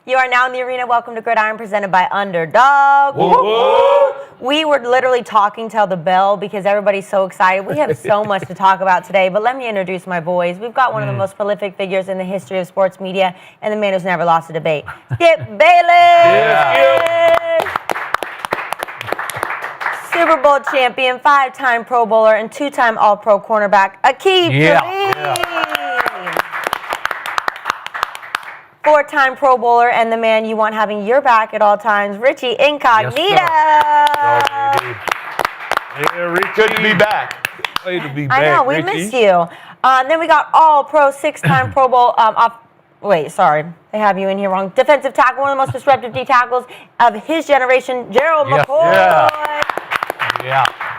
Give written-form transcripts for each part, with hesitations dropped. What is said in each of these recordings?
You are now in the arena. Welcome to Gridiron, presented by Underdog. Whoa, whoa. We were literally talking till the bell because everybody's so excited. We have so much to talk about today, but let me introduce my boys. We've got one of the most prolific figures in the history of sports media and the man who's never lost a debate. Skip Bayless! Yeah. Super Bowl champion, 5-time Pro Bowler, and 2-time All-Pro cornerback, Aqib. Yeah. 4-time Pro Bowler and the man you want having your back at all times, Richie Incognito. Yeah, Richie. Good to be back. Good to be back, I know, we Richie. missed you. Then we got All-Pro, 6-time Pro Bowl. Wait, sorry, they have you in here wrong. Defensive tackle, one of the most disruptive D tackles of his generation, Gerald McCoy. Yeah.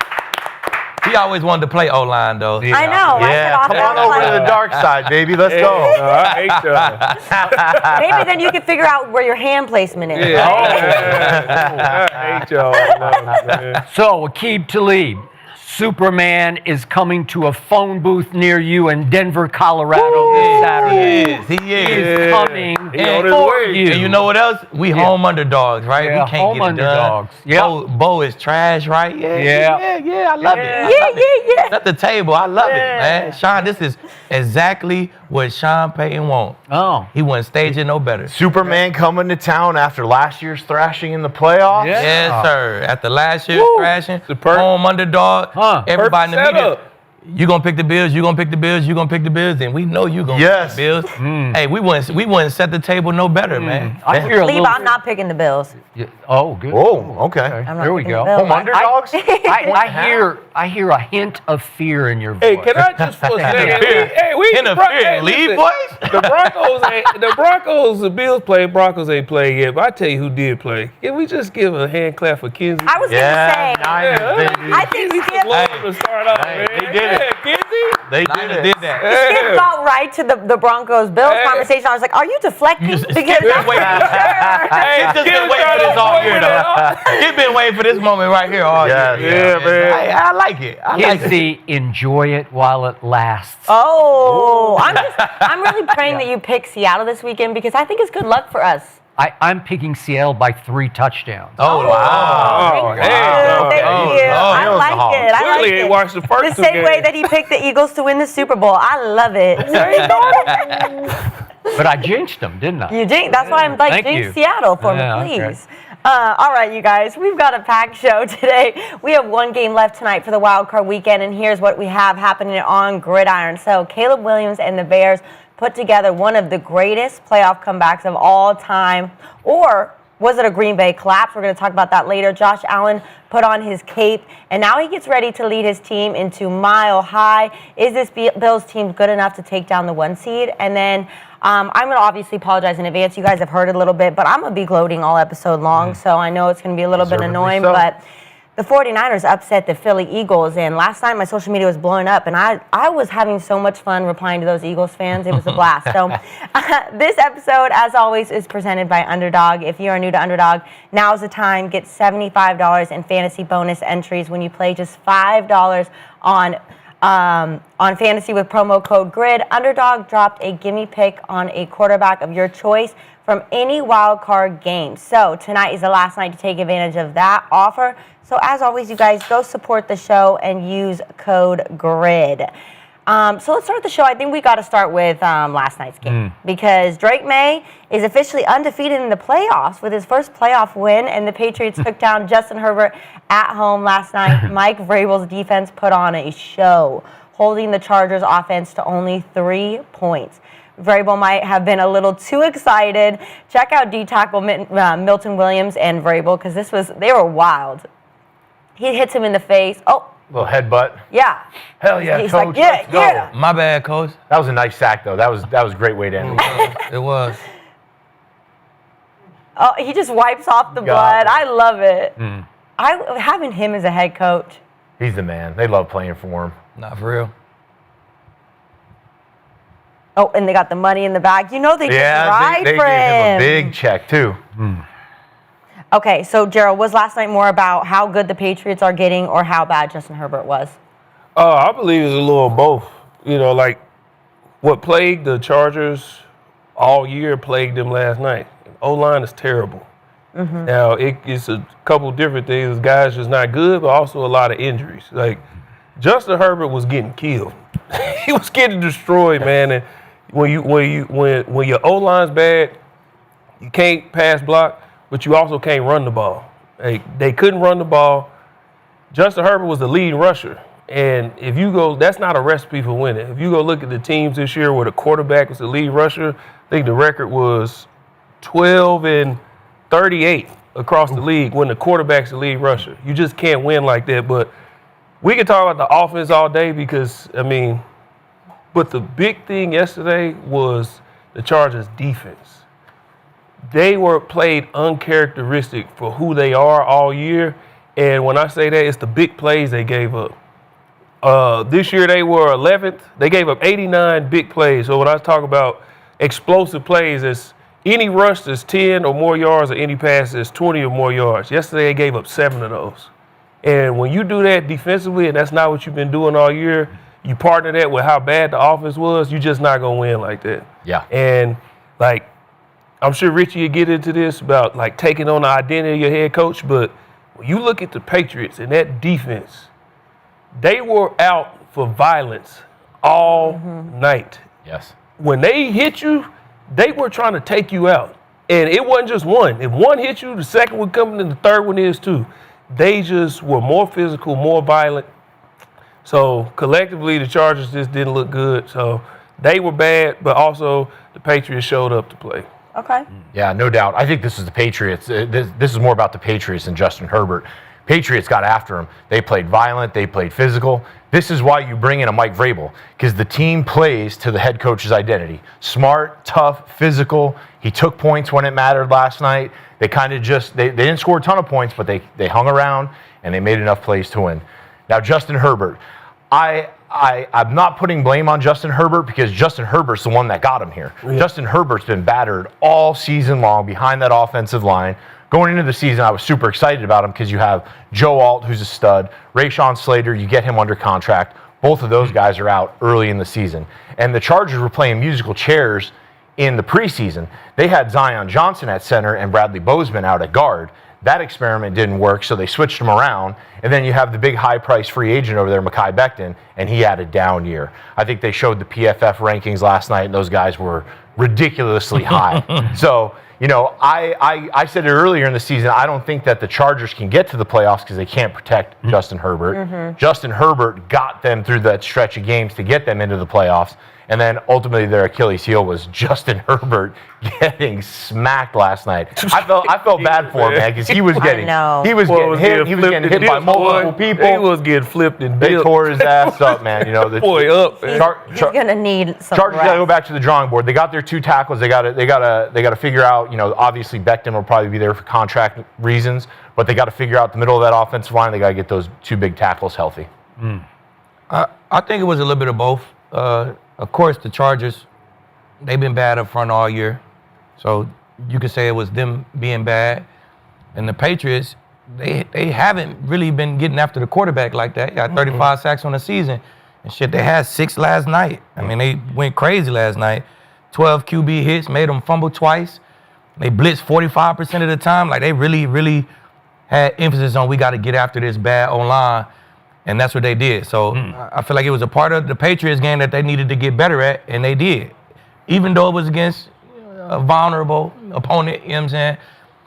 He always wanted to play O-line, though. Yeah. I know. Yeah, I come said on over to the dark side, baby. Let's go. I hate y'all. Maybe then you could figure out where your hand placement is. Yeah. Right? I hate y'all. Man. So, Aqib Talib, Superman is coming to a phone booth near you in Denver, Colorado this Saturday. He is. He is coming He on his for way. you. And you know what else? We home underdogs, right? Yeah, we can't home get it underdogs. done. Yep. Bo is trash, right? Yeah, I love it. Yeah. At the table, I love it, man. Sean, this is exactly what Sean Payton wants. Oh. He wouldn't stage it no better. Superman coming to town after last year's thrashing in the playoffs. Yeah. Yes, sir. After last year's thrashing, The perk- home underdog, everybody in the Perfect media. setup. You gonna pick the Bills, you gonna pick the Bills, you gonna pick the Bills, and we know you gonna Yes. pick the Bills. Hey, we wouldn't set the table no better, man. I hear a Leave, little. I'm not picking the Bills. Oh, good. Oh, okay. I'm not There we picking go. the Bills. Home underdogs? I hear a hint of fear in your voice. Hey, can I just for a second? We Interfere, leave, boys. The Broncos, the Bills played. Broncos ain't played yet, but I tell you who did play. Can we just give a hand clap for Kinsey? I was going to say, Niners, baby. I think Kinsey Skip to start off, man. they did it. Kinsey? They Niners did it. did that. Skip got right to the Broncos-Bills Hey. conversation. I was like, are you deflecting? Skip Because been that's waiting. Hey, Skip just been Kinsey waiting for this all year, got though. He's been waiting for this moment right here all year. Yeah, man. Hey, I like it. I like it. Kinsey, enjoy it while it lasts. Oh, I'm really praying that you pick Seattle this weekend because I think it's good luck for us. I'm picking Seattle by 3 touchdowns. Oh, wow. Thank you. Oh, Thank oh, you. oh, I like it. I like Clearly ain't it. watched the first The two same way games. that he picked the Eagles to win the Super Bowl. I love it. But I jinxed them, didn't I? You jinx. That's why I'm like, Thank jinx you. Seattle for Yeah, me, okay. please. All right, you guys, we've got a packed show today. We have one game left tonight for the wild card weekend, and here's what we have happening on Gridiron. So Caleb Williams and the Bears put together one of the greatest playoff comebacks of all time, or was it a Green Bay collapse? We're going to talk about that later. Josh Allen put on his cape, and now he gets ready to lead his team into Mile High. Is this Bills team good enough to take down the 1 seed? And then I'm going to obviously apologize in advance. You guys have heard it a little bit, but I'm going to be gloating all episode long, so I know it's going to be a little bit Deservedly annoying, so. but the 49ers upset the Philly Eagles, and last night my social media was blowing up, and I was having so much fun replying to those Eagles fans. It was a blast. So this episode, as always, is presented by Underdog. If you are new to Underdog, now's the time. Get $75 in fantasy bonus entries when you play just $5 on fantasy with promo code GRID. Underdog dropped a gimme pick on a quarterback of your choice from any wild card game. So tonight is the last night to take advantage of that offer. So as always, you guys, go support the show and use code GRID. So let's start the show. I think we got to start with last night's game because Drake May is officially undefeated in the playoffs with his first playoff win, and the Patriots took down Justin Herbert at home last night. Mike Vrabel's defense put on a show, holding the Chargers offense to only 3 points. Vrabel might have been a little too excited. Check out D-tackle Milton Williams and Vrabel because they were wild. He hits him in the face. Oh, Little headbutt. yeah. Hell yeah, He's coach. like, yeah, let's go. yeah. My bad, coach. That was a nice sack, though. That was a great way to end it. It was. Oh, he just wipes off the blood. I love it. Having him as a head coach. He's the man. They love playing for him. Not for real. Oh, and they got the money in the bag. You know they just ride they for gave him a him. big check, too. Okay, so Gerald, was last night more about how good the Patriots are getting or how bad Justin Herbert was? I believe it's a little of both. You know, like what plagued the Chargers all year plagued them last night. O-line is terrible. Now, it's a couple different things. Guys just not good, but also a lot of injuries. Like, Justin Herbert was getting killed. He was getting destroyed, man. And when your O-line's bad, you can't pass block, but you also can't run the ball. Like, they couldn't run the ball. Justin Herbert was the lead rusher. And if you go, that's not a recipe for winning. If you go look at the teams this year where the quarterback was the lead rusher, I think the record was 12-38 across the league when the quarterback's the lead rusher. You just can't win like that. But we can talk about the offense all day because, but the big thing yesterday was the Chargers' defense. They were played uncharacteristic for who they are all year. And when I say that, it's the big plays they gave up. This year they were 11th. They gave up 89 big plays. So when I talk about explosive plays, it's any rush that's 10 or more yards or any pass that's 20 or more yards. Yesterday they gave up 7 of those. And when you do that defensively, and that's not what you've been doing all year, you partner that with how bad the offense was, you're just not going to win like that. Yeah. And, like, I'm sure Richie will get into this about, like, taking on the identity of your head coach, but when you look at the Patriots and that defense, they were out for violence all night. Yes. When they hit you, they were trying to take you out. And it wasn't just one. If one hit you, the second one coming and the third one is too. They just were more physical, more violent. So collectively, the Chargers just didn't look good. So they were bad, but also the Patriots showed up to play. Okay. Yeah, no doubt. I think this is the Patriots. This is more about the Patriots than Justin Herbert. Patriots got after him. They played violent. They played physical. This is why you bring in a Mike Vrabel, because the team plays to the head coach's identity. Smart, tough, physical. He took points when it mattered last night. They kind of just, they didn't score a ton of points, but they hung around and they made enough plays to win. Now, Justin Herbert. I'm not putting blame on Justin Herbert because Justin Herbert's the one that got him here. Yeah. Justin Herbert's been battered all season long behind that offensive line. Going into the season, I was super excited about him because you have Joe Alt, who's a stud, Rashawn Slater, you get him under contract. Both of those guys are out early in the season. And the Chargers were playing musical chairs in the preseason. They had Zion Johnson at center and Bradley Bozeman out at guard. That experiment didn't work, so they switched him around. And then you have the big high-price free agent over there, Mekhi Becton, and he had a down year. I think they showed the PFF rankings last night, and those guys were ridiculously high. So, you know, I said it earlier in the season, I don't think that the Chargers can get to the playoffs because they can't protect Justin Herbert. Justin Herbert got them through that stretch of games to get them into the playoffs. And then ultimately their Achilles heel was Justin Herbert getting smacked last night. I felt bad for him, man, because he was getting hit by multiple people. He was getting flipped and they tore his ass up, man. You know, the boy up. He's gonna need some Chargers rest. got to go back to the drawing board. They got their 2 tackles. They got to figure out. You know, obviously Becton will probably be there for contract reasons, but they got to figure out the middle of that offensive line. They got to get those 2 big tackles healthy. I think it was a little bit of both. Of course, the Chargers, they've been bad up front all year. So you could say it was them being bad. And the Patriots, they haven't really been getting after the quarterback like that. Got 35 sacks on the season. And shit, they had 6 last night. I mean, they went crazy last night. 12 QB hits, made them fumble twice. They blitzed 45% of the time. Like, they really, really had emphasis on we got to get after this bad O-line. And that's what they did. So I feel like it was a part of the Patriots game that they needed to get better at, and they did. Even though it was against a vulnerable opponent, you know what I'm saying?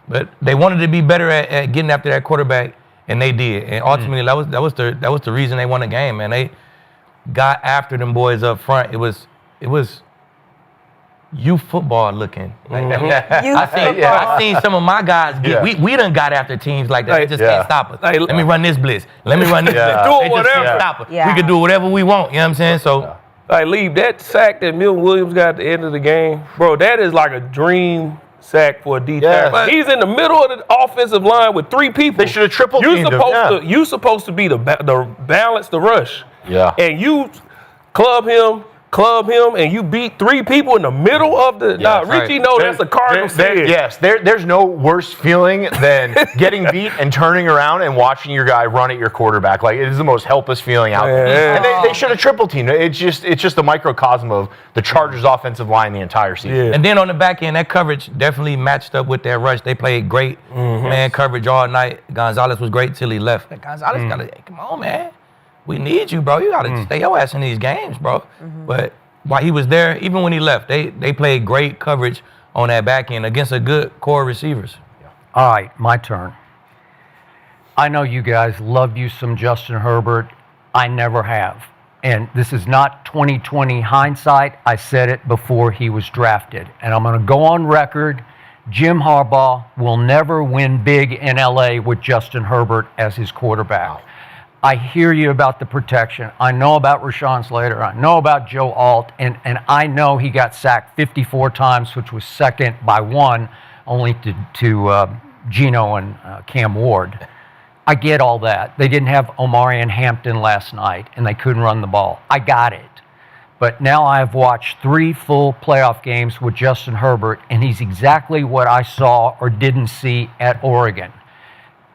But they wanted to be better at getting after that quarterback, and they did. And ultimately, that was the reason they won the game, man. They got after them boys up front. It was youth football looking. Like, I seen some of my guys get. We done got after teams like that. They just can't stop us. Let me run this blitz. Let me run this blitz. Do They just whatever. can't stop us. Yeah. We can do whatever we want. You know what I'm saying? So. Like, Lee, that sack that Milton Williams got at the end of the game, bro, that is like a dream sack for a D tackle. He's in the middle of the offensive line with 3 people. They should have triple teamed him. You supposed to be the balance, the rush. Yeah. And you club him, club him and you beat 3 people in the middle of the. Richie, no, that's a Cardinal sin. Yes, there's no worse feeling than getting beat and turning around and watching your guy run at your quarterback. Like, it is the most helpless feeling out there. And they should have triple teamed. It's just a microcosm of the Chargers' offensive line the entire season. Yeah. And then on the back end, that coverage definitely matched up with that rush. They played great man coverage all night. Gonzalez was great till he left. Gonzalez got to, come on, man. We need you, bro. You got to stay your ass in these games, bro. But while he was there, even when he left, they played great coverage on that back end against a good core of receivers. All right, my turn. I know you guys love you some Justin Herbert. I never have. And this is not 2020 hindsight. I said it before he was drafted. And I'm going to go on record. Jim Harbaugh will never win big in LA with Justin Herbert as his quarterback. I hear you about the protection. I know about Rashawn Slater. I know about Joe Alt. And I know he got sacked 54 times, which was second by 1, only to Geno and Cam Ward. I get all that. They didn't have Omarion Hampton last night, and they couldn't run the ball. I got it. But now I've watched 3 full playoff games with Justin Herbert, and he's exactly what I saw or didn't see at Oregon.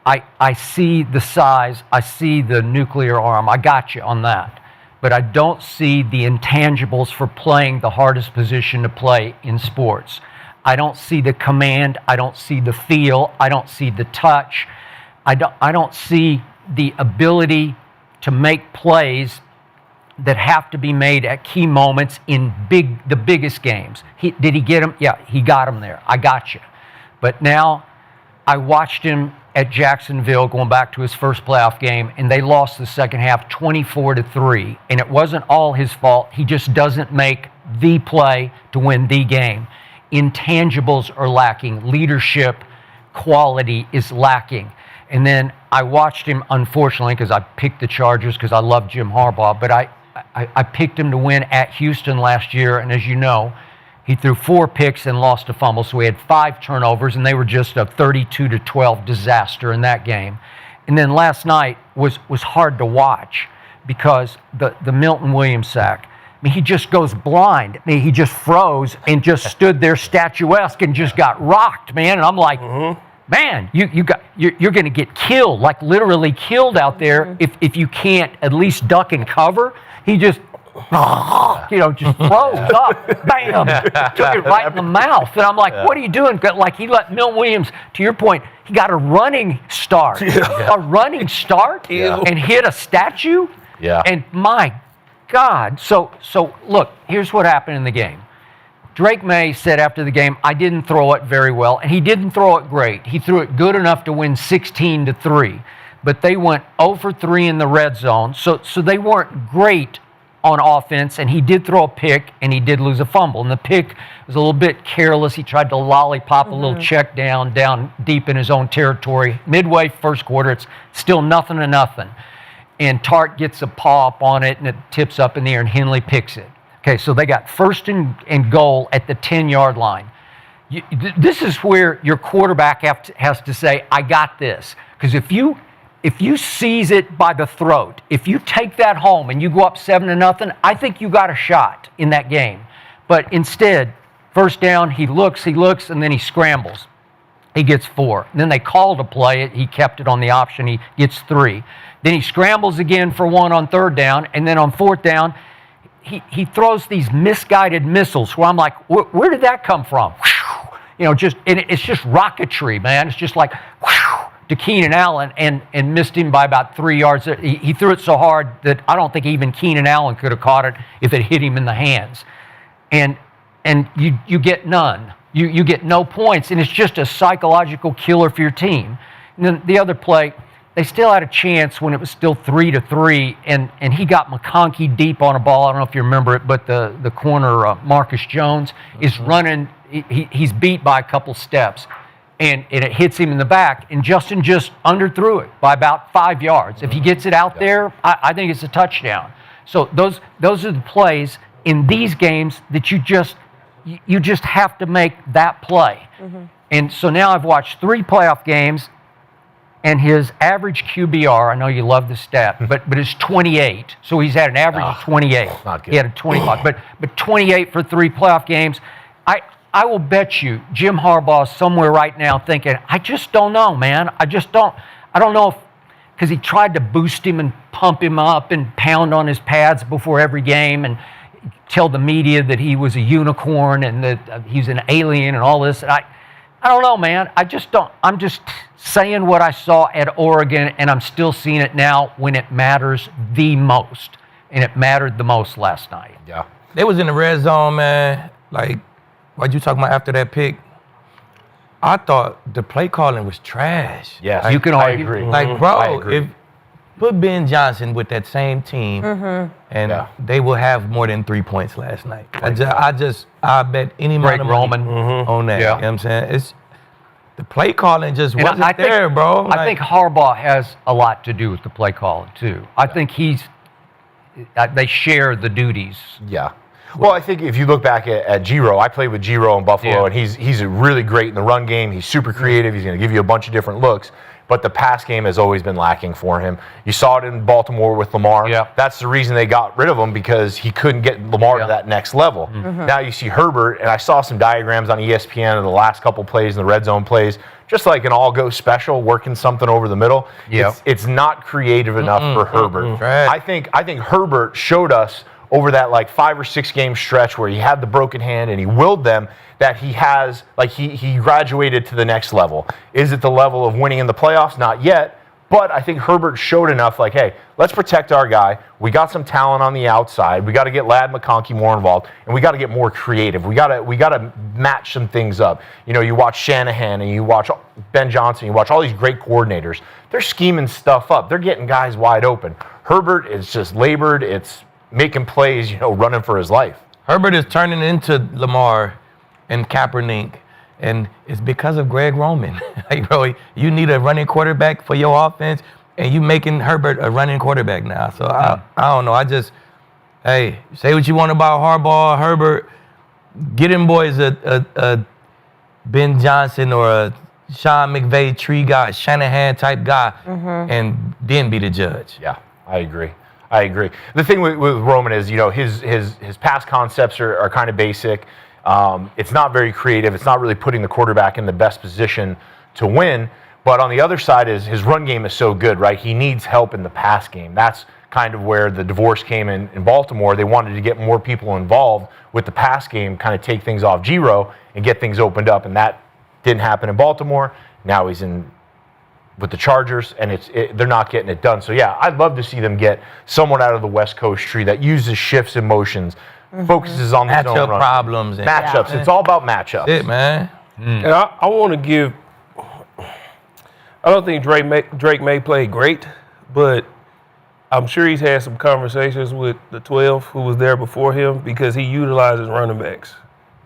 I see the size, I see the nuclear arm, I got you on that. But I don't see the intangibles for playing the hardest position to play in sports. I don't see the command, I don't see the feel, I don't see the touch. I don't see the ability to make plays that have to be made at key moments in the biggest games. Did he get him? Yeah, he got him there. I got you. But now I watched him at Jacksonville going back to his first playoff game, and they lost the second half 24-3. And it wasn't all his fault. He just doesn't make the play to win the game. Intangibles are lacking. Leadership quality is lacking. And then I watched him, unfortunately, because I picked the Chargers because I love Jim Harbaugh, but I picked him to win at Houston last year, and as you know, he threw 4 picks and lost a fumble, so he had 5 turnovers, and they were just a 32-12 disaster in that game. And then last night was hard to watch because the Milton Williams sack, I mean, he just goes blind. I mean, he just froze and just stood there statuesque and just got rocked, man. And I'm like, man, you're going to get killed, like literally killed out there if you can't at least duck and cover. He just, just froze up, bam, took it right in the mouth. And I'm like, what are you doing? Like, he let Milton Williams, to your point, he got a running start. A running start and hit a statue? Yeah. And my God. So look, here's what happened in the game. Drake May said after the game, I didn't throw it very well, and he didn't throw it great. He threw it good enough to win 16-3, but they went 0 for 3 in the red zone, so they weren't great on offense, and he did throw a pick, and he did lose a fumble, and the pick was a little bit careless. He tried to lollipop a little check down deep in his own territory. Midway first quarter, it's still 0-0, and Tart gets a paw up on it, and it tips up in the air, and Henley picks it. Okay, so they got first and goal at the 10-yard line. This is where your quarterback has to say, I got this. Because if you seize it by the throat, if you take that home and you go up 7-0, I think you got a shot in that game. But instead, first down, he looks, and then he scrambles. He gets 4. And then they called to play it. He kept it on the option. He gets 3. Then he scrambles again for 1 on 3rd down, and then on 4th down, he throws these misguided missiles where I'm like, where did that come from? And it's just rocketry, man. It's just like to Keenan Allen and missed him by about 3 yards. He threw it so hard that I don't think even Keenan Allen could have caught it if it hit him in the hands. And you get none. You get no points, and it's just a psychological killer for your team. And then the other play, they still had a chance when it was still 3-3, and he got McConkey deep on a ball. I don't know if you remember it, but the corner, Marcus Jones, is running. He's beat by a couple steps, and it hits him in the back, and Justin just underthrew it by about 5 yards. If he gets it out there, I think it's a touchdown. So those are the plays in these games that you just have to make that play. And so now I've watched 3 playoff games. and his average QBR, I know you love the stat, but it's 28. So he's had an average of 28. Not good. He had a 25, but 28 for 3 playoff games. I will bet you Jim Harbaugh is somewhere right now thinking, I just don't know, man. I don't know if, because he tried to boost him and pump him up and pound on his pads before every game and tell the media that he was a unicorn and that he's an alien and all this. And I don't know, man. I just don't. I'm just saying what I saw at Oregon, and I'm still seeing it now when it matters the most. And it mattered the most last night. Yeah. They was in the red zone, man. Like, what you talking about after that pick? I thought the play calling was trash. Yes. You can I argue. agree. Like, I bro, agree. if put Ben Johnson with that same team, and they will have more than 3 points last night. I bet any amount of money Roman. on that. Yeah. You know what I'm saying? It's the play calling just And wasn't there, bro. I think Harbaugh has a lot to do with the play calling, too. I think they share the duties. Yeah. Well, I think if you look back at Giro, I played with Giro in Buffalo, and he's really great in the run game. He's super creative. He's going to give you a bunch of different looks. But the pass game has always been lacking for him. You saw it in Baltimore with Lamar. Yeah. That's the reason they got rid of him, because he couldn't get Lamar to that next level. Now you see Herbert, and I saw some diagrams on ESPN of the last couple plays and the red zone plays, just like an all-go special, working something over the middle. Yeah. It's not creative enough for Herbert. Right. I think Herbert showed us over that like 5 or 6 game stretch where he had the broken hand and he willed them, that he has, like he graduated to the next level. Is it the level of winning in the playoffs? Not yet. But I think Herbert showed enough, like, hey, let's protect our guy. We got some talent on the outside. We got to get Ladd McConkey more involved, and we got to get more creative. We got to match some things up. You know, you watch Shanahan and you watch Ben Johnson, you watch all these great coordinators. They're scheming stuff up. They're getting guys wide open. Herbert is just labored. It's making plays, you know, running for his life. Herbert is turning into Lamar and Kaepernick, and it's because of Greg Roman. Like, bro, you need a running quarterback for your offense, and you making Herbert a running quarterback now. So I don't know. Hey, say what you want about Harbaugh, Herbert. Get him boys a Ben Johnson or a Sean McVay tree guy, Shanahan type guy, and then be the judge. Yeah, I agree. The thing with Roman is, you know, his pass concepts are kind of basic. It's not very creative. It's not really putting the quarterback in the best position to win. But on the other side is his run game is so good, right? He needs help in the pass game. That's kind of where the divorce came in Baltimore. They wanted to get more people involved with the pass game, kind of take things off Giro and get things opened up. And that didn't happen in Baltimore. Now he's in with the Chargers, and they're not getting it done. So, yeah, I'd love to see them get someone out of the West Coast tree that uses shifts and motions, focuses on the zone Matchup run. problems. Matchups. Yeah. It's all about matchups. That's it, man. And I want to give – I don't think Drake May played great, but I'm sure he's had some conversations with the 12 who was there before him, because he utilizes running backs.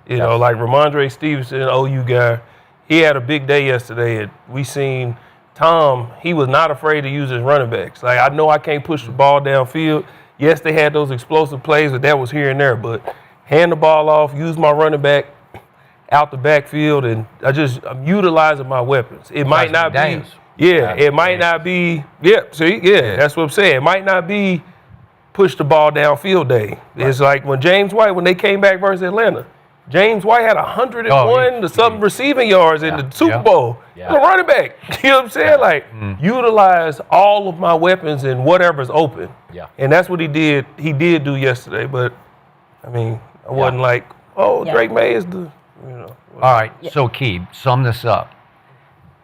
You know, like Ramondre Stevenson, OU guy, he had a big day yesterday, and we seen – Tom, he was not afraid to use his running backs. Like, I know I can't push the ball downfield. Yes, they had those explosive plays, but that was here and there. But hand the ball off, use my running back out the backfield, and I'm utilizing my weapons. It might not be, it might not be, that's what I'm saying. It might not be push the ball downfield day. Right. It's like when James White, when they came back versus Atlanta, James White had 101 to something receiving yards in the Super Bowl. Yeah. The running back. You know what I'm saying? Like, utilize all of my weapons and whatever's open. Yeah. And that's what he did. He did do yesterday. But, I mean, I wasn't like, Drake May is the, you know. All right. So, Aqib, sum this up.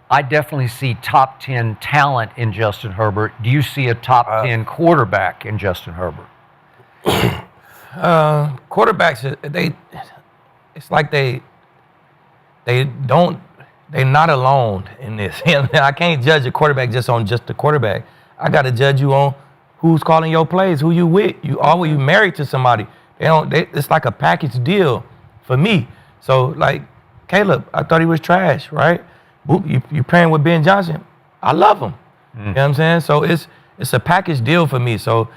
I definitely see top 10 talent in Justin Herbert. Do you see a top 10 quarterback in Justin Herbert? Quarterbacks, it's like they're not alone in this. I can't judge a quarterback just on just the quarterback. I got to judge you on who's calling your plays, who you with. You married to somebody. It's like a package deal for me. So, like, Caleb, I thought he was trash, right? You playing with Ben Johnson. I love him. You know what I'm saying? So it's a package deal for me. So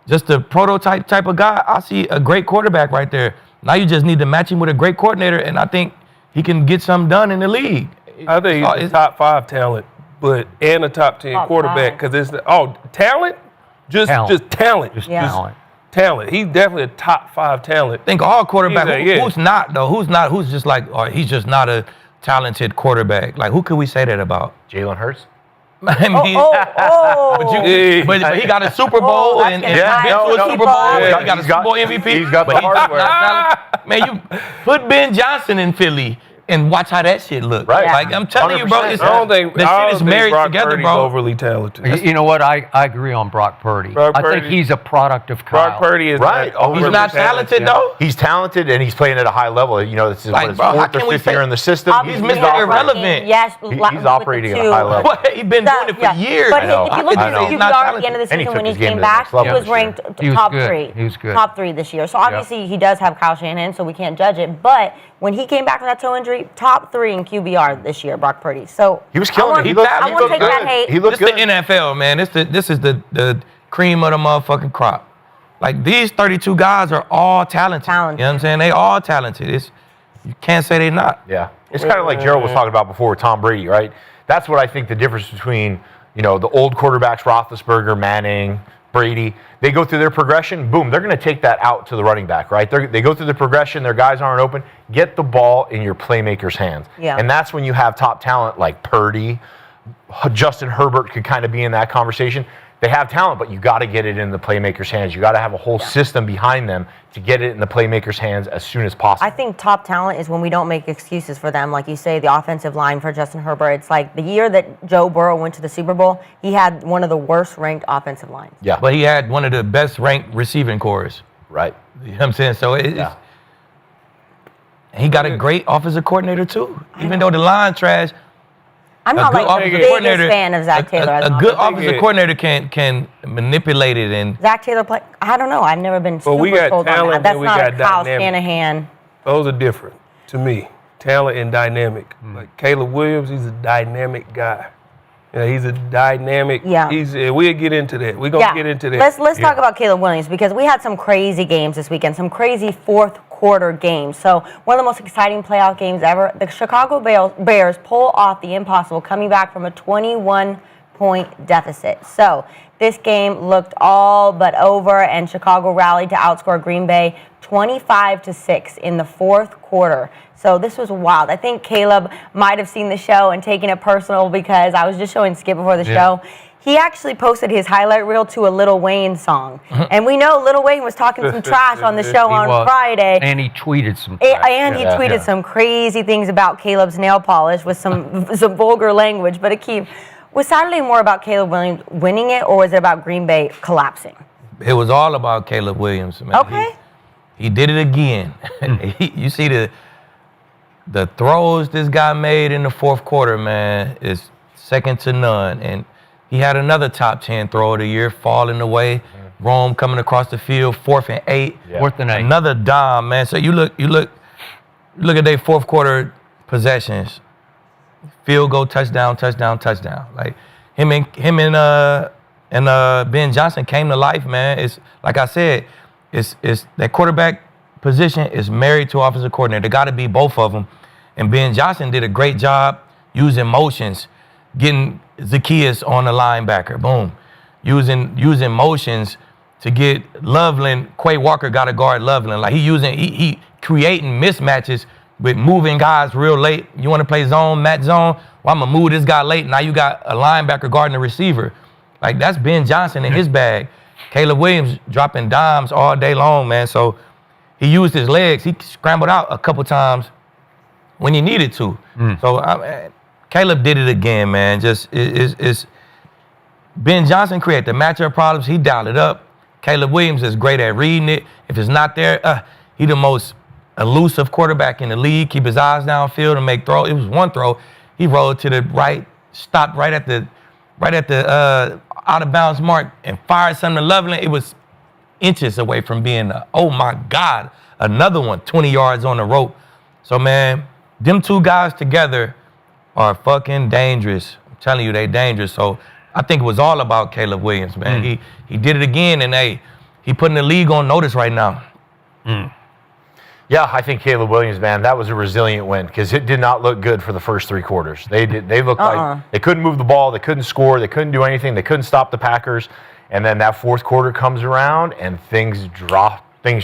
just a prototype type of guy, I see a great quarterback right there. Now you just need to match him with a great coordinator, and I think he can get something done in the league. I think he's top 5 talent, and a top 10 Top quarterback five. because it's talent, just talent. Just Yeah. talent. Talent. He's definitely a top 5 talent. Think all quarterbacks. He's a- yeah. Who's not though? Who's just like, or he's just not a talented quarterback. Like, who could we say that about? Jalen Hurts. I mean, Oh. but he got a Super Bowl that's and getting been high. to a No, Super Bowl. yeah. He got a Super Bowl MVP. He's got the but he's hardware. not talented. Man, you put Ben Johnson in Philly and watch how that shit look. Right. Like, I'm telling you, bro, 100%. it's, I don't think the shit is married Brock together, Purdy's bro. overly talented. You know what? I agree on Brock Purdy. Brock I think Purdy- he's a product of Kyle. Brock Purdy is Right. not Oh, overly He's not talented yeah. though. He's talented and he's playing at a high level. You know, this is Like, what his bro, how fourth or can we fifth say- year in the system. Obviously, Mr. hardworking. Irrelevant. Yes, He's operating at a high level. What? He's been doing it for years. But I know. if you look I at know. his He's not QBR at the end of the talented. And he season took when he his game came to the back, next level he was this year. ranked He was top good. 3. He was good. Top 3 this year. So obviously he does have Kyle Shanahan, so we can't judge it. But when he came back from that toe injury, top 3 in QBR this year, Brock Purdy. So He was killing it. He He looked, talented. he I won't looked take good. that hate. He looked This good. the NFL, man. This is the cream of the motherfucking crop. Like, these 32 guys are all talented. You know what I'm saying? They all talented. You can't say they're not. Yeah. It's kind of like Gerald was talking about before with Tom Brady, right? That's what I think the difference between, the old quarterbacks, Roethlisberger, Manning, Brady, they go through their progression, boom, they're going to take that out to the running back, right? They go through the progression, their guys aren't open, get the ball in your playmaker's hands. Yeah. And that's when you have top talent like Purdy, Justin Herbert could kind of be in that conversation. They have talent, but you got to get it in the playmaker's hands. You got to have a whole system behind them to get it in the playmaker's hands as soon as possible. I think top talent is when we don't make excuses for them. Like you say, the offensive line for Justin Herbert. It's like the year that Joe Burrow went to the Super Bowl, he had one of the worst ranked offensive lines. Yeah. But he had one of the best ranked receiving cores. Right. You know what I'm saying? So Yeah. he got a great offensive coordinator too. Even though the line trash, I'm a not good like the offensive biggest coordinator, fan of Zach Taylor. as a an good offensive- offensive coordinator can manipulate it and Zach Taylor play. I don't know. I've never been super Well, we got sold on talent that. That's and we not got a Kyle dynamic. Shanahan. Those are different to me. Talent and dynamic. Like Caleb Williams, he's a dynamic guy. He's a dynamic. Yeah. We'll get into that. We're gonna get into that. Let's talk about Caleb Williams because we had some crazy games this weekend, some crazy fourth quarter games. So one of the most exciting playoff games ever. The Chicago Bears pull off the impossible, coming back from a 21-point deficit. So this game looked all but over, and Chicago rallied to outscore Green Bay 25-6 in the fourth quarter. So this was wild. I think Caleb might have seen the show and taken it personal because I was just showing Skip before the show. He actually posted his highlight reel to a Lil Wayne song. And we know Lil Wayne was talking some trash on the show on Friday. And he tweeted some And he tweeted some crazy things about Caleb's nail polish with some vulgar language. But Aqib, was Saturday more about Caleb Williams winning it, or was it about Green Bay collapsing? it was all about Caleb Williams, man. Okay. He did it again. You see the throws this guy made in the fourth quarter, man, is second to none. And he had another top 10 throw of the year falling away. Rome coming across the field, 4th and 8. Yeah. 4th and 8. Another dime, man. So you look at their fourth quarter possessions. Field goal, touchdown, touchdown, touchdown. Like him and Ben Johnson came to life, man. It's like I said, it's that quarterback position is married to offensive coordinator. They got to be both of them. And Ben Johnson did a great job using motions, getting Zacchaeus on the linebacker. Boom. Using motions to get Loveland. Quay Walker got to guard Loveland. Like he creating mismatches with moving guys real late. You want to play zone, match zone? Well, I'm going to move this guy late. Now you got a linebacker guarding a receiver. Like, that's Ben Johnson in his bag. Caleb Williams dropping dimes all day long, man. So he used his legs. He scrambled out a couple times when he needed to. So Caleb did it again, man. Just it's Ben Johnson created the matchup problems. He dialed it up. Caleb Williams is great at reading it. If it's not there, he the most elusive quarterback in the league. Keep his eyes downfield and make throw. It was one throw. He rolled to the right, stopped right at the out of bounds mark and fired something to Loveland. It was inches away from being oh my God, another one, 20 yards on the rope. So man, them two guys together are fucking dangerous. I'm telling you, they dangerous. So I think it was all about Caleb Williams, man. He did it again, and he putting the league on notice right now. Yeah, I think Caleb Williams, man, that was a resilient win because it did not look good for the first 3 quarters. They looked like they couldn't move the ball, they couldn't score, they couldn't do anything, they couldn't stop the Packers. And then that 4th quarter comes around and things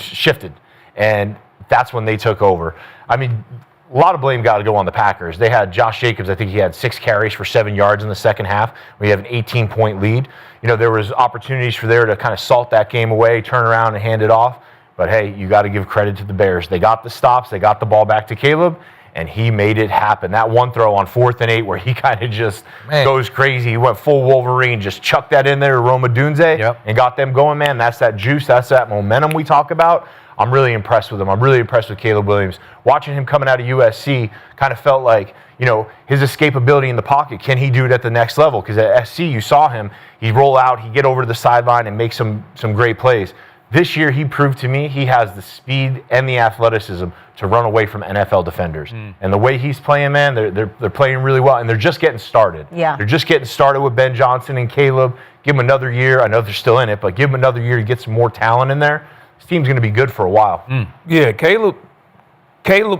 shifted. And that's when they took over. I mean, a lot of blame got to go on the Packers. They had Josh Jacobs, I think he had 6 carries for 7 yards in the second half. We have an 18-point lead. You know, there was opportunities for there to kind of salt that game away, turn around and hand it off. But hey, you got to give credit to the Bears. They got the stops, they got the ball back to Caleb, and he made it happen. That one throw on 4th and 8 where he kind of just goes crazy. He went full Wolverine, just chucked that in there to Roma Dunze and got them going, man. That's that juice, that's that momentum we talk about. I'm really impressed with him. I'm really impressed with Caleb Williams. Watching him coming out of USC kind of felt like, you know, his escapability in the pocket. Can he do it at the next level? Because at SC, you saw him. He'd roll out, he'd get over to the sideline and make some great plays. This year, he proved to me he has the speed and the athleticism to run away from NFL defenders. And the way he's playing, man, they're playing really well, and they're just getting started. Yeah. They're just getting started with Ben Johnson and Caleb. Give them another year. I know they're still in it, but give them another year to get some more talent in there. This team's going to be good for a while. Yeah, Caleb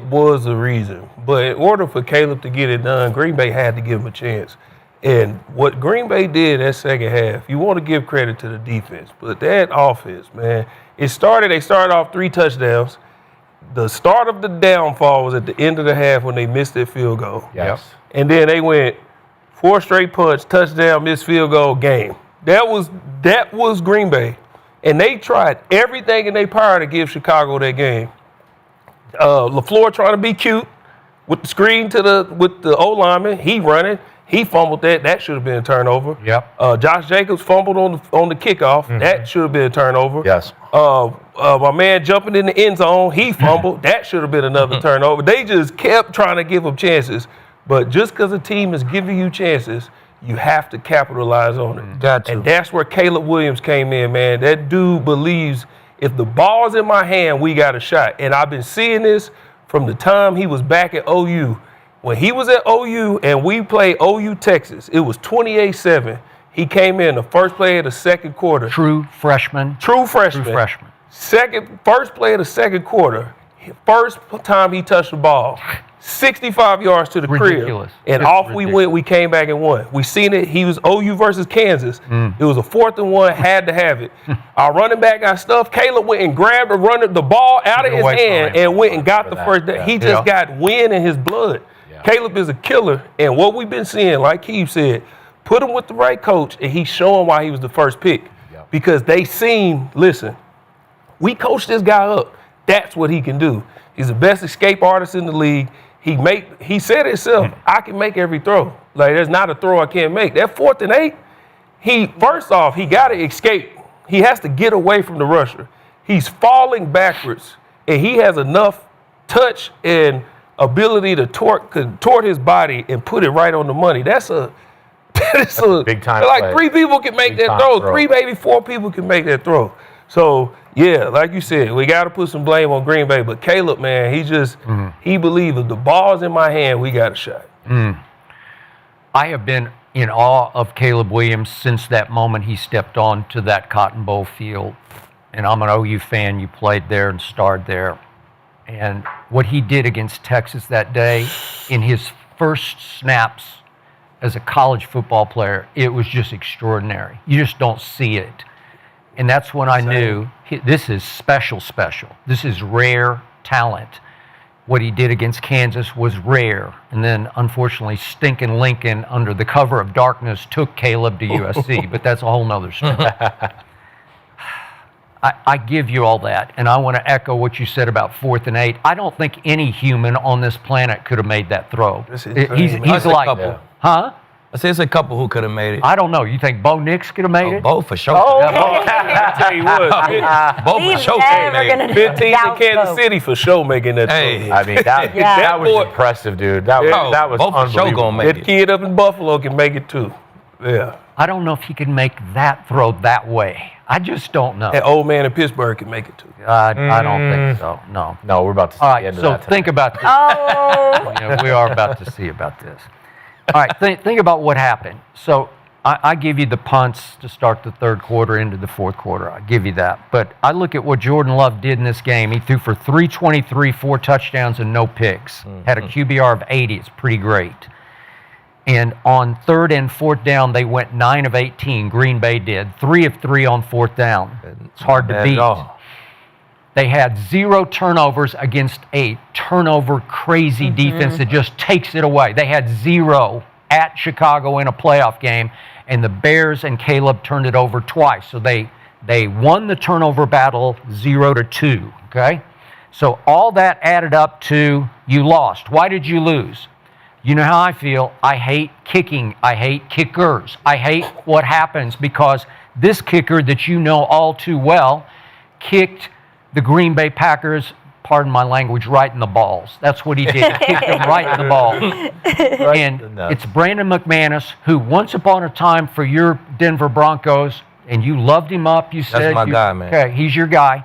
was the reason. But in order for Caleb to get it done, Green Bay had to give him a chance. And what Green Bay did that second half, you want to give credit to the defense, but that offense, man, they started off 3 touchdowns. The start of the downfall was at the end of the half when they missed their field goal. Yes. And then they went 4 straight punts, touchdown, missed field goal, game. That was Green Bay. And they tried everything in their power to give Chicago that game. LeFluer trying to be cute with the screen with the O-lineman. He running. He fumbled that. That should have been a turnover. Yep. Josh Jacobs fumbled on the kickoff. That should have been a turnover. Yes. My man jumping in the end zone. He fumbled. That should have been another turnover. They just kept trying to give him chances. But just because a team is giving you chances, you have to capitalize on it. Got to. And that's where Caleb Williams came in, man. That dude believes if the ball's in my hand, we got a shot. And I've been seeing this from the time he was back at OU. When he was at OU and we played OU Texas, it was 28-7. He came in the first play of the second quarter. True freshman. First play of the second quarter. First time he touched the ball. 65 yards to the Ridiculous. crib. And It's off we ridiculous. went. We came back and won. We seen it. He was OU versus Kansas. It was a 4th and 1. Had to have it. Our running back got stuffed. Caleb went and grabbed the ball out of his hand and went and got the first down. He just got wind in his blood. Caleb is a killer, and what we've been seeing, like Aqib said, put him with the right coach, and he's showing why he was the first pick. Because they seen, listen, we coached this guy up. That's what he can do. He's the best escape artist in the league. He said it himself, I can make every throw. Like, there's not a throw I can't make. That 4th and 8, first off, he got to escape. He has to get away from the rusher. He's falling backwards, and he has enough touch and ability to contort his body and put it right on the money. That's a big time like play. 3 people can make that throw. 3, maybe 4 people can make that throw. So yeah, like you said, we got to put some blame on Green Bay. But Caleb, man, he just he believes if the ball's in my hand, we got a shot. I have been in awe of Caleb Williams since that moment he stepped onto that Cotton Bowl field. And I'm an OU fan. You played there and starred there. And what he did against Texas that day in his first snaps as a college football player, it was just extraordinary. You just don't see it. And that's when I knew this is special. This is rare talent. What he did against Kansas was rare. And then, unfortunately, stinking Lincoln, under the cover of darkness, took Caleb to USC. But that's a whole nother story. I give you all that, and I want to echo what you said about 4th and 8. I don't think any human on this planet could have made that throw. He's like, huh? I say it's a couple who could have made it. I don't know. You think Bo Nix could have made it? Bo for sure. I tell you what, Bo for He's sure never made gonna it. 15 in doubt Kansas Bo. City for sure making that Hey. throw. I mean, that was impressive, dude. That was Bo for sure unbelievable. gonna make That it. kid up in Buffalo can make it too. Yeah. I don't know if he can make that throw that way. I just don't know. That old man in Pittsburgh can make it too. I don't think so. No. No, we're about to see All the right, end of so that think about this. Oh, Yeah, we are about to see about this. All right, think about what happened. So I give you the punts to start the third quarter into the fourth quarter. I give you that. But I look at what Jordan Love did in this game. He threw for 323, 4 touchdowns, and no picks. Had a QBR of 80. It's pretty great. And on third and fourth down, they went 9 of 18. Green Bay did. 3 of 3 on fourth down. It's hard to beat. They had 0 turnovers against a turnover crazy defense that just takes it away. They had 0 at Chicago in a playoff game, and the Bears and Caleb turned it over twice. So they won the turnover battle 0-2, okay? So all that added up to you lost. Why did you lose? You know how I feel. I hate kicking. I hate kickers. I hate what happens because this kicker that you know all too well kicked the Green Bay Packers, pardon my language, right in the balls. That's what he did. He kicked them right in the balls. And it's Brandon McManus, who once upon a time for your Denver Broncos, and you loved him up, you said. That's my guy, man. Okay, he's your guy.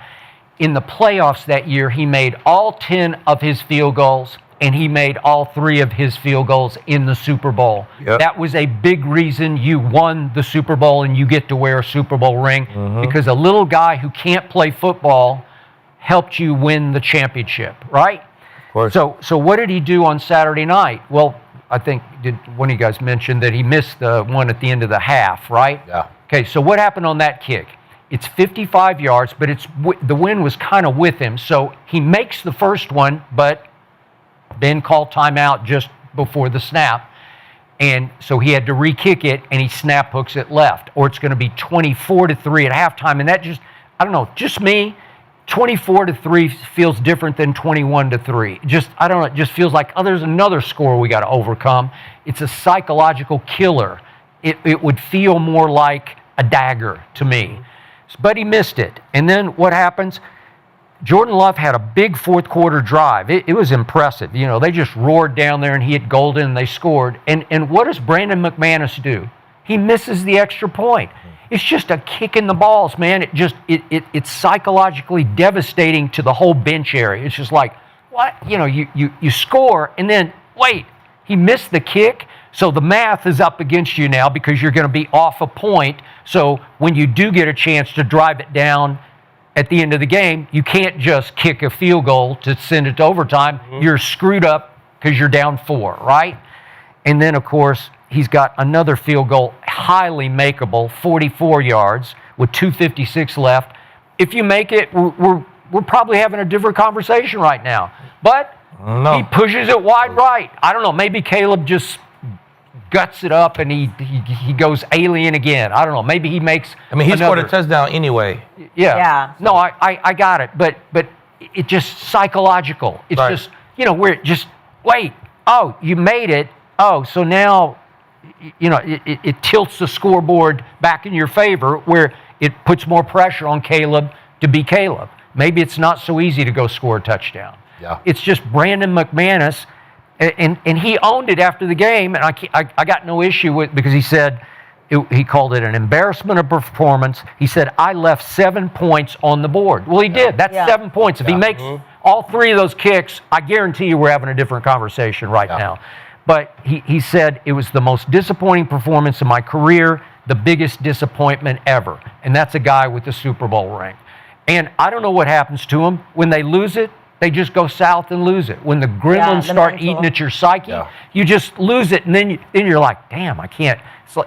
In the playoffs that year, he made all 10 of his field goals, and he made all 3 of his field goals in the Super Bowl. Yep. That was a big reason you won the Super Bowl and you get to wear a Super Bowl ring, because a little guy who can't play football helped you win the championship, right? Of course. So what did he do on Saturday night? Well, I think one of you guys mentioned that he missed the one at the end of the half, right? Yeah. Okay, so what happened on that kick? It's 55 yards, but the wind was kind of with him. So he makes the first one, but Ben called timeout just before the snap. And so he had to re-kick it, and he snap hooks it left. Or it's going to be 24-3 at halftime. And that just, I don't know, just me, 24-3 feels different than 21-3. Just, I don't know, it just feels like, oh, there's another score we got to overcome. It's a psychological killer. It would feel more like a dagger to me. But he missed it. And then what happens? Jordan Love had a big fourth quarter drive. It was impressive. You know, they just roared down there and he hit Golden and they scored. And what does Brandon McManus do? He misses the extra point. It's just a kick in the balls, man. It's psychologically devastating to the whole bench area. It's just like, what? You know, you score and then, wait, he missed the kick. So the math is up against you now because you're going to be off a point. So when you do get a chance to drive it down at the end of the game, you can't just kick a field goal to send it to overtime. You're screwed up because you're down 4, right? And then, of course, he's got another field goal, highly makeable, 44 yards with 2:56 left. If you make it, we're probably having a different conversation right now. But he pushes it wide right. I don't know, maybe Caleb just guts it up and he goes alien again. I don't know. Maybe he makes. I mean, he scored a touchdown anyway. Yeah. No, I got it. But it's just psychological. It's just, you know, where it just, wait, oh, you made it. Oh, so now, you know, it tilts the scoreboard back in your favor where it puts more pressure on Caleb to be Caleb. Maybe it's not so easy to go score a touchdown. Yeah. It's just Brandon McManus. And he owned it after the game, and I got no issue with, because he said, he called it an embarrassment of performance. He said, I left 7 points on the board. Well, he did. That's 7 points. If he makes all 3 of those kicks, I guarantee you we're having a different conversation right now. But he said, it was the most disappointing performance of my career, the biggest disappointment ever. And that's a guy with the Super Bowl ring. And I don't know what happens to him. When they lose it, they just go south and lose it. When the gremlins start eating at your psyche, you just lose it, and then you're like, damn, I can't.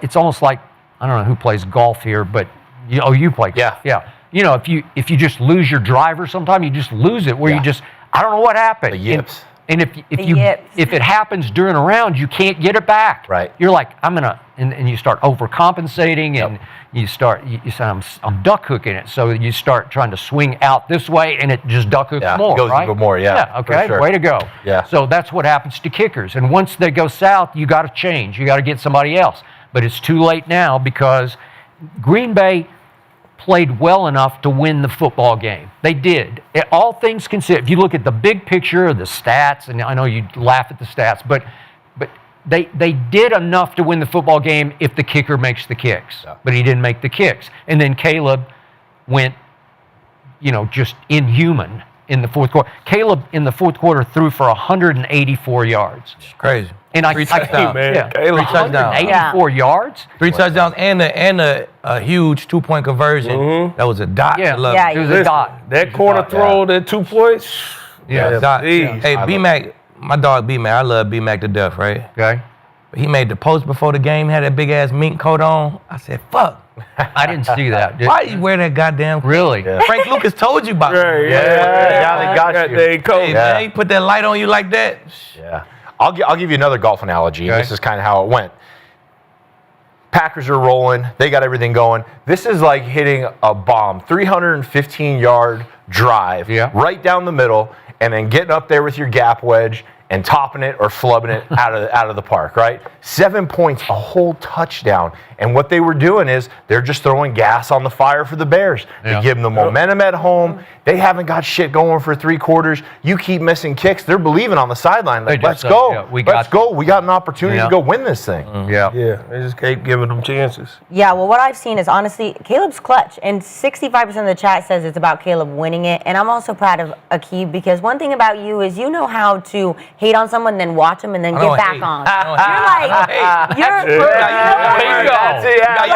It's almost like, I don't know who plays golf here, but you play golf. Yeah. You know, if you just lose your driver sometime, you just lose it, where you just, I don't know what happened. The yips. And if it happens during a round, you can't get it back. Right. You're like, and you start overcompensating, and you say, I'm duck hooking it. So you start trying to swing out this way, and it just duck hooks more, it goes right? even more, Yeah, okay, for sure. Way to go. Yeah. So that's what happens to kickers. And once they go south, you got to change. You got to get somebody else. But it's too late now, because Green Bay played well enough to win the football game. They did. All things considered, if you look at the big picture of the stats, and I know you laugh at the stats, but they did enough to win the football game if the kicker makes the kicks. Yeah. But he didn't make the kicks. And then Caleb went, just inhuman in the fourth quarter. Caleb in the fourth quarter threw for 184 yards. Crazy. And I Three I- touchdowns. man. Yeah, Caleb. 184 yards. 3 touchdowns and a huge 2-point conversion. That was a dot. Yeah, I love it. it was It was Listen, a dot. that corner throw, that 2 points. Yeah, dot. Jeez. Hey, B-Mac, my dog B-Mac, I love B-Mac to death, right? Okay. But he made the post before the game, had that big-ass mink coat on. I said, fuck. I didn't see that. Why you wear that goddamn coat? Really? Frank Lucas told you about it. Yeah, they got you. They coach. Hey, man, he put that light on you like that. Yeah. I'll give you another golf analogy, and Okay. this is kind of how it went. Packers are rolling. They got everything going. This is like hitting a bomb, 315-yard drive right down the middle, and then getting up there with your gap wedge and topping it or flubbing it out of the park, right? 7 points, a whole touchdown. And what they were doing is they're just throwing gas on the fire for the Bears. They give them the momentum at home. They haven't got shit going for 3 quarters. You keep missing kicks. They're believing on the sideline. Like, let's go. Let's go. We got an opportunity to go win this thing. Yeah. Yeah, they just keep giving them chances. Yeah, well, what I've seen is honestly, Caleb's clutch, and 65% of the chat says it's about Caleb winning it. And I'm also proud of Aqib because one thing about you is you know how to hate on someone, then watch them, and then get back on. You're like, That's it. I'm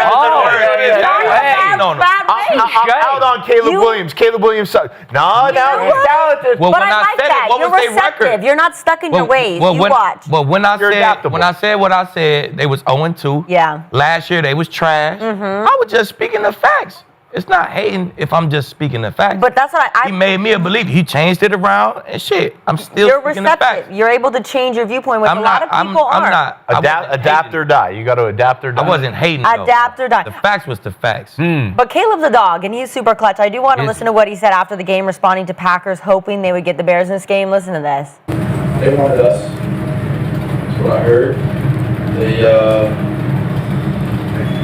out on Caleb Williams. Caleb Williams sucks. No, he's talented. Well, but when I like said that. it, what You're was their receptive. record? You're not stuck in your ways. You watch. Well, when I You're adaptable. said what I said, they was 0-2. Yeah. Last year they was trash. I was just speaking the facts. It's not hating if I'm just speaking the facts. But that's what He made me a believer. He changed it around and shit. I'm still You're speaking the facts. receptive. You're able to change your viewpoint, which a lot of people I'm aren't. not. Adapt or die. You got to adapt or die. I wasn't hating. though. Adapt or die. The facts was the facts. But Caleb's the dog, and he's super clutch. I do want to Is listen to what he said after the game, responding to Packers, hoping they would get the Bears in this game. Listen to this. They wanted us. That's what I heard.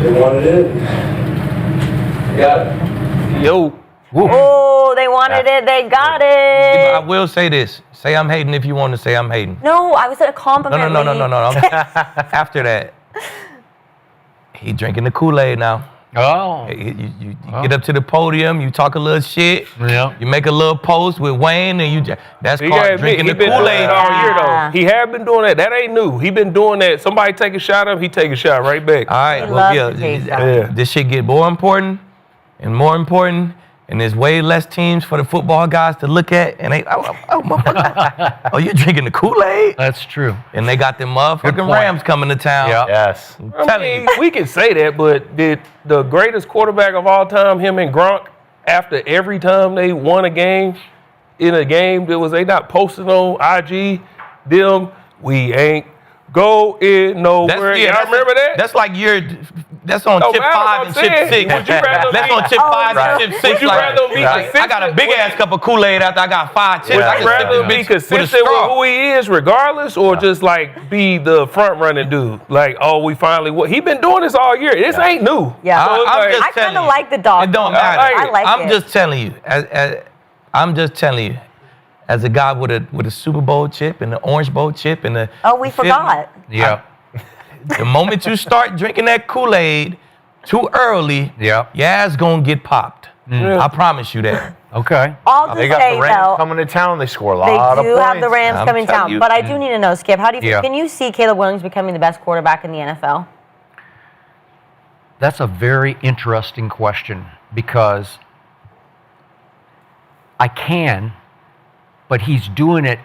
They wanted it. They got it. Yo. Oh, they wanted it. They got I it. will say this. Say I'm hating if you want to say I'm hating. No, I was at a compliment. No. After that, he drinking the Kool-Aid now. Oh. You get up to the podium, you talk a little shit, Yeah. you make a little post with Wayne, and that's He called had drinking the been doing Kool-Aid. that all year Yeah. though. He had been doing that. That ain't new. He been doing that. Somebody take a shot of him, he take a shot right back. All right, He well, loves to taste that. Yeah. this shit get more important, and there's way less teams for the football guys to look at, and they, motherfucker, oh, you drinking the Kool-Aid? That's true. And they got them motherfucking point. Rams coming to town. Yeah. Yes. I telling mean, we can say that, but did the greatest quarterback of all time, him and Gronk, after every time they won a game, in a game that was they not posting on IG, them, we ain't going nowhere. Y'all remember that? That's like that's on No chip matter 5 what and I'm chip saying. 6. Would you rather That's be- on chip 5 and chip 6. Would you rather be I got a big ass cup of Kool-Aid after I got 5 chips. Would I you can rather sip be this bitch with a consistent with straw. who he is, regardless, or just like be the front running dude? Like, oh, we finally what? He been doing this all year. This ain't new. Yeah. So it's I'm like- just I telling kinda you. like the dog. It don't I matter. like it. I like I'm it. just telling you. I'm just telling you. As a guy with a Super Bowl chip and an Orange Bowl chip and a Oh, we forgot. Yeah. The moment you start drinking that Kool-Aid too early, Yeah. your ass gonna get popped. I promise you that. Okay. I'll just They got say, the Rams though, coming to town. They score a they lot of do points. have the Rams I'm coming telling down. you. But I do need to know, Skip, how do you Yeah. can you see Caleb Williams becoming the best quarterback in the NFL? That's a very interesting question because I can, but he's doing it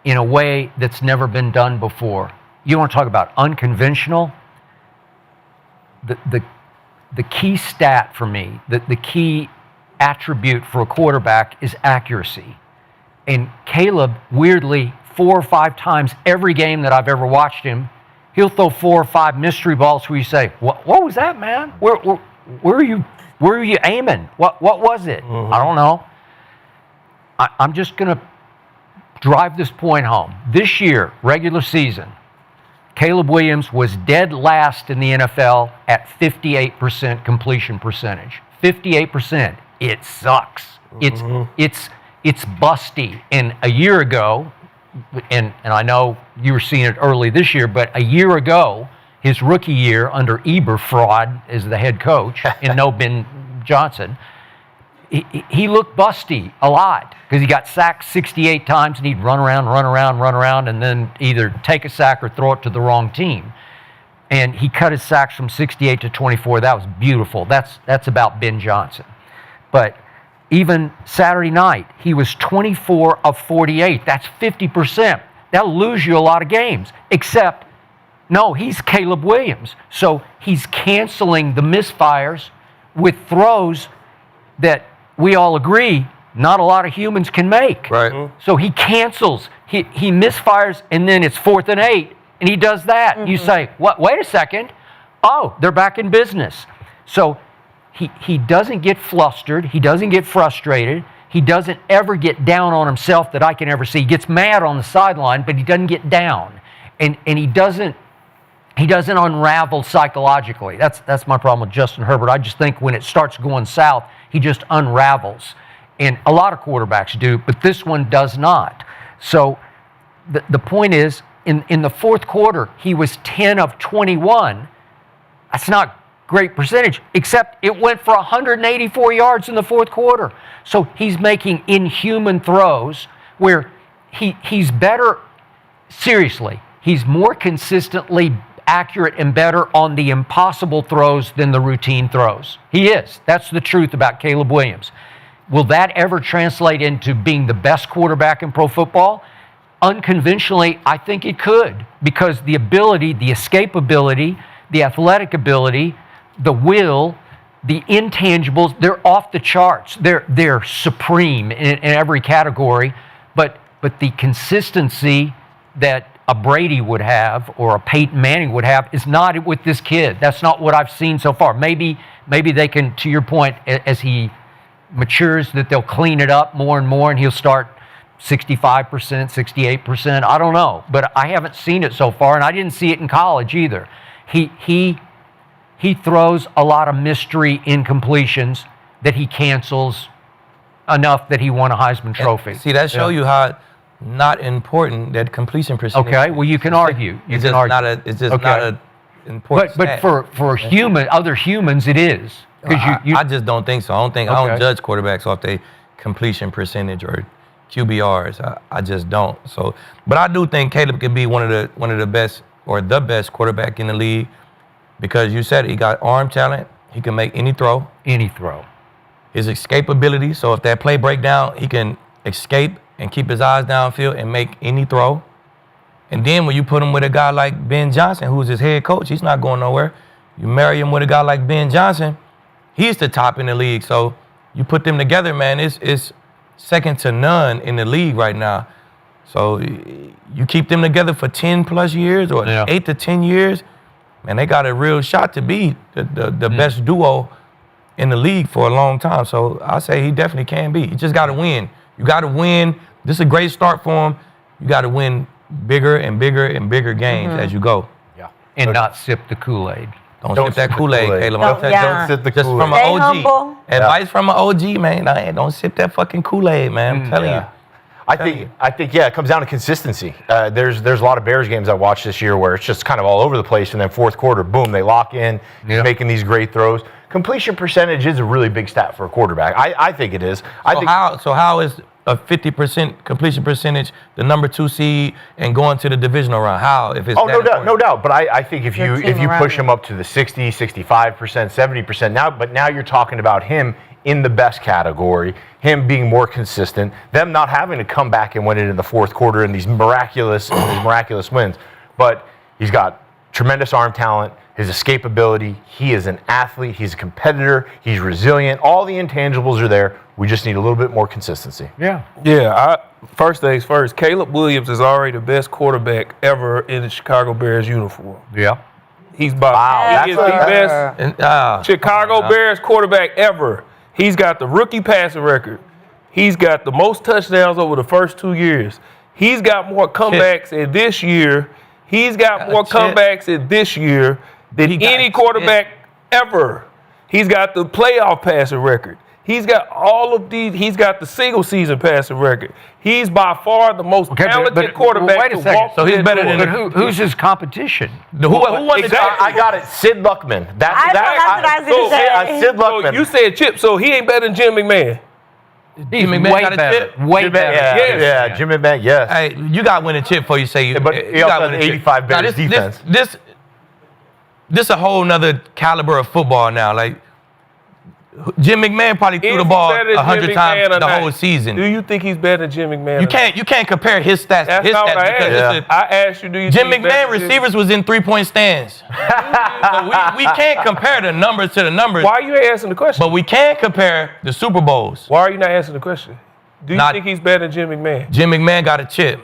in a way that's never been done before. You want to talk about unconventional? The key stat for me, the key attribute for a quarterback is accuracy. And Caleb, weirdly, 4 or 5 times every game that I've ever watched him, he'll throw 4 or 5 mystery balls where you say, "What was that, man? Where are you aiming? What was it?" I don't know. I'm just gonna drive this point home. This year, regular season, Caleb Williams was dead last in the NFL at 58% completion percentage. 58%. It sucks. It's busty. And a year ago, and I know you were seeing it early this year, but a year ago, his rookie year under Eberfraud as the head coach and no Ben Johnson, he looked busty a lot because he got sacked 68 times and he'd run around, and then either take a sack or throw it to the wrong team. And he cut his sacks from 68 to 24. That was beautiful. That's about Ben Johnson. But even Saturday night, he was 24 of 48. That's 50%. That'll lose you a lot of games. Except, no, he's Caleb Williams. So he's canceling the misfires with throws that we all agree not a lot of humans can make. Right. Mm-hmm. So he cancels. He misfires, and then it's 4th and 8, and he does that. Mm-hmm. You say, "What? Wait a second. Oh, they're back in business." So he doesn't get flustered. He doesn't get frustrated. He doesn't ever get down on himself that I can ever see. He gets mad on the sideline, but he doesn't get down, and he doesn't unravel psychologically. That's my problem with Justin Herbert. I just think when it starts going south, he just unravels. And a lot of quarterbacks do, but this one does not. So the point is, in the fourth quarter, he was 10 of 21. That's not great percentage, except it went for 184 yards in the fourth quarter. So he's making inhuman throws where he's better, seriously, he's more consistently accurate and better on the impossible throws than the routine throws. He is. That's the truth about Caleb Williams. Will that ever translate into being the best quarterback in pro football? Unconventionally, I think it could, because the ability, the escapability, the athletic ability, the will, the intangibles, they're off the charts. They're supreme in every category, but the consistency that a Brady would have or a Peyton Manning would have is not with this kid. That's not what I've seen so far. Maybe they can, to your point, as he matures, that they'll clean it up more and more and he'll start 65%, 68%. I don't know, but I haven't seen it so far, and I didn't see it in college either. He throws a lot of mystery incompletions that he cancels enough that he won a Heisman Trophy. See, that show you how not important that completion percentage. Okay, well, you can argue. It's just not a important. But for other humans, it is. I just don't think so. I don't judge quarterbacks off their completion percentage or QBRs. I just don't. So, but I do think Caleb could be one of the best or the best quarterback in the league, because you said he got arm talent. He can make any throw. Any throw. His escapability. So if that play break down, he can escape and keep his eyes downfield and make any throw. And then when you put him with a guy like Ben Johnson, who's his head coach, he's not going nowhere. You marry him with a guy like Ben Johnson, he's the top in the league. So you put them together, man, it's second to none in the league right now. So you keep them together for 10 plus years or 8 to 10 years, man, they got a real shot to be the best duo in the league for a long time. So I say he definitely can be. You just got to win. You got to win. This is a great start for him. You got to win bigger and bigger and bigger games as you go. Yeah. And not sip the Kool-Aid. Don't sip that Kool-Aid, Caleb. Don't sip the Kool-Aid. Just from an Stay OG. humble. Advice from an OG, man. Don't sip that fucking Kool-Aid, man. I'm telling you. I think, it comes down to consistency. There's a lot of Bears games I watched this year where it's just kind of all over the place, and then fourth quarter, boom, they lock in, making these great throws. Completion percentage is a really big stat for a quarterback. I think it is. So how is a 50% completion percentage the number 2 seed and going to the divisional round? How, if it's no doubt. But I think if you push him up to the 60, 65%, 70%, now you're talking about him in the best category, him being more consistent, them not having to come back and win it in the fourth quarter in these miraculous wins. But he's got tremendous arm talent, his escapability, he is an athlete, he's a competitor, he's resilient, all the intangibles are there. We just need a little bit more consistency. Yeah. First things first, Caleb Williams is already the best quarterback ever in the Chicago Bears uniform. Yeah. He's he is the best Chicago Bears quarterback ever. He's got the rookie passing record. He's got the most touchdowns over the first 2 years. He's got more comebacks in this year. He's got more comebacks in this year than any quarterback ever. He's got the playoff passing record. He's got all of these. He's got the single season passing record. He's by far the most talented quarterback wait a to second. walk So he's that better door. than But who's his competition? Who won the Exactly. I got it. Sid Luckman. That's I know, that's what I was gonna say. Sid So Luckman. you said Chip, so he ain't better than Jim McMahon. He's McMahon way got a better. chip? Way Jim better. Yeah, Yes. yeah, Jim McMahon, yes. Hey, you got winning chip before you say you. But he also has 85 Bears defense. This a whole nother caliber of football now. Like Jim McMahon probably threw Is the he ball better than 100 Jim times McMahon or the not? whole season. Do you think he's better than Jim McMahon? You can't compare his stats. That's his not what stats I because asked. it's a- I asked you, do you Jim think he's better McMahon than Jim- receivers was in 3-point stands. So we can't compare the numbers to the numbers, Why are you answering the question? but we can compare the Super Bowls. Why are you not answering the question? Do you Not- think he's better than Jim McMahon? Jim McMahon got a chip.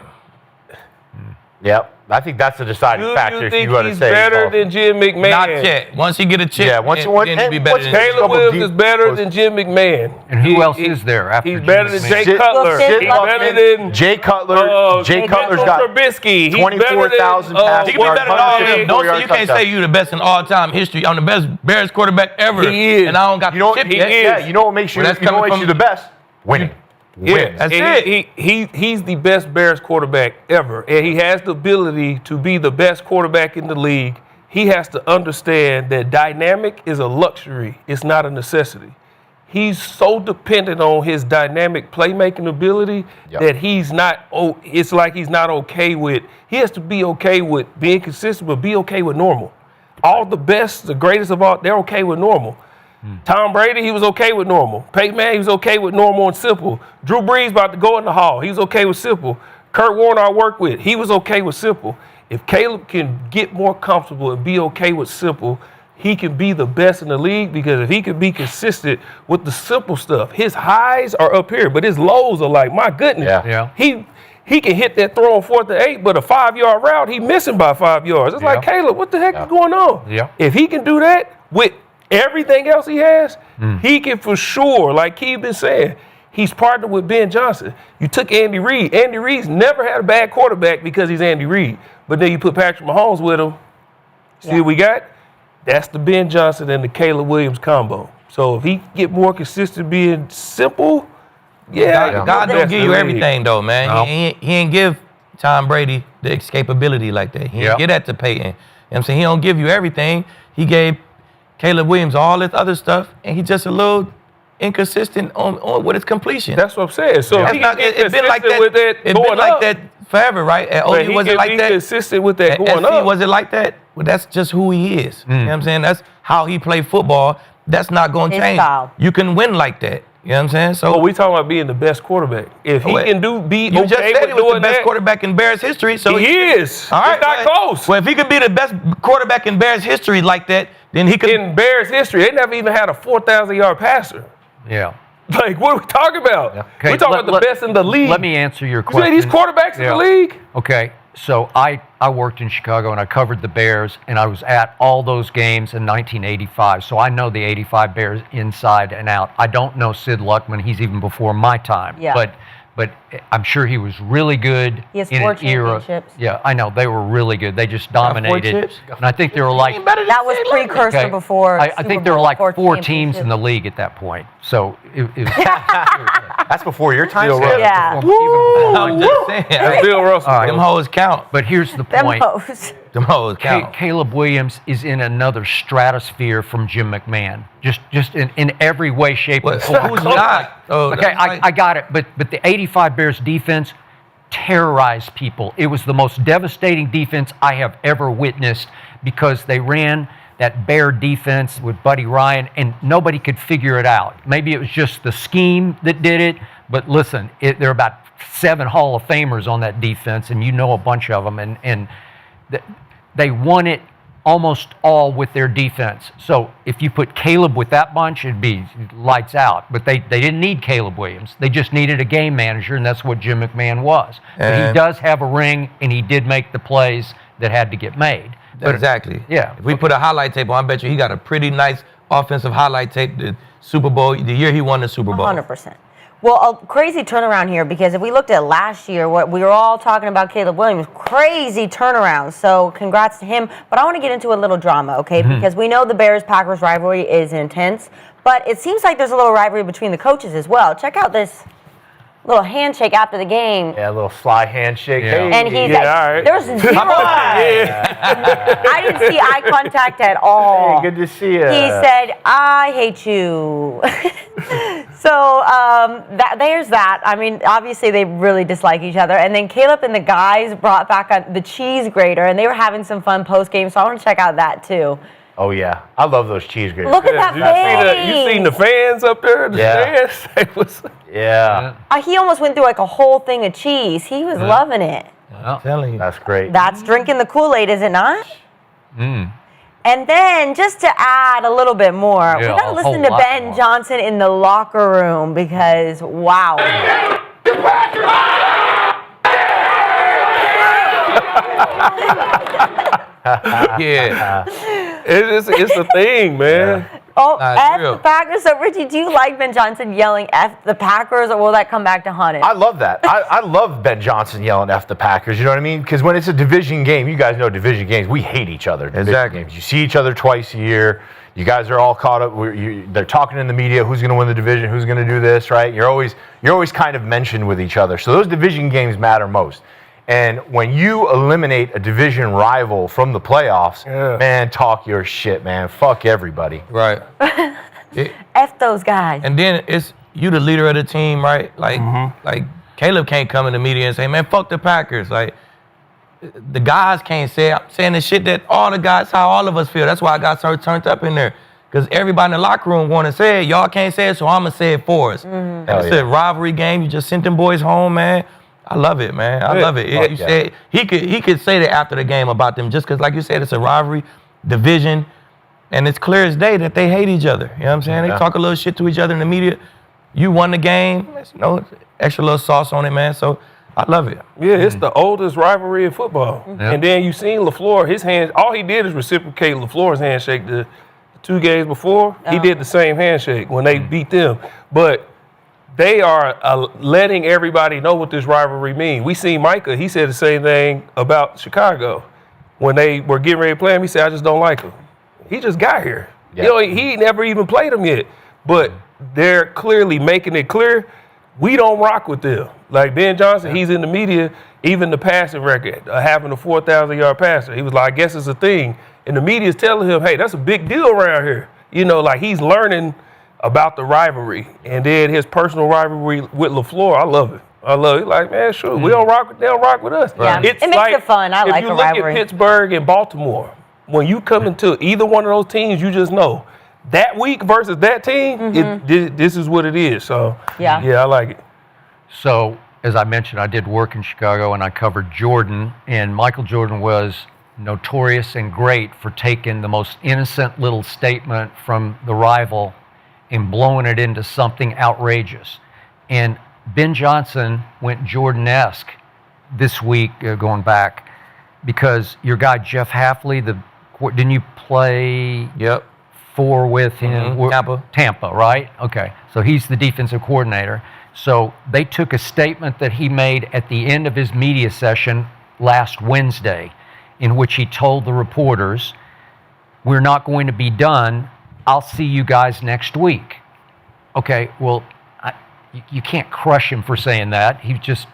Yep. I think that's the deciding Do factor you if think you want to he's say better than Jim McMahon? Not yet. Once he get a chip, Yeah, once then, you want- then he'll be and better once than Caleb Jim. Caleb Couple Williams deep is better was- than Jim McMahon. And who else is there after He's Jim better than McMahon? Jay Sid- Cutler. Sid He's Luckman, better than Jay Cutler. Jay Cutler's got Trubisky. He's 24,000 better than, passing He can be yards, better than all of them. 154 Don't say yard you can't touchdown. say you the best in all time history. I'm the best Bears quarterback ever. He is. And I don't got You know, the chip he yet. is. Yeah, you know what makes you, Well, that's you know what coming makes you from- the best? Winning. Wins. That's And it. he's the best Bears quarterback ever, and he has the ability to be the best quarterback in the league. He has to understand that dynamic is a luxury; it's not a necessity. He's so dependent on his dynamic playmaking ability that he's not. Oh, it's like he's not okay with. He has to be okay with being consistent, but be okay with normal. All the best, the greatest of all, they're okay with normal. Tom Brady, he was okay with normal. Peyton Manning, he was okay with normal and simple. Drew Brees about to go in the hall. He was okay with simple. Kurt Warner I worked with, he was okay with simple. If Caleb can get more comfortable and be okay with simple, he can be the best in the league because if he can be consistent with the simple stuff, his highs are up here, but his lows are like, my goodness. Yeah. He can hit that throw on 4th and 8, but a 5-yard route, he missing by 5 yards. It's like, Caleb, what the heck is going on? Yeah. If he can do that with everything else he has, he can for sure, like Aqib been saying, he's partnered with Ben Johnson. You took Andy Reid. Andy Reid's never had a bad quarterback because he's Andy Reid. But then you put Patrick Mahomes with him. See what we got? That's the Ben Johnson and the Caleb Williams combo. So if he get more consistent being simple, God don't that's give the you league. everything though, man. No. He ain't give Tom Brady the escapability like that. He ain't give that to Peyton. You know what I'm saying? He don't give you everything. He gave Caleb Williams all this other stuff, and he's just a little inconsistent on with his completion. That's what I'm saying. So if That's he not, can get it's been like consistent that. with that It's going been like up, that forever, right? At but OU, he was it can like be that? consistent with that At going SC, up. was it like that? Well, that's just who he is. You know what I'm saying? That's how he played football. That's not going to His change. style. You can win like that. You know what I'm saying? So But we talking about being the best quarterback. If he Wait. can be you just okay said with he was doing the best that, quarterback in Bears history. So he is. All right, it's not well, close. Well, if he could be the best quarterback in Bears history like that, then he could. In Bears history, they never even had a 4,000-yard passer. Yeah. Like, what are we talking about? Okay, We're talking about the best in the league. Let me answer your You question. say these quarterbacks in the league? Okay, so I worked in Chicago and I covered the Bears and I was at all those games in 1985. So I know the 85 Bears inside and out. I don't know Sid Luckman. He's even before my time. Yeah. But I'm sure he was really good He has in 4 an era. championships. Yeah, I know. They were really good. They just Got 4 dominated. chips? And I think they were like That was precursor Okay. before. I Super think there were Bowl, like 4 4 teams in championships. the league at that point. So it was That's before your time. Still Skip. right. Yeah. even before I'm my just saying. That's Bill Russell. All right. Them hoes count. But here's the Them point. hoes. Them hoes count. Caleb Williams is in another stratosphere from Jim McMahon, just in every way, shape, and What, form. who's not? Oh, Okay, that's like- I got it, but the 85 Bears defense terrorized people. It was the most devastating defense I have ever witnessed because they ran that Bear defense with Buddy Ryan, and nobody could figure it out. Maybe it was just the scheme that did it, but listen, there are about 7 Hall of Famers on that defense, and you know a bunch of them, and they won it almost all with their defense. So if you put Caleb with that bunch, it'd be lights out. But they didn't need Caleb Williams. They just needed a game manager, and that's what Jim McMahon was. But he And- does have a ring, and he did make the plays that had to get made. But Exactly. Yeah. If we put a highlight tape on, I bet you he got a pretty nice offensive highlight tape. The Super Bowl, the year he won the Super Bowl. 100%. Well, a crazy turnaround here because if we looked at last year, what we were all talking about Caleb Williams, crazy turnaround. So congrats to him. But I want to get into a little drama, okay? Because we know the Bears-Packers rivalry is intense. But it seems like there's a little rivalry between the coaches as well. Check out this little handshake after the game. Yeah, a little sly handshake. Yeah. Hey, And he's Yeah, like, all right. there's zero. I didn't see eye contact at all. Hey, good to see you. He said, I hate you. So there's that. I mean, obviously they really dislike each other. And then Caleb and the guys brought back the cheese grater, and they were having some fun post-game, so I want to check out that too. Oh, yeah. I love those cheese graters. Look at that face. You seen the fans up there? The Yeah. stands? It was, Yeah. He almost went through like a whole thing of cheese. He was loving it. I'm telling you. That's great. That's drinking the Kool-Aid, is it not? Mm. And then, just to add a little bit more, we Yeah, got to a listen whole to lot Ben more. Johnson in the locker room because, wow. Yeah. it's the thing, man. Oh, Nah, F real. the Packers. So, Richie, do you like Ben Johnson yelling F the Packers, or will that come back to haunt him? I love that. I love Ben Johnson yelling F the Packers. You know what I mean? Because when it's a division game, you guys know division games, we hate each other. Division Exactly. Games. You see each other twice a year. You guys are all caught up. They're talking in the media. Who's going to win the division? Who's going to do this? Right? You're always kind of mentioned with each other. So those division games matter most. And when you eliminate a division rival from the playoffs, man, talk your shit, man. Fuck everybody. Right. F those guys. And then it's you the leader of the team, right? Like Caleb can't come in the media and say, man, fuck the Packers. Like the guys can't say it. I'm saying the shit that all the guys, how all of us feel. That's why I got so turned up in there. Because everybody in the locker room want to say it. Y'all can't say it, so I'm going to say it for us. And it's a rivalry game. You just sent them boys home, man. I love it, man. I love it. You said he could say that after the game about them just because, like you said, it's a rivalry, division, and it's clear as day that they hate each other. You know what I'm saying? They talk a little shit to each other in the media. You won the game. There's no extra little sauce on it, man. So I love it. Yeah, it's the oldest rivalry in football. And then you seen LeFluer, his hands, all he did is reciprocate LeFleur's handshake the 2 games before. He did the same handshake when they beat them. But they are letting everybody know what this rivalry means. We seen Micah, he said the same thing about Chicago. When they were getting ready to play him, he said, I just don't like him. He just got here. Yeah. You know, he never even played him yet. But they're clearly making it clear, we don't rock with them. Like Ben Johnson, he's in the media, even the passing record, having a 4,000-yard passer. He was like, I guess it's a thing. And the media's telling him, hey, that's a big deal around here. You know, like he's learning about the rivalry. And then his personal rivalry with LeFluer, I love it. I love it. Like, man, sure, we don't rock with, they don't rock with us. Yeah. It makes it fun. I like the rivalry. If you look at Pittsburgh and Baltimore, when you come into either one of those teams, you just know that week versus that team, this is what it is. So, yeah, I like it. So, as I mentioned, I did work in Chicago and I covered Jordan, and Michael Jordan was notorious and great for taking the most innocent little statement from the rival and blowing it into something outrageous. And Ben Johnson went Jordan-esque this week, going back, because your guy Jeff Hafley, didn't you play 4 with him? Tampa, right? Okay. So he's the defensive coordinator. So they took a statement that he made at the end of his media session last Wednesday, in which he told the reporters, we're not going to be done. I'll see you guys next week. Okay, well, you can't crush him for saying that. He just,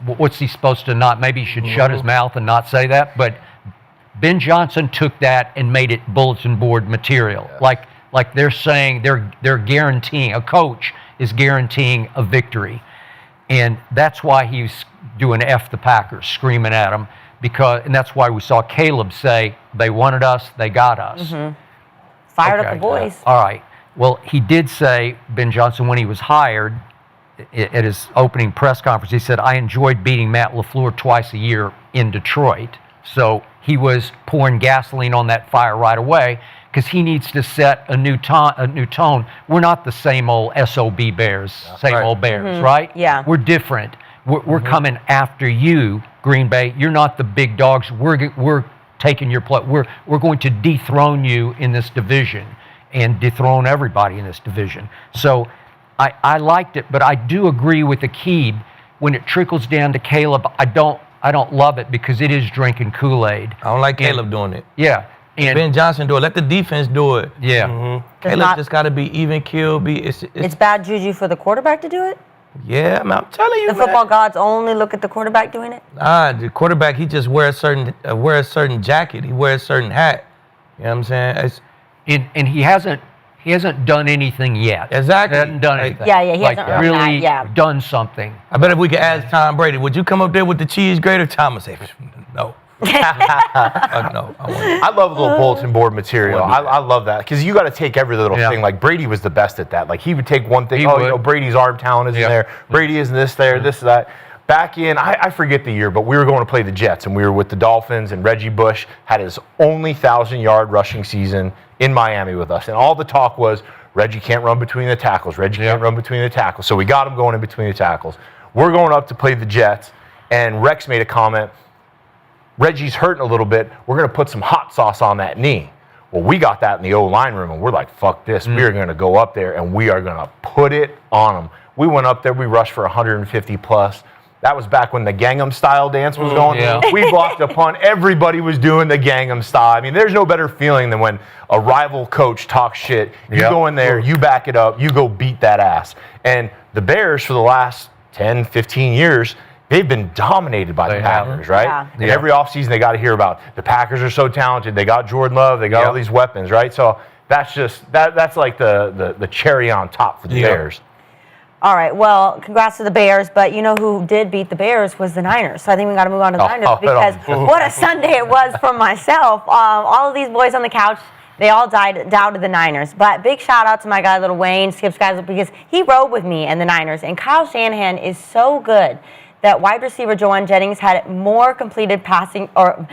what's he supposed to not, maybe he should shut his mouth and not say that. But Ben Johnson took that and made it bulletin board material. Like they're saying they're guaranteeing, a coach is guaranteeing a victory. And that's why he's doing F the Packers, screaming at them. And that's why we saw Caleb say, they wanted us, they got us. Fired up the boys. All right. Well, he did say, Ben Johnson, when he was hired at his opening press conference, he said, I enjoyed beating Matt LeFluer twice a year in Detroit. So he was pouring gasoline on that fire right away because he needs to set a new tone. We're not the same old SOB Bears, old Bears, right? Yeah. We're different. We're coming after you, Green Bay. You're not the big dogs. We're taking your place. We're going to dethrone you in this division and dethrone everybody in this division. So I liked it, but I do agree with Aqib. When it trickles down to Caleb, I don't love it because it is drinking Kool-Aid. I don't like Caleb doing it. Yeah, And Ben Johnson do it. Let the defense do it. yeah. Caleb not- just got to be even kill. It's bad juju for the quarterback to do it? Yeah, I'm telling you, The man. football gods only look at the quarterback doing it? The quarterback, he just wears a certain jacket. He wears a certain hat. You know what I'm saying? And he hasn't done anything yet. Exactly. He hasn't done anything. Yeah, he like hasn't earned really that, yeah. done something. I bet if we could ask Tom Brady, would you come up there with the cheese grater? Tom would say, no. No. I wouldn't. I love little bulletin board material. I love that because you got to take every little Yeah. thing. Like Brady was the best at that. Like he would take one thing. He You would. know, Brady's arm talent isn't Yeah. there. Brady isn't this there, this that. Back in, I forget the year, but we were going to play the Jets and we were with the Dolphins and Reggie Bush had his only 1,000-yard rushing season in Miami with us. And all the talk was Reggie can't run between the tackles. Reggie can't run between the tackles. So we got him going in between the tackles. We're going up to play the Jets and Rex made a comment. Reggie's hurting a little bit. We're going to put some hot sauce on that knee. Well, we got that in the O-line room, and we're like, fuck this. We are going to go up there, and we are going to put it on them. We went up there. We rushed for 150-plus. That was back when the Gangnam Style dance was going. Yeah. We blocked a punt. Everybody was doing the Gangnam Style. I mean, there's no better feeling than when a rival coach talks shit. You go in there, you back it up, you go beat that ass. And the Bears, for the last 10, 15 years, they've been dominated by the They have. Packers, right? Yeah. And every offseason they got to hear about the Packers are so talented. They got Jordan Love. They got all these weapons, right? So that's just that's like the cherry on top for the Bears. All right, well, congrats to the Bears, but you know who did beat the Bears was the Niners. So I think we got to move on to the Niners because what a Sunday it was for myself. All of these boys on the couch, they all doubted the Niners. But big shout out to my guy, Little Wayne, Skip's guys, because he rode with me and the Niners. And Kyle Shanahan is so good that wide receiver Joanne Jennings had more completed passing over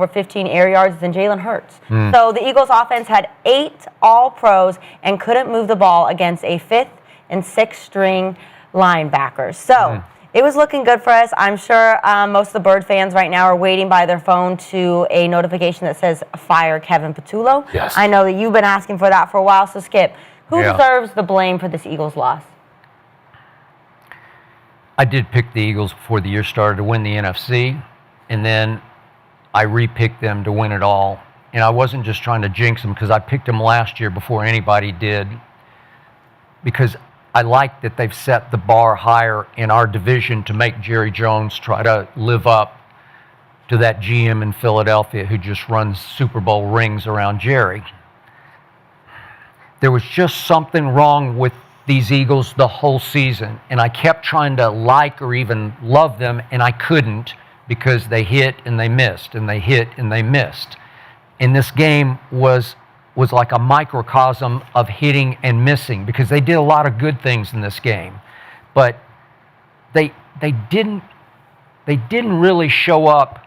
15 air yards than Jalen Hurts. So the Eagles offense had 8 all-pros and couldn't move the ball against a 5th and 6th string linebackers. So it was looking good for us. I'm sure most of the Bird fans right now are waiting by their phone to a notification that says fire Kevin Patullo. Yes. I know that you've been asking for that for a while. So Skip, who Yeah. deserves the blame for this Eagles loss? I did pick the Eagles before the year started to win the NFC, and then I re-picked them to win it all. And I wasn't just trying to jinx them because I picked them last year before anybody did, because I like that they've set the bar higher in our division to make Jerry Jones try to live up to that GM in Philadelphia who just runs Super Bowl rings around Jerry. There was just something wrong with these Eagles the whole season, and I kept trying to like or even love them, and I couldn't because they hit and they missed, and they hit and they missed. And this game was like a microcosm of hitting and missing because they did a lot of good things in this game, but they didn't really show up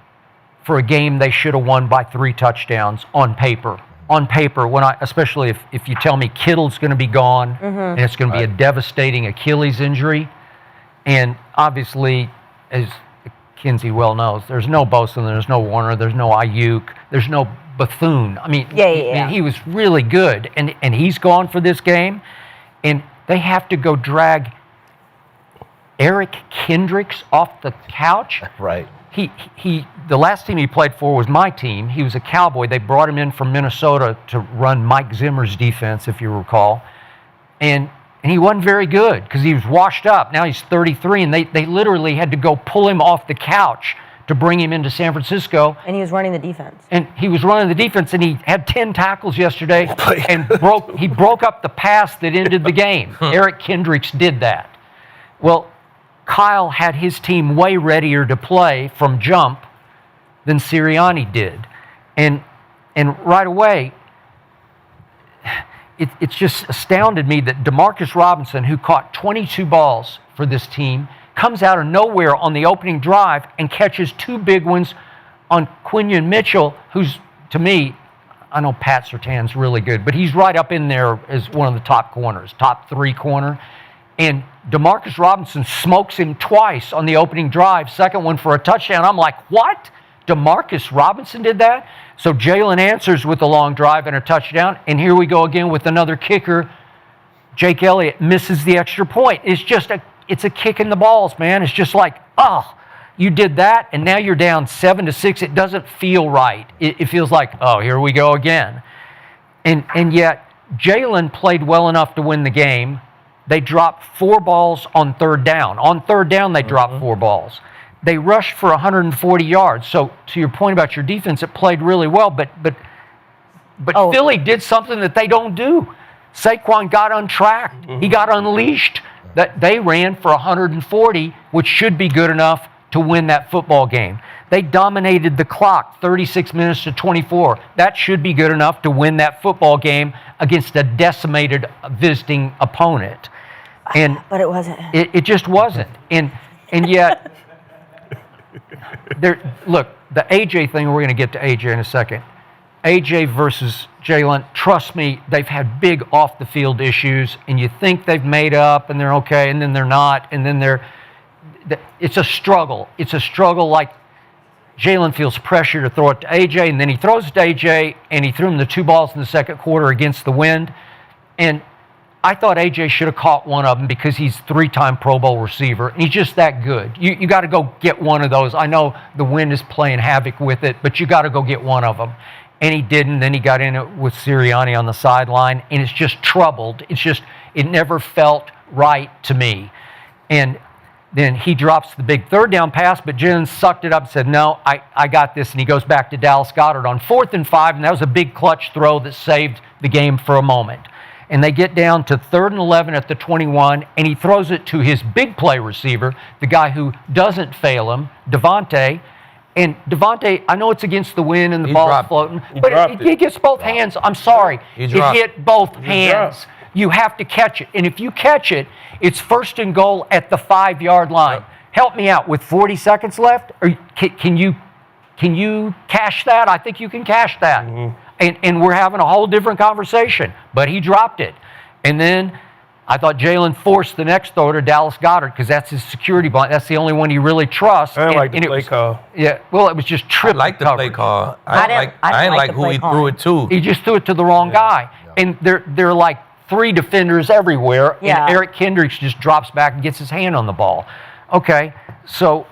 for a game they should have won by 3 touchdowns on paper. On paper, especially if you tell me Kittle's going to be gone and it's going to be a devastating Achilles injury, and obviously, as Kinsey well knows, there's no Bosa, there's no Warner, there's no Ayuk, there's no Bethune. I mean, he was really good, and he's gone for this game, and they have to go drag Eric Kendricks off the couch. Right. The last team he played for was my team. He was a Cowboy. They brought him in from Minnesota to run Mike Zimmer's defense, if you recall. And he wasn't very good because he was washed up. Now he's 33, and they literally had to go pull him off the couch to bring him into San Francisco. And he was running the defense. And he was running the defense, and he had 10 tackles yesterday and broke up the pass that ended the game. Eric Kendricks did that. Well, Kyle had his team way readier to play from jump than Sirianni did. And right away, it's just astounded me that DeMarcus Robinson, who caught 22 balls for this team, comes out of nowhere on the opening drive and catches 2 big ones on Quinion Mitchell, who's, to me, I know Pat Surtain's really good, but he's right up in there as one of the top corners, top 3 corner. And DeMarcus Robinson smokes him twice on the opening drive, second one for a touchdown. I'm like, what? DeMarcus Robinson did that? So Jalen answers with a long drive and a touchdown, and here we go again with another kicker. Jake Elliott misses the extra point. It's a kick in the balls, man. It's just like, you did that, and now you're down 7-6. It doesn't feel right. It feels like, oh, here we go again. And yet, Jalen played well enough to win the game. They dropped 4 balls on third down. On third down, they dropped 4 balls. They rushed for 140 yards. So, to your point about your defense, it played really well. But Philly did something that they don't do. Saquon got untracked. He got unleashed. That they ran for 140, which should be good enough to win that football game. They dominated the clock, 36 minutes to 24. That should be good enough to win that football game against a decimated visiting opponent. But it wasn't. It just wasn't. And yet, look, the AJ thing, we're going to get to AJ in a second. AJ versus Jalen, trust me, they've had big off-the-field issues, and you think they've made up, and they're okay, and then they're not, and then it's a struggle. It's a struggle like Jalen feels pressure to throw it to AJ, and then he throws it to AJ, and he threw him the 2 balls in the second quarter against the wind. And I thought AJ should have caught one of them because he's 3-time Pro Bowl receiver, and he's just that good. You got to go get one of those. I know the wind is playing havoc with it, but you got to go get one of them. And he didn't. Then he got in it with Sirianni on the sideline, and it's just troubled. It never felt right to me. And then he drops the big third down pass, but Jalen sucked it up and said, no, I got this. And he goes back to Dallas Goedert on 4th and 5, and that was a big clutch throw that saved the game for a moment. And they get down to 3rd and 11 at the 21, and he throws it to his big play receiver, the guy who doesn't fail him, Devontae. And Devontae, I know it's against the wind and the ball's floating, but he gets both hands. I'm sorry. It hit both hands. You have to catch it. And if you catch it, it's 1st and goal at the 5-yard line. Help me out. With 40 seconds left, or can you cash that? I think you can cash that. And we're having a whole different conversation. But he dropped it. And then I thought Jalen forced the next throw to Dallas Goedert because that's his security blanket. That's the only one he really trusts. I didn't like the play call. Yeah, well, it was just triple I like the play call. I didn't like who he threw it to. He just threw it to the wrong guy. And they're like 3 defenders everywhere. Yeah. And Eric Kendricks just drops back and gets his hand on the ball. Okay, so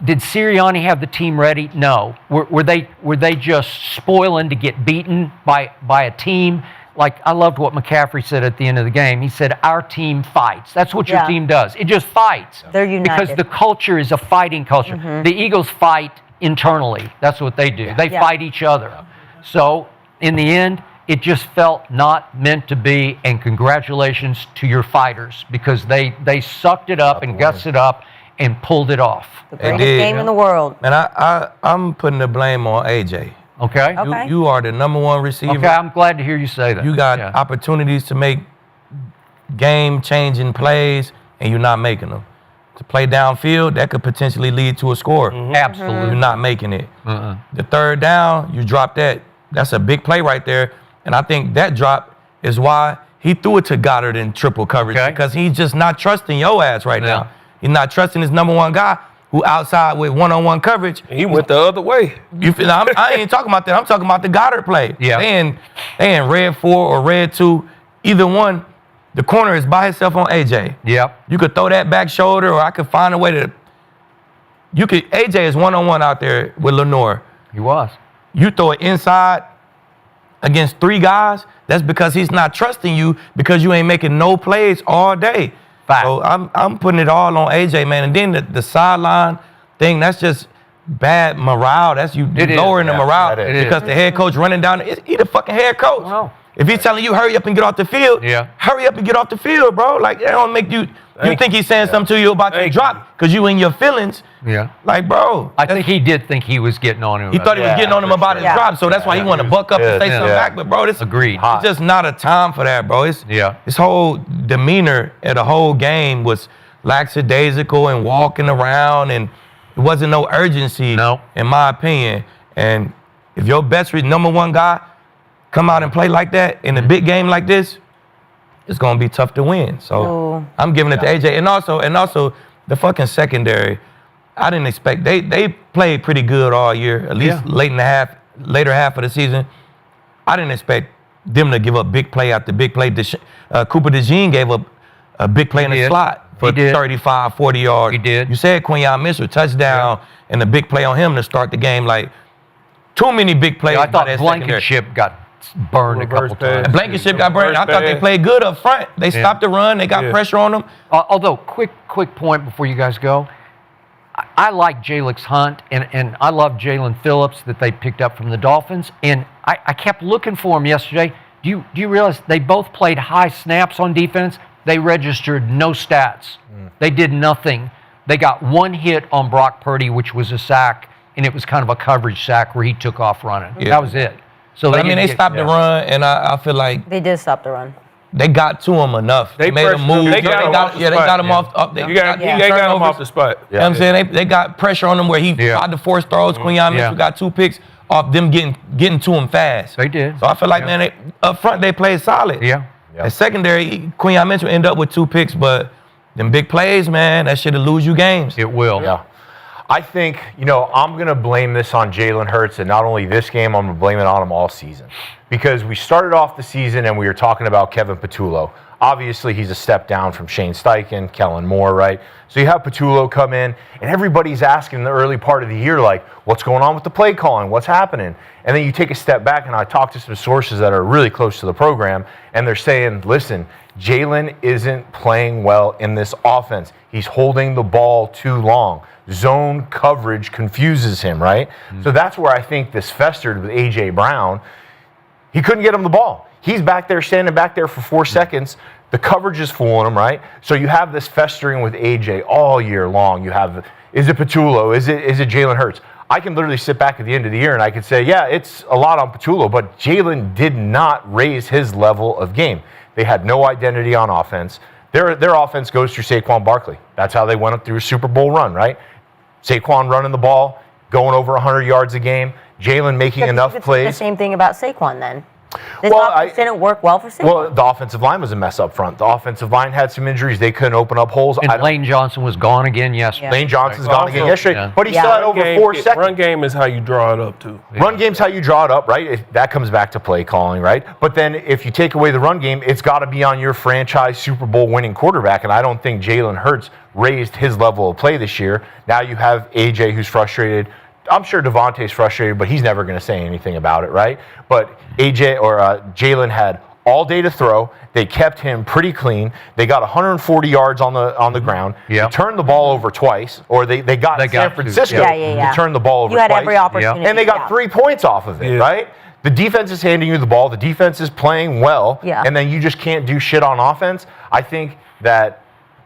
did Sirianni have the team ready? No. Were they just spoiling to get beaten by a team? Like, I loved what McCaffrey said at the end of the game. He said, our team fights. That's what your team does. It just fights. They're united. Because the culture is a fighting culture. The Eagles fight internally. That's what they do. They fight each other. So, in the end, it just felt not meant to be, and congratulations to your fighters because they sucked it up and gussed it up and pulled it off. The greatest game in the world. And I'm putting the blame on AJ. Okay? You are the number 1 receiver. Okay, I'm glad to hear you say that. You got opportunities to make game-changing plays, and you're not making them. To play downfield, that could potentially lead to a score. Absolutely. You're not making it. The 3rd down, you drop that. That's a big play right there. And I think that drop is why he threw it to Goddard in triple coverage because he's just not trusting your ass right now. He's not trusting his number 1 guy who outside with one-on-one coverage. He went the other way. I ain't talking about that. I'm talking about the Goddard play. Yeah. They in red 4 or red 2. Either one, the corner is by himself on AJ. Yep. You could throw that back shoulder, or I could find a way to. AJ is one-on-one out there with Lenore. He was. You throw it inside against 3 guys, that's because he's not trusting you because you ain't making no plays all day. Fact. So I'm putting it all on AJ, man. And then the sideline thing, that's just bad morale. That's you lowering the morale because the head coach running down. He the fucking head coach. Wow. If he's telling you hurry up and get off the field, hurry up and get off the field, bro. Like, that don't make you. You think he's saying something to you about your drop because you in your feelings. Yeah. Like, bro. I think he did think he was getting on him. He thought he was getting on him about his drop, so that's why he wanted to buck up and say something back. But, bro, Agreed. It's just not a time for that, bro. His whole demeanor at the whole game was lackadaisical and walking around, and it wasn't no urgency, in my opinion. And if your best number 1 guy come out and play like that in a big game like this, it's gonna be tough to win. So I'm giving it to AJ, and also the fucking secondary. I didn't expect they played pretty good all year, at least later half of the season. I didn't expect them to give up big play after big play. Cooper DeJean gave up a big play in the slot. for He did. 35, 40 yards. He did. You said Quinyon Mitchell touchdown and the big play on him to start the game. Like, too many big plays. I by thought that secondary. Blankenship got burned a Reverse couple pass. times. And Blankenship got burned. I thought they pass. played good up front. They stopped the run. They got pressure on them. Although, quick point before you guys go. I like Jalix Hunt, and I love Jalen Phillips that they picked up from the Dolphins. And I kept looking for him yesterday. Do you realize they both played high snaps on defense? They registered no stats. They did nothing. They got one hit on Brock Purdy, which was a sack, and it was kind of a coverage sack where he took off running. Yeah. That was it. So But, I mean, they stopped the run, and I feel like They did stop the run. they got to him enough. They made him pressured him. move. They got him off the They spot. got him Yeah. off. They They got him turnovers. off the spot. You know what I'm saying? They got pressure on him where he tried to force throws. Quinyon Mitchell got 2 picks off them getting to him fast. They did. So I feel like, man, up front they played solid. Yeah. The secondary, Quinyon Mitchell ended up with 2 picks, but them big plays, man, that should lose you games. It will. Yeah. I think, I'm going to blame this on Jalen Hurts, and not only this game, I'm going to blame it on him all season. Because we started off the season and we were talking about Kevin Patullo. Obviously, he's a step down from Shane Steichen, Kellen Moore, right? So you have Patullo come in, and everybody's asking in the early part of the year, like, what's going on with the play calling? What's happening? And then you take a step back, and I talked to some sources that are really close to the program, and they're saying, listen, Jalen isn't playing well in this offense. He's holding the ball too long. Zone coverage confuses him, right? So that's where I think this festered with A.J. Brown. He couldn't get him the ball. He's back there, standing back there for 4 seconds. The coverage is fooling him, right? So you have this festering with A.J. all year long. You have, is it Patullo? Is it Jalen Hurts? I can literally sit back at the end of the year and I can say, yeah, it's a lot on Patullo, but Jalen did not raise his level of game. They had no identity on offense. Their offense goes through Saquon Barkley. That's how they went up through a Super Bowl run, right? Saquon running the ball, going over 100 yards a game, Jalen making enough plays. The same thing about Saquon then. This Well, offense didn't work well for Saquon. Well, the offensive line was a mess up front. The offensive line had some injuries. They couldn't open up holes. And Lane Johnson was gone again yesterday. Lane Johnson's gone again Also, yesterday, but he still had over 4 seconds. Run game is how you draw it up, too. Run game's how you draw it up, right? That comes back to play calling, right? But then if you take away the run game, it's got to be on your franchise Super Bowl winning quarterback, and I don't think Jalen Hurts raised his level of play this year. Now you have AJ who's frustrated. I'm sure Devontae's frustrated, but he's never going to say anything about it, right? But Jalen had all day to throw. They kept him pretty clean. They got 140 yards on the ground. Yeah. They turned the ball over twice, or they got San Francisco to turn the ball over you had twice. every opportunity. And they got 3 points off of it, right? The defense is handing you the ball. The defense is playing well. Yeah. And then you just can't do shit on offense. I think that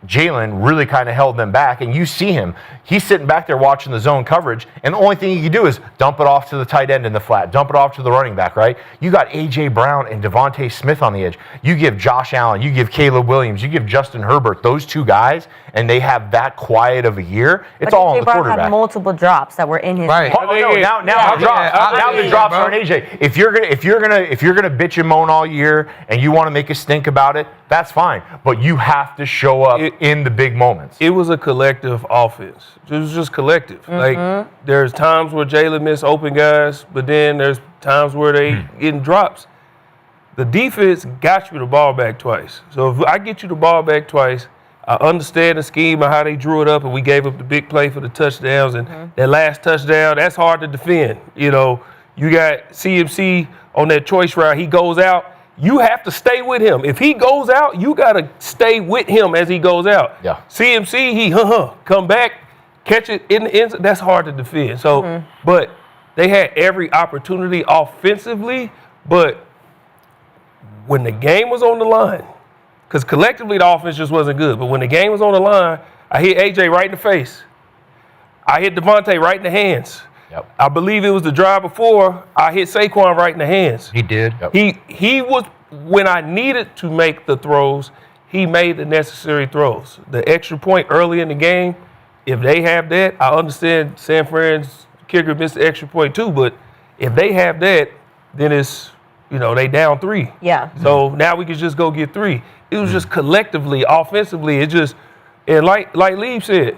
Jalen really kind of held them back, and you see him. He's sitting back there watching the zone coverage, and the only thing he can do is dump it off to the tight end in the flat, dump it off to the running back, right? You got A.J. Brown and Devontae Smith on the edge. You give Josh Allen, you give Caleb Williams, you give Justin Herbert, those 2 guys, and they have that quiet of a year. It's all on the Brown quarterback. had multiple drops that were in his Right. hand. Oh, no, now the drops are on AJ. If you're gonna bitch and moan all year and you want to make a stink about it, that's fine. But you have to show up in the big moments. It was a collective offense. It was just collective. Like, there's times where Jalen missed open guys, but then there's times where they getting drops. The defense got you the ball back twice. So if I get you the ball back twice, I understand the scheme of how they drew it up, and we gave up the big play for the touchdowns. And that last touchdown, that's hard to defend. You got CMC on that choice route. He goes out. You have to stay with him. If he goes out, you got to stay with him as he goes out. Yeah. CMC, he come back, catch it in the end. That's hard to defend. So, but they had every opportunity offensively, but when the game was on the line, because collectively the offense just wasn't good, but when the game was on the line, I hit AJ right in the face. I hit Devontae right in the hands. Yep. I believe it was the drive before, I hit Saquon right in the hands. He did. Yep. He was, when I needed to make the throws, he made the necessary throws. The extra point early in the game, if they have that, I understand San Fran's kicker missed the extra point too, but if they have that, then it's, they down 3. Yeah. So now we can just go get 3. It was just collectively, offensively, it just, and like Lieb said,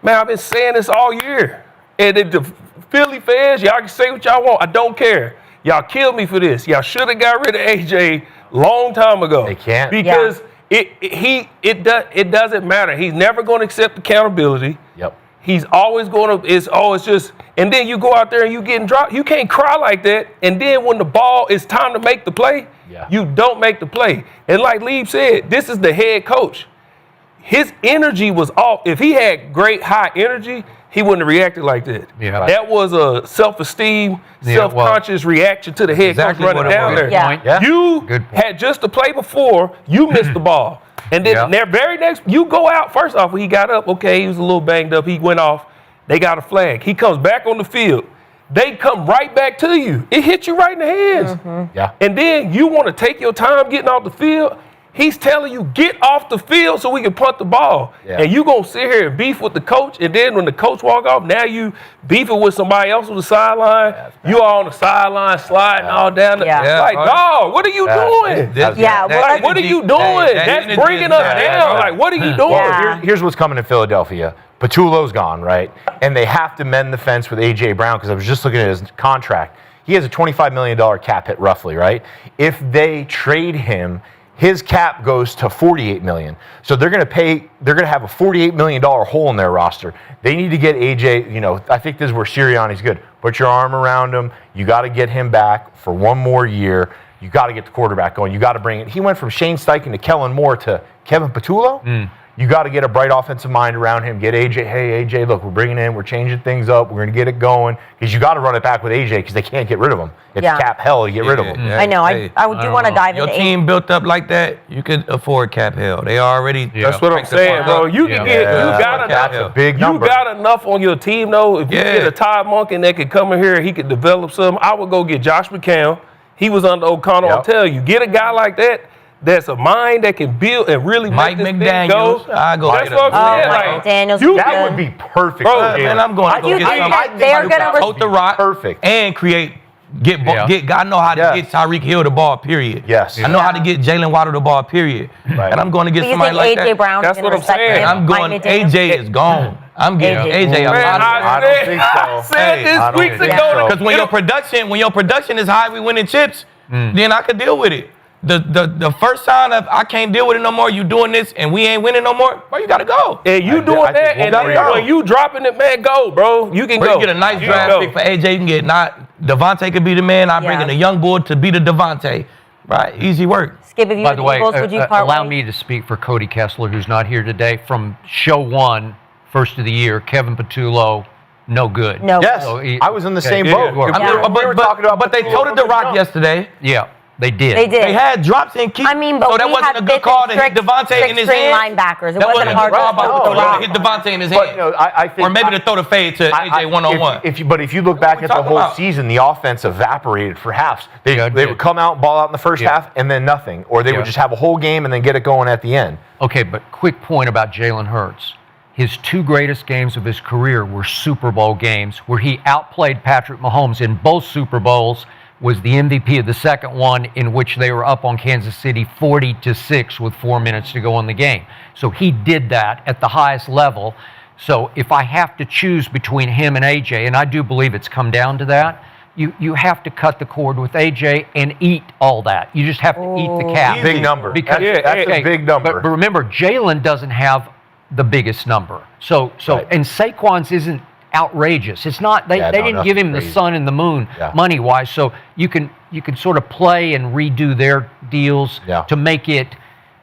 man, I've been saying this all year. And the Philly fans, y'all can say what y'all want. I don't care. Y'all killed me for this. Y'all should have got rid of AJ long time ago. They can't. Because it doesn't matter. He's never going to accept accountability. Yep. He's always going to. It's just. And then you go out there and you getting dropped. You can't cry like that. And then when the ball is time to make the play, you don't make the play. And like Lieb said, this is the head coach. His energy was off. If he had great high energy, he wouldn't have reacted like that. Yeah. Right. That was a self-esteem, self-conscious reaction to the head coach running down there. Yeah. You had just the play before, you missed the ball. And then their very next, you go out, first off, when he got up, okay, he was a little banged up, he went off, they got a flag. He comes back on the field. They come right back to you. It hit you right in the hands. Yeah. And then you want to take your time getting off the field. He's telling you, get off the field so we can punt the ball. Yeah. And you going to sit here and beef with the coach, and then when the coach walk off, now you beefing with somebody else on the sideline. You all on the sideline sliding all down. Like, dog, what are you doing? What are you doing? That's bringing us down. Like, what are you doing? Here's what's coming in Philadelphia. Patullo's gone, right? And they have to mend the fence with A.J. Brown because I was just looking at his contract. He has a $25 million cap hit roughly, right? If they trade him, his cap goes to $48 million. So they're going to have a $48 million hole in their roster. They need to get AJ, I think this is where Sirianni's good. Put your arm around him. You got to get him back for one more year. You got to get the quarterback going. You got to bring it. He went from Shane Steichen to Kellen Moore to Kevin Patullo. You got to get a bright offensive mind around him. Get AJ. Hey, AJ, look, we're changing things up. We're going to get it going. Because you got to run it back with AJ because they can't get rid of him. It's cap hell to get rid of him. I know. I do want to dive into your team built up like that. You could afford cap hell. They already. That's what I'm saying, bro. You can get. You got enough. That's a big number. You got enough on your team, though. If you get a Todd Monken that could come in here, he could develop something. I would go get Josh McCown. He was under O'Connell. I'll tell you, get a guy like that. That's a mind that can build and really Mike make this thing go. I go. That's what I'm saying. Mike McDaniels. That would be perfect. Bro, and I'm going to go get somebody. They're going to Coat the rock. Perfect. And create. I know how to get Tyreek Hill the ball, period. Yes. I know how to get Jalen Waddle the ball, period. Right. And I'm going to get you somebody think like AJ that. Brown That's what I'm saying. I'm going, AJ is gone. I'm getting AJ a lot of I don't think so. I said this weeks ago. Because when your production is high, we winning chips, then I could deal with it. The first sign of I can't deal with it no more, you doing this and we ain't winning no more, bro, you gotta go. And you doing that, and then when you dropping it, man, go, bro. You can go. You get a nice draft pick for AJ. You can get Devontae could be the man. I'm bringing a young boy to be the Devontae. Right, easy work. Skip, if you By the way, Eagles, would you part allow ways? me to speak for Cody Kessler, who's not here today. From show one, first of the year, Kevin Patullo, no good. No. Yes, So I was in the same boat. Yeah. We were talking about, but they toted the rock yesterday. Yeah, they did. They did. They had drops and keep. I mean, but so that we wasn't had a good call to hit strict Devontae in his string hand. linebackers. It That wasn't wasn't hard a to good call throw the rock. hit Devontae in his But hand. no, I think, or maybe to throw the fade to AJ one-on-one. But if you look back at the talking whole about? season, the offense evaporated for halves. They would come out and ball out in the first half and then nothing. Or they would just have a whole game and then get it going at the end. Okay, but quick point about Jalen Hurts. His two greatest games of his career were Super Bowl games where he outplayed Patrick Mahomes in both Super Bowls, was the MVP of the second one in which they were up on Kansas City 40-6 with 4 minutes to go in the game. So he did that at the highest level. So if I have to choose between him and AJ, and I do believe it's come down to that, you have to cut the cord with AJ and eat all that. You just have to eat the cap. Big number. Because That's a big number. But remember, Jalen doesn't have the biggest number. So and Saquon's isn't outrageous. It's not. They didn't give him the sun and the moon money wise. So you can sort of play and redo their deals to make it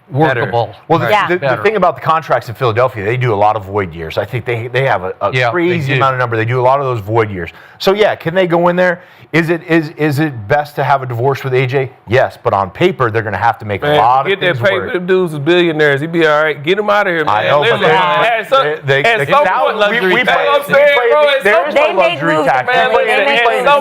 workable. Well, the thing about the contracts in Philadelphia, they do a lot of void years. I think they have a crazy amount of number. They do a lot of those void years. So can they go in there? Is it best to have a divorce with AJ? Yes, but on paper they're going to have to make a lot of things work. Get that paper. Them dudes is billionaires. He'd be all right. Get him out of here, man. I know, but They made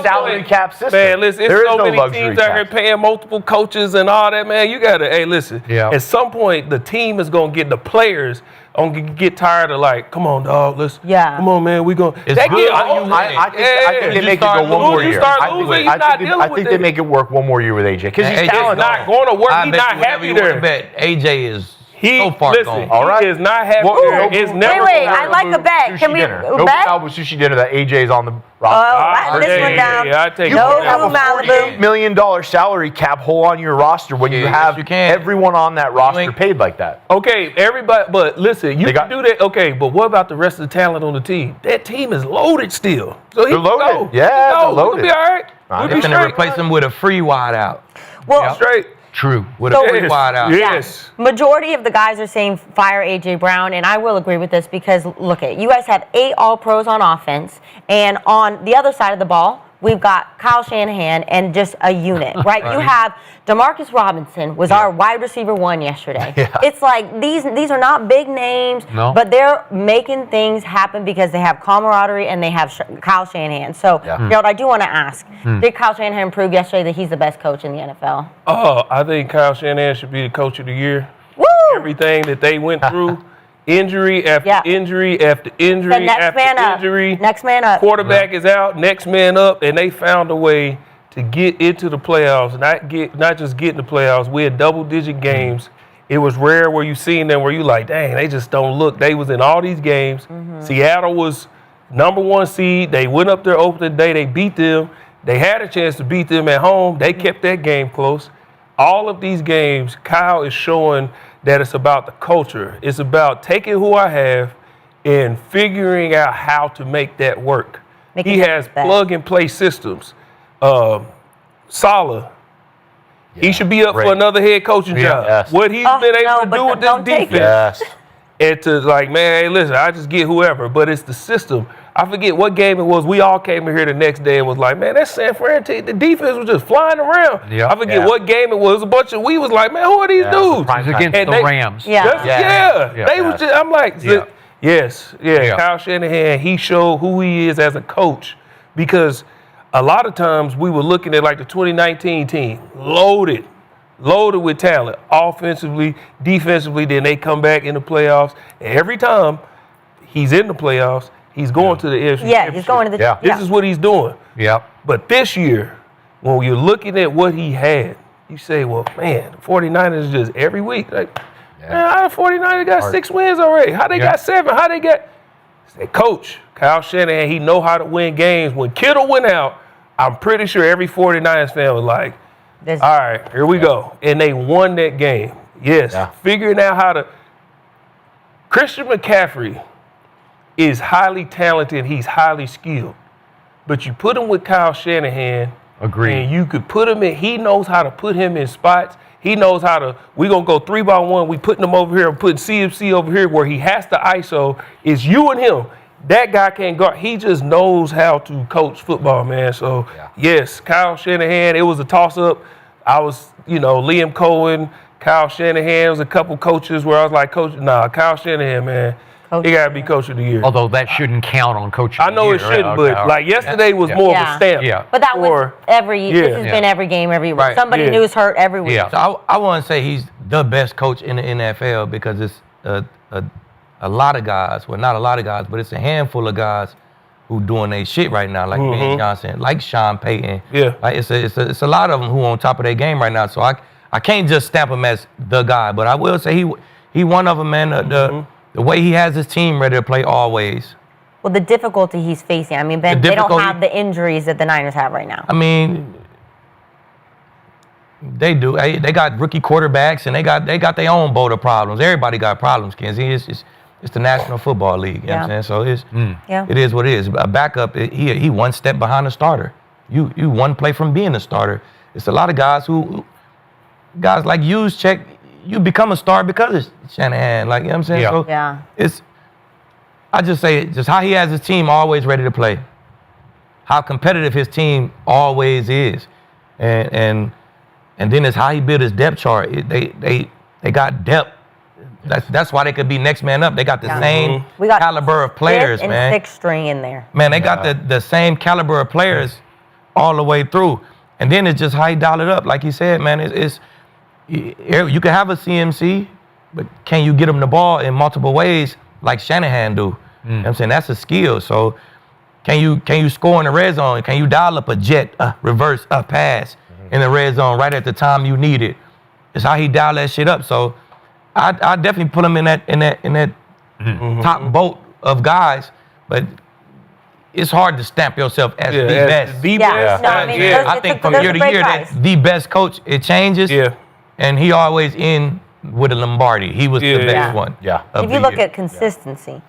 salary cap system. Man, listen, it's so many teams out here paying multiple coaches and all that, man. You got to, hey, listen. At some point, the team is going to get the players on get tired of like, come on, dog, come on, man, we going. I think they make it go one more year. I think they make it work one more year with AJ because he's talented. not going to work. He's not happy there. AJ is. so far listen, gone. All right. He is not happy. Well, there. no- It's never Wait, gonna I like a happen. bet. Sushi Can we dinner. No bet? Malibu sushi dinner that AJ's on the Oh, roster. write this yeah, one down. yeah, I take You No can have a room, Malibu. $48 million salary cap hole on your roster when you Yeah, have yes, you can. everyone on that roster ain't- paid like that. Okay, everybody, but listen, you They can got- do that. Okay, but what about the rest of the talent on the team? That team is loaded still. So he They're can loaded. go. Yeah, He can they're go. We'll loaded. be all right. Nah, We'll they're be They're going to straight. replace him with a free wide out. Well, Straight. True. With a So- free wide out. Yes. majority of the guys are saying fire AJ Brown, and I will agree with this because look at you guys have 8 All-Pros on offense, and on the other side of the ball, we've got Kyle Shanahan and just a unit, right? You have DeMarcus Robinson was our wide receiver 1 yesterday. Yeah. It's like these are not big names, No. but they're making things happen because they have camaraderie and they have Kyle Shanahan. So, Yeah. Gerald, I do want to ask, did Kyle Shanahan prove yesterday that he's the best coach in the NFL? Oh, I think Kyle Shanahan should be the coach of the year. Woo! Everything that they went through, injury after Yeah. injury after The injury next man after up. injury. Next man up. Quarterback is out, next man up, and they found a way to get into the playoffs. Not just get in the playoffs. We had double-digit games. It was rare where you seen them where you like, dang, they just don't look. They was in all these games. Seattle was number 1 seed. They went up there opening day. They beat them. They had a chance to beat them at home. They kept that game close. All of these games, Kyle is showing that it's about the culture. It's about taking who I have and figuring out how to make that work. Making He that has best. plug-and-play systems. Salah, he should be up great. for another head coaching job. Yes. What he's Oh, been able no, to but do with don't this take it. defense. Yes. And to like, man, hey, listen, I just get whoever, but it's the system. I forget what game it was. We all came in here the next day and was like, man, that San Fran team, the defense was just flying around. Yeah. I forget Yeah. what game it was. We was like, man, who are these Yeah, dudes? prime It's against And the they- Rams. Yeah. Yeah. They was just, I'm like, Yeah. yes, Yeah. Kyle Shanahan, he showed who he is as a coach because a lot of times we were looking at like the 2019 team, loaded with talent, offensively, defensively. Then they come back in the playoffs. And every time he's in the playoffs, he's going to the AFC Yeah, he's going to the Yeah. This is what he's doing. Yep. But this year, when you're looking at what he had, you say, well, man, the 49ers just every week. Like, man, how the 49ers got 6 wins already? How they Yeah. got 7? How they got? Say, Coach, Kyle Shanahan, he know how to win games. When Kittle went out, I'm pretty sure every 49ers fan was like, There's- all right, here we go. And they won that game. Yes, Yeah. figuring out how to. Christian McCaffrey is highly talented. He's highly skilled. But you put him with Kyle Shanahan. Agreed. And you could put him in. He knows how to put him in spots. He knows how to. We're going to go 3-by-1. We putting him over here. I'm putting CMC over here where he has to ISO. It's you and him. That guy can't guard. He just knows how to coach football, man. So, yes, Kyle Shanahan, it was a toss-up. I was, Liam Cohen, Kyle Shanahan. There was a couple coaches where I was like, Coach, Kyle Shanahan, man. Coach He got to be coach of the year. Although that shouldn't count on coaching. I know the it year, right? shouldn't, Okay, but all like right. yesterday was Yeah. more of Yeah. a stamp. Yeah. But that was for- every. Yeah. This has been every game, every week. Right. Somebody Yeah. new is hurt every week. Yeah. So I want to say he's the best coach in the NFL because it's a lot of guys, well, not a lot of guys, but it's a handful of guys who doing their shit right now, like Ben Johnson, like Sean Payton. Yeah. Like it's a lot of them who on top of their game right now. So I can't just stamp him as the guy, but I will say he one of them, man. The way he has his team ready to play always. Well, the difficulty he's facing. I mean, Ben, The they don't difficulty- have the injuries that the Niners have right now. I mean, they do. They got rookie quarterbacks, and they got their own boat of problems. Everybody got problems, Kinsey. It's the National Football League. You know what I'm saying? So Yeah. it is what it is. A backup, he one step behind the starter. You one play from being a starter. It's a lot of guys guys like check. You become a star because of Shanahan. Like, you know what I'm saying? Yeah. So Yeah. I just say just how he has his team always ready to play. How competitive his team always is. And then it's how he built his depth chart. They got depth. That's why they could be next man up. They got the same We got caliber of players, fifth and man. sixth string in there. Man, they got the same caliber of players all the way through. And then it's just how you dial it up. Like you said, man, you can have a CMC, but can you get them the ball in multiple ways like Shanahan do? You know what I'm saying? That's a skill. So can you score in the red zone? Can you dial up a jet, a reverse, a pass in the red zone right at the time you need it? It's how he dial that shit up. So I definitely put him in that top boat of guys, but it's hard to stamp yourself as the best. The Yeah. best. No, I mean, I think from year to year that the best coach, it changes. Yeah. And he always in with a Lombardi. He was the best Yeah. one. Yeah. of If you the look year. at consistency.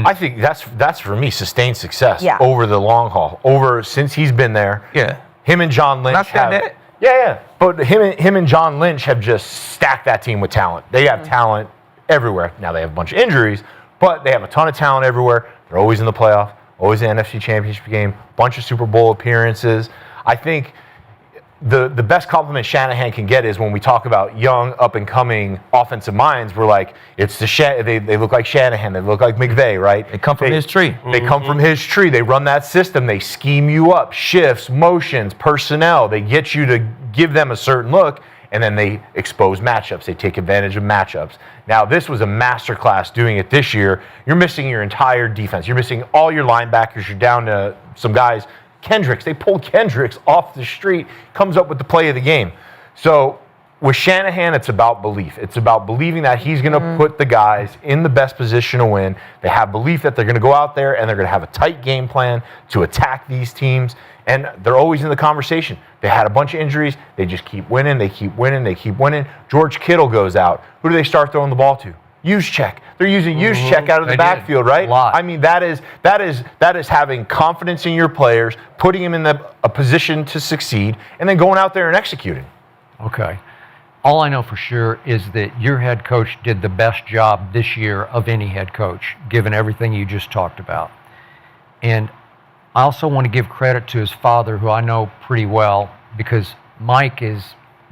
I think that's for me sustained success Yeah. over the long haul. Since he's been there. Yeah. Him and John Lynch I said have. that. Yeah. But him and John Lynch have just stacked that team with talent. They have talent everywhere. Now they have a bunch of injuries, but they have a ton of talent everywhere. They're always in the playoff, always in the NFC Championship game, bunch of Super Bowl appearances. I think the best compliment Shanahan can get is when we talk about young, up-and-coming offensive minds, we're like, it's they look like Shanahan, they look like McVay, right? They come from his tree. They come from his tree. They run that system. They scheme you up, shifts, motions, personnel. They get you to give them a certain look, and then they expose matchups. They take advantage of matchups. Now, this was a masterclass doing it this year. You're missing your entire defense. You're missing all your linebackers. You're down to some guys. Kendricks, they pulled Kendricks off the street, comes up with the play of the game. So with Shanahan, it's about belief. It's about believing that he's going to put the guys in the best position to win. They have belief that they're going to go out there and they're going to have a tight game plan to attack these teams. And they're always in the conversation. They had a bunch of injuries. They just keep winning. They keep winning. They keep winning. George Kittle goes out. Who do they start throwing the ball to? Juszczyk. They're using Juszczyk out of the They did. A backfield, right? lot. I mean, that is having confidence in your players, putting them in a position to succeed, and then going out there and executing. Okay. All I know for sure is that your head coach did the best job this year of any head coach, given everything you just talked about. And I also want to give credit to his father, who I know pretty well, because Mike is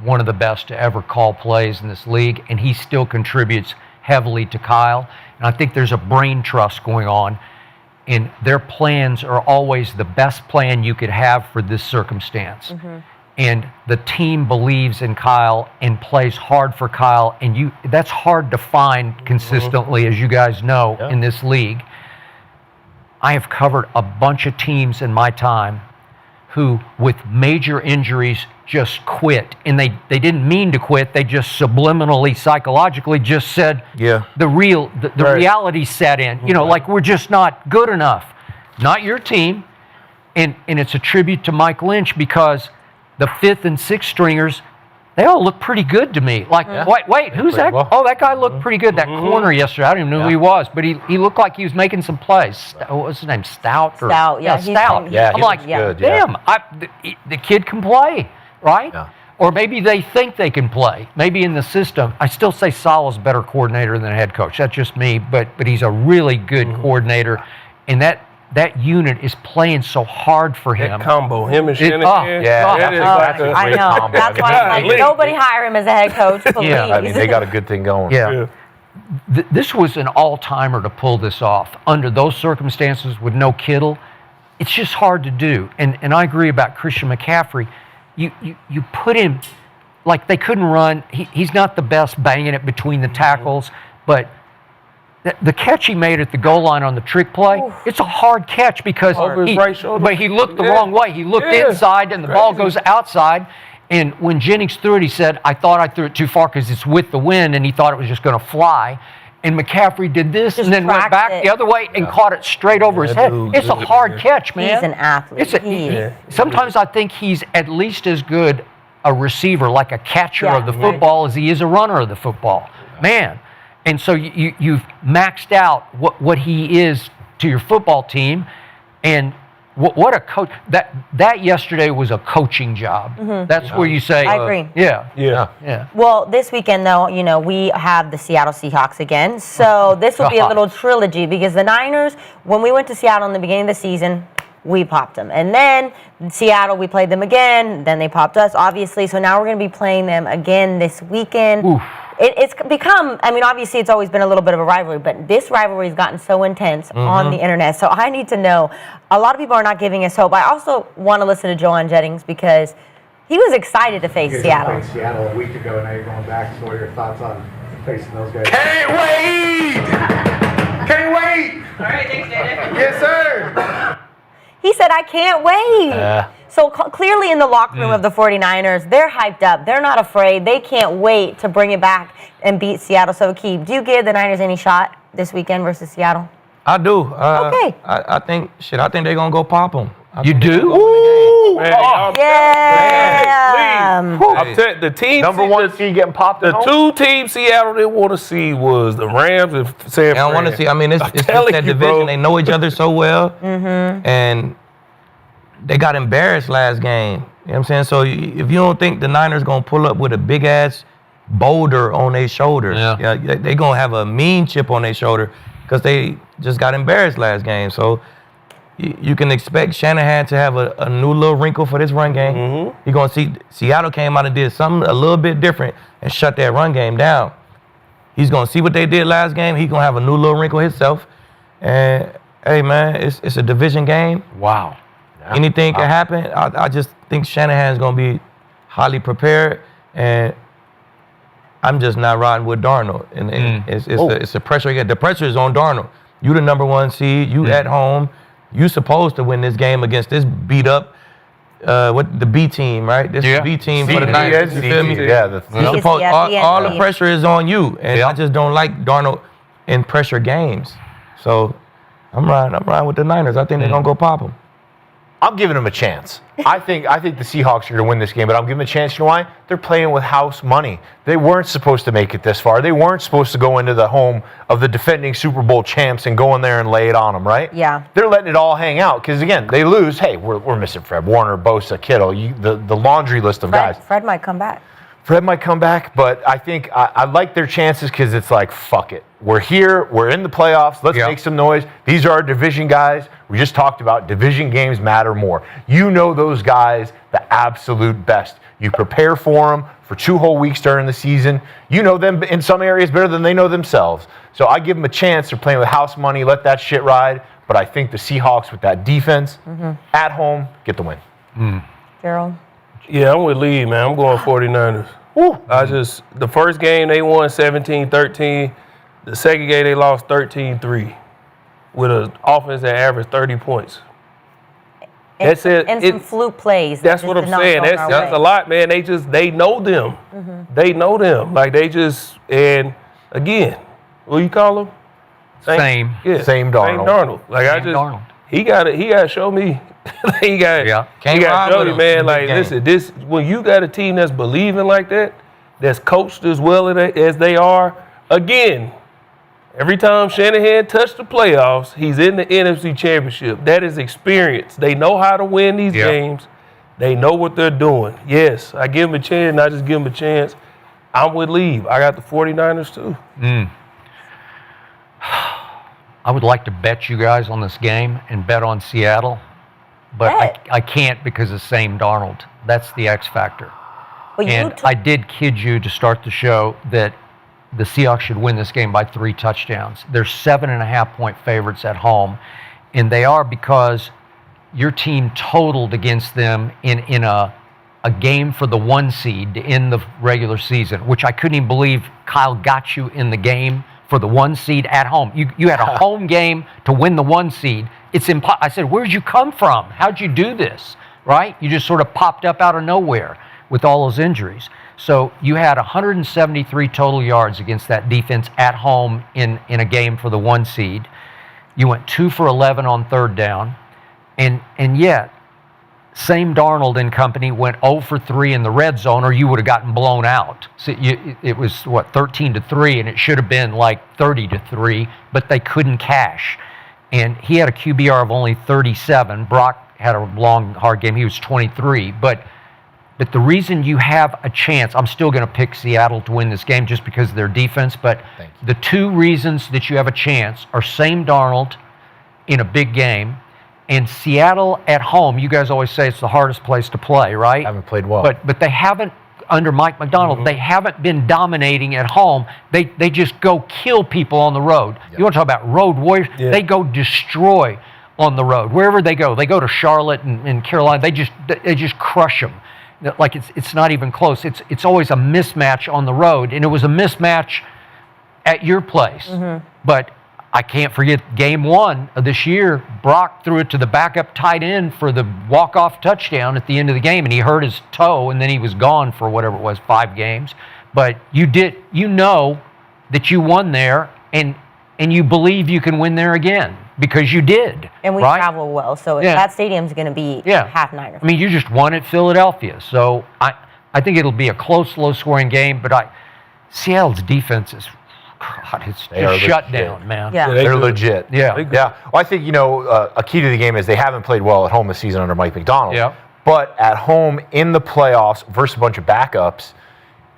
one of the best to ever call plays in this league, and he still contributes heavily to Kyle. And I think there's a brain trust going on, and their plans are always the best plan you could have for this circumstance. And the team believes in Kyle and plays hard for Kyle, and that's hard to find consistently, as you guys know, in this league. I have covered a bunch of teams in my time who, with major injuries, just quit. And they didn't mean to quit. They just subliminally, psychologically just said, the reality set in. You know, like, we're just not good enough. Not your team. And it's a tribute to Mike Lynch, because the fifth and sixth stringers, they all look pretty good to me. Like, wait, who's that? well. Oh, that guy looked pretty good. That corner yesterday, I don't even know who he was, but he looked like he was making some plays. What was his name? Stout? Stout, yeah, he's Stout. from- Yeah, I'm he like, looks good, yeah. damn, the kid can play, right? Yeah. Or maybe they think they can play. Maybe in the system. I still say Salah's a better coordinator than a head coach. That's just me, but he's a really good coordinator, and that unit is playing so hard for him. That combo, him and It- Shanahan. Yeah, that is that's like a a I great know. combo. That's why I'm like, nobody hire him as a head coach, please. I mean, they got a good thing going. Yeah. This was an all-timer to pull this off. Under those circumstances with no Kittle, it's just hard to do. And I agree about Christian McCaffrey. You put him, like, they couldn't run. He's not the best banging it between the tackles, but the catch he made at the goal line on the trick play, it's a hard catch because Over his right shoulder. but he looked the wrong way. He looked inside and the ball goes outside. And when Jennings threw it, he said, I thought I threw it too far because it's with the wind, and he thought it was just going to fly. And McCaffrey did this Just and then went tracked back it. the other way and caught it straight over his head. dude, It's a good, hard man. catch, man. He's an athlete. Sometimes I think he's at least as good a receiver, like a catcher Yeah, of the right. football, as he is a runner of the football. Man. And so you've maxed out what he is to your football team. And what a coach. That yesterday was a coaching job. That's where you say, I agree. Yeah. Well, this weekend, though, we have the Seattle Seahawks again. So this will be a little trilogy, because the Niners, when we went to Seattle in the beginning of the season, we popped them. And then in Seattle, we played them again. Then they popped us, obviously. So now we're going to be playing them again this weekend. Oof. It's become, I mean, obviously it's always been a little bit of a rivalry, but this rivalry has gotten so intense on the internet. So I need to know, a lot of people are not giving us hope. I also want to listen to Joanne Jennings, because he was excited to face You guys Seattle. played Seattle a week ago, and now you're going back. So what are your thoughts on facing those guys? Can't wait! Can't wait! All right, thanks, Dana. Yes, sir. He said, I can't wait. So clearly in the locker room of the 49ers, they're hyped up. They're not afraid. They can't wait to bring it back and beat Seattle. So, Aqib, do you give the Niners any shot this weekend versus Seattle? I do. Okay. I think they're going to go pop them. You do? Ooh, man, Yeah. I'm telling the team. Number one seed getting popped. The two teams Seattle didn't want to see was the Rams and San Fran. I don't want to see. I mean, it's telling that you, division. bro. They know each other so well, and they got embarrassed last game. You know what I'm saying? So if you don't think the Niners gonna pull up with a big ass boulder on their shoulder, they gonna have a mean chip on their shoulder because they just got embarrassed last game. So you can expect Shanahan to have a new little wrinkle for this run game. You're gonna see Seattle came out and did something a little bit different and shut that run game down. He's gonna see what they did last game. He's gonna have a new little wrinkle himself. And hey, man, it's a division game. Wow. Anything can happen. I just think Shanahan's gonna be highly prepared, and I'm just not riding with Darnold. And it's a pressure. The pressure is on Darnold. You the number one seed. You at home. You supposed to win this game against this beat up, the B team, right? This is B team for the Niners. You feel me? Yeah, all the pressure is on you, and I just don't like Darnold in pressure games. So I'm riding with the Niners. I think they're gonna go pop them. I'm giving them a chance. I think the Seahawks are going to win this game, but I'm giving them a chance. You know why? They're playing with house money. They weren't supposed to make it this far. They weren't supposed to go into the home of the defending Super Bowl champs and go in there and lay it on them, right? Yeah. They're letting it all hang out because, again, they lose. Hey, we're missing Fred Warner, Bosa, Kittle, the laundry list of guys. Fred might come back. Fred might come back, but I think I like their chances because it's like, fuck it. We're here. We're in the playoffs. Let's make some noise. These are our division guys. We just talked about division games matter more. You know those guys the absolute best. You prepare for them for 2 whole weeks during the season. You know them in some areas better than they know themselves. So I give them a chance. They're playing with house money. Let that shit ride. But I think the Seahawks with that defense at home get the win. Gerald? Yeah, I'm with Lee, man. I'm going 49ers. The first game they won 17-13. The second game they lost 13-3 with an offense that averaged 30 points. That's it. And some fluke plays. That's what I'm saying. That's a lot, man. They know them. They know them. Like and again, what do you call them? Same. Yeah. Same Darnold. Same Darnold. Like Darnold. He got to show me. he got to show you, man. Like, listen, when you got a team that's believing like that, that's coached as well as they are, again, every time Shanahan touched the playoffs, he's in the NFC Championship. That is experience. They know how to win these games. They know what they're doing. Yes, I give them a chance, not just give them a chance. I'm with Lee. I got the 49ers, too. I would like to bet you guys on this game and bet on Seattle, but I can't because of Sam Darnold. That's the X factor. Well, I did kid you to start the show that the Seahawks should win this game by 3 touchdowns. They're 7.5-point favorites at home, and they are because your team totaled against them in a game for the 1 seed in the regular season, which I couldn't even believe Kyle got you in the game for the 1 seed at home. You had a home game to win the 1 seed. It's I said, where'd you come from? How'd you do this? Right? You just sort of popped up out of nowhere with all those injuries. So you had 173 total yards against that defense at home in a game for the 1 seed. You went 2 for 11 on 3rd down. And yet, same Darnold and company went 0 for 3 in the red zone, or you would have gotten blown out. So it was, 13-3, and it should have been like 30-3, but they couldn't cash. And he had a QBR of only 37. Brock had a long, hard game. He was 23. But the reason you have a chance, I'm still going to pick Seattle to win this game just because of their defense, but the 2 reasons that you have a chance are same Darnold in a big game, and Seattle at home. You guys always say it's the hardest place to play, right? Haven't played well. But they haven't, under Mike McDonald, they haven't been dominating at home. They just go kill people on the road. You want to talk about road warriors? Yeah. They go destroy on the road. Wherever they go to Charlotte and Carolina, they just crush them. Like it's not even close. It's always a mismatch on the road, and it was a mismatch at your place. But I can't forget game 1 of this year. Brock threw it to the backup tight end for the walk-off touchdown at the end of the game, and he hurt his toe, and then he was gone for whatever it was, 5 games. But you know that you won there, and you believe you can win there again because you did. And we right? travel well, so that stadium's going to be half Niner. I mean, you just won at Philadelphia, so I think it'll be a close, low-scoring game. But Seattle's defense is, God, it's just shut down, man. Yeah. They're legit. Yeah. Yeah. Well, I think, a key to the game is they haven't played well at home this season under Mike McDonald. Yeah. But at home in the playoffs versus a bunch of backups,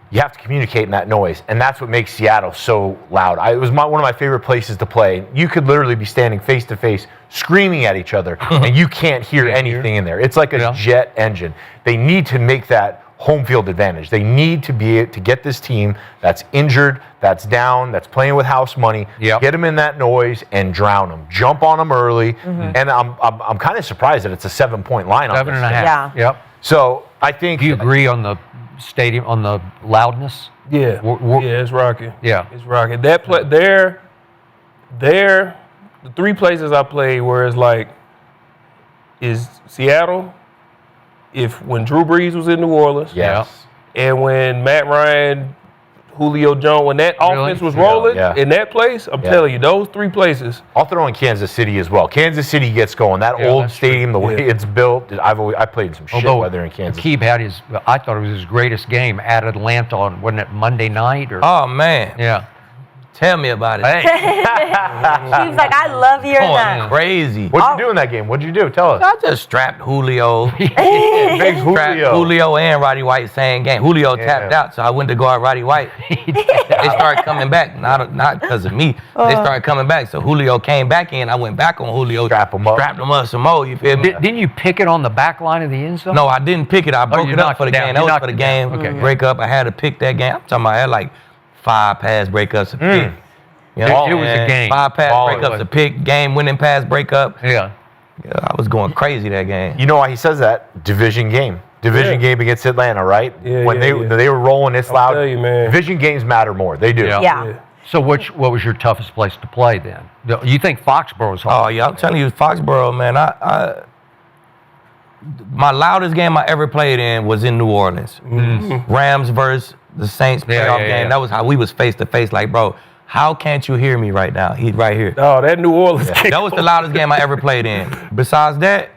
you have to communicate in that noise. And that's what makes Seattle so loud. It was one of my favorite places to play. You could literally be standing face to face, screaming at each other, and you can't hear anything in there. It's like a jet engine. They need to make that home field advantage. They need to be able to get this team that's injured, that's down, that's playing with house money, get them in that noise and drown them. Jump on them early. And I'm kind of surprised that it's a 7-point line on this 7.5. thing. Yeah. Yep. So I think. Do you agree on the stadium, on the loudness? Yeah. Yeah, it's rocking. Yeah. It's rocking. That play there, the 3 places I played where it's like, is Seattle, when Drew Brees was in New Orleans. Yes. And when Matt Ryan, Julio Jones, when that offense was rolling in that place, I'm telling you, those 3 places. I'll throw in Kansas City as well. Kansas City gets going. That old stadium, the way it's built, I played some shit weather in Kansas. Aqib had I thought it was his greatest game at Atlanta on, wasn't it Monday night? Oh, man. Yeah. Tell me about it. Hey. She was like, I love hearing that. Crazy. What'd you do in that game? What'd you do? Tell us. I just strapped Julio. Big Strapped Julio and Roddy White same game. Julio tapped out, so I went to guard Roddy White. They started coming back, not because of me. They started coming back, so Julio came back in. I went back on Julio. Strapped him up some more, you feel me? Didn't you pick it on the back line of the end zone? No, I didn't pick it. I broke it up for the game. That was for the game. Okay. Break up. I had to pick that game. I'm talking about I had like 5 pass breakups to pick. You know, It was a game. 5 pass breakups to pick. Game winning pass breakup. Yeah. I was going crazy that game. You know why he says that? Division game. Division game against Atlanta, right? Yeah, when they were rolling this loud. tell you, man. Division games matter more. They do. Yeah. So what was your toughest place to play then? You think Foxborough's hard? Oh, yeah, I'm telling you, Foxborough, man, my loudest game I ever played in was in New Orleans. Rams versus the Saints playoff game. That was how we was face to face. Like, bro, how can't you hear me right now? He's right here. Oh, that New Orleans game. That was the loudest game I ever played in. Besides that,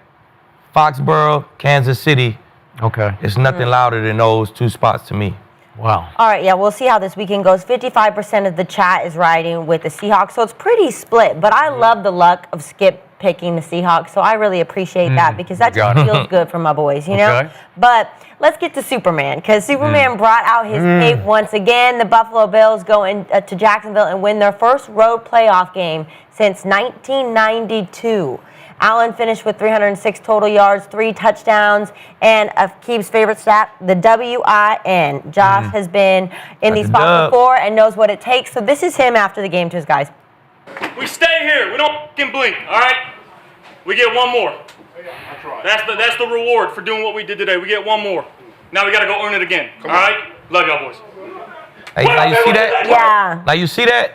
Foxborough, Kansas City. Okay. It's nothing louder than those 2 spots to me. Wow. All right, yeah, we'll see how this weekend goes. 55% of the chat is riding with the Seahawks, so it's pretty split. But I love the luck of Skip picking the Seahawks, so I really appreciate that because that just feels good for my boys, you know? Okay. But let's get to Superman, because Superman brought out his cape once again. The Buffalo Bills go to Jacksonville and win their first road playoff game since 1992. Allen finished with 306 total yards, 3 touchdowns, and Aqib's favorite stat, the WIN. Josh has been in these spots before and knows what it takes. So this is him after the game to his guys. We stay here. We don't fucking blink, all right? We get one more. That's the reward for doing what we did today. We get one more. Now we got to go earn it again, all right? Love y'all, boys. Hey, now you see that? Yeah. Now you see that?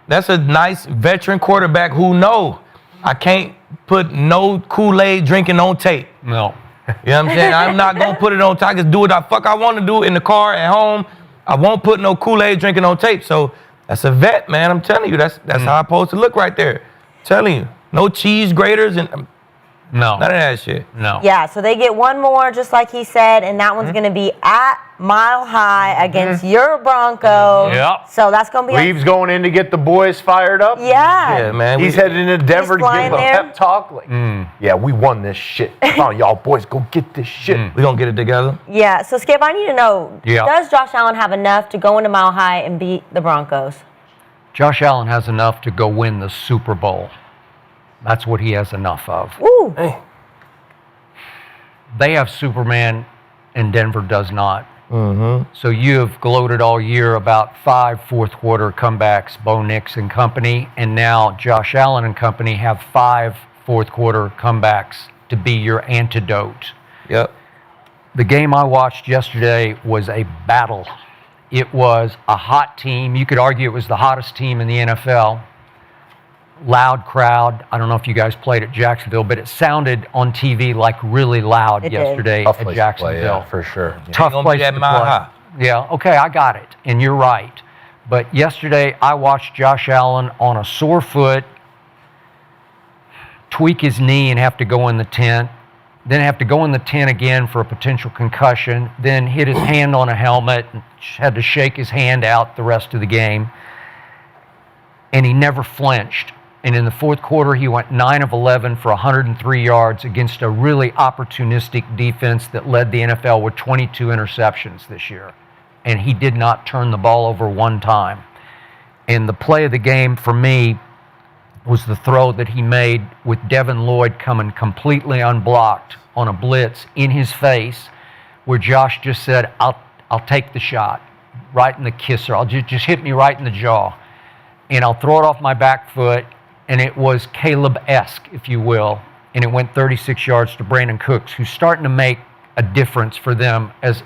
That's a nice veteran quarterback who know I can't put no Kool-Aid drinking on tape. No. You know what I'm saying? I'm not going to put it on tape. I can do what the fuck I want to do in the car, at home. I won't put no Kool-Aid drinking on tape. So that's a vet, man. I'm telling you. That's how I'm supposed to look right there. I'm telling you. No cheese graters and No. none of that shit. No. Yeah, so they get one more, just like he said, and that one's going to be at Mile High against your Broncos. Yep. So that's going to be... Leaves going in to get the boys fired up. Yeah, man. He's headed into Denver to give flying them a there. pep talk. Like, yeah, we won this shit. Come on, y'all boys, go get this shit. We going to get it together. Yeah, so Skip, I need to know, does Josh Allen have enough to go into Mile High and beat the Broncos? Josh Allen has enough to go win the Super Bowl. That's what he has enough of. Woo! They have Superman, and Denver does not. Mm-hmm. So you have gloated all year about 5 fourth-quarter comebacks, Bo Nix and company, and now Josh Allen and company have 5 fourth-quarter comebacks to be your antidote. Yep. The game I watched yesterday was a battle. It was a hot team. You could argue it was the hottest team in the NFL. loud crowd. I don't know if you guys played at Jacksonville, but it sounded on TV like really loud It did. yesterday Tough at place to Jacksonville. play, yeah, for sure. Tough Ain't gonna place be that to mile play. high. Yeah, okay, I got it, and you're right. But yesterday, I watched Josh Allen on a sore foot tweak his knee and have to go in the tent, then have to go in the tent again for a potential concussion, then hit his hand on a helmet and had to shake his hand out the rest of the game. And he never flinched. And in the fourth quarter, he went 9 of 11 for 103 yards against a really opportunistic defense that led the NFL with 22 interceptions this year. And he did not turn the ball over one time. And the play of the game for me was the throw that he made with Devin Lloyd coming completely unblocked on a blitz in his face, where Josh just said, I'll take the shot right in the kisser. I'll just hit me right in the jaw. And I'll throw it off my back foot, and it was Caleb-esque, if you will, and it went 36 yards to Brandon Cooks, who's starting to make a difference for them as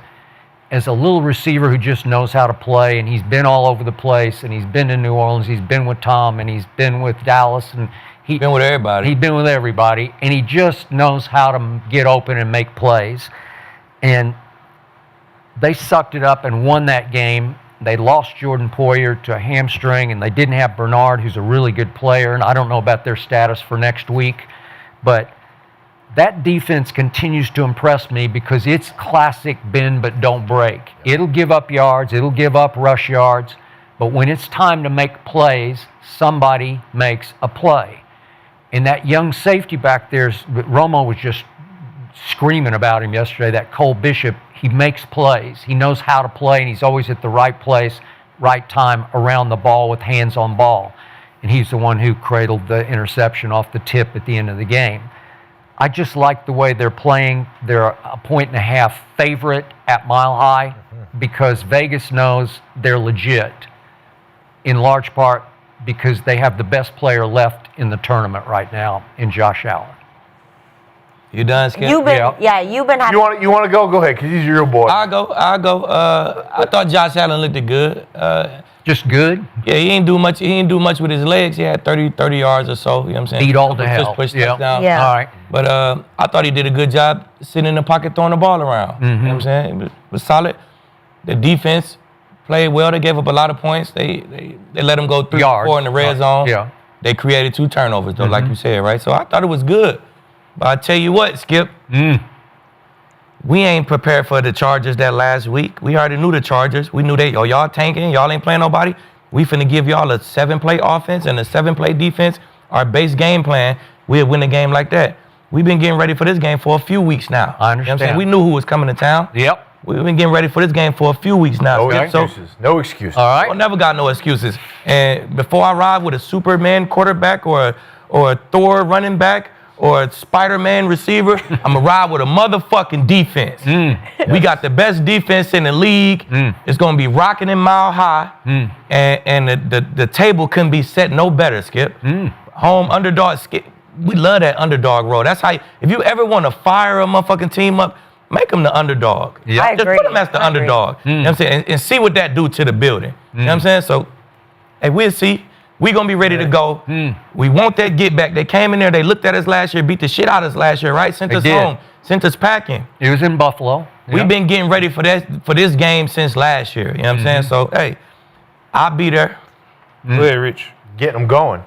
a little receiver who just knows how to play, and he's been all over the place, and he's been to New Orleans, he's been with Tom, and he's been with Dallas, and he's Been with everybody. He's been with everybody, and he just knows how to get open and make plays. And they sucked it up and won that game. They lost Jordan Poyer to a hamstring, and they didn't have Bernard, who's a really good player, and I don't know about their status for next week. But that defense continues to impress me because it's classic bend but don't break. It'll give up yards, it'll give up rush yards, but when it's time to make plays, somebody makes a play. And that young safety back there, Romo was just screaming about him yesterday, that Cole Bishop. He makes plays. He knows how to play, and he's always at the right place, right time, around the ball with hands on ball. And he's the one who cradled the interception off the tip at the end of the game. I just like the way they're playing. They're a 1.5-point favorite at Mile High because Vegas knows they're legit, in large part because they have the best player left in the tournament right now in Josh Allen. You done, Skip? You've been, Yeah. you've been having. You want to go? Go ahead, because he's your boy. I'll go. I thought Josh Allen looked good. Just good. Yeah, he ain't do much. He didn't do much with his legs. He had 30 yards or so. You know what I'm saying? Beat all to hell. Push Yeah. touchdown. Yeah. All right. But I thought he did a good job sitting in the pocket throwing the ball around. You know what I'm saying? It was solid. The defense played well. They gave up a lot of points. They let him go 3 or 4 in the red zone. Yeah. They created 2 turnovers, though, like you said, right? So I thought it was good. But I tell you what, Skip, we ain't prepared for the Chargers that last week. We already knew the Chargers. We knew y'all tanking. Y'all ain't playing nobody. We finna give y'all a 7-play offense and a 7-play defense. Our base game plan, we'll win a game like that. We've been getting ready for this game for a few weeks now. I You know what I'm saying? understand. We knew who was coming to town. Yep. We've been getting ready for this game for a few weeks now. No Skip. So excuses. No excuses. All right. I never got no excuses. And before I ride with a Superman quarterback or a Thor running back or a Spider-Man receiver, I'm going to ride with a motherfucking defense. We got the best defense in the league. It's going to be rocking in Mile High. And the table couldn't be set no better, Skip. Home underdog, Skip. We love that underdog role. That's how, if you ever want to fire a motherfucking team up, make them the underdog. Yeah. I Just agree. put them as the I agree. underdog. You know what I'm saying? And see what that do to the building. You know what I'm saying? So, hey, we'll see. We're going to be ready to go. We want that get back. They came in there. They looked at us last year, beat the shit out of us last year, right? Sent They us did. home. Sent us packing. It was in Buffalo. We've been getting ready for this game since last year. You know what I'm saying? So, hey, I'll be there. Go ahead, Rich. Getting them going.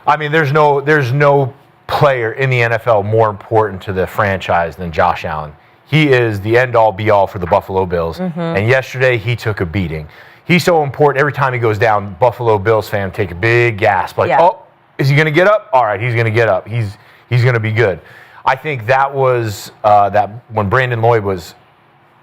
I mean, there's no player in the NFL more important to the franchise than Josh Allen. He is the end-all, be-all for the Buffalo Bills. And yesterday, he took a beating. He's so important. Every time he goes down, Buffalo Bills fan take a big gasp. Like, oh, is he going to get up? All right, he's going to get up. He's going to be good. I think that was that when Brandon Lloyd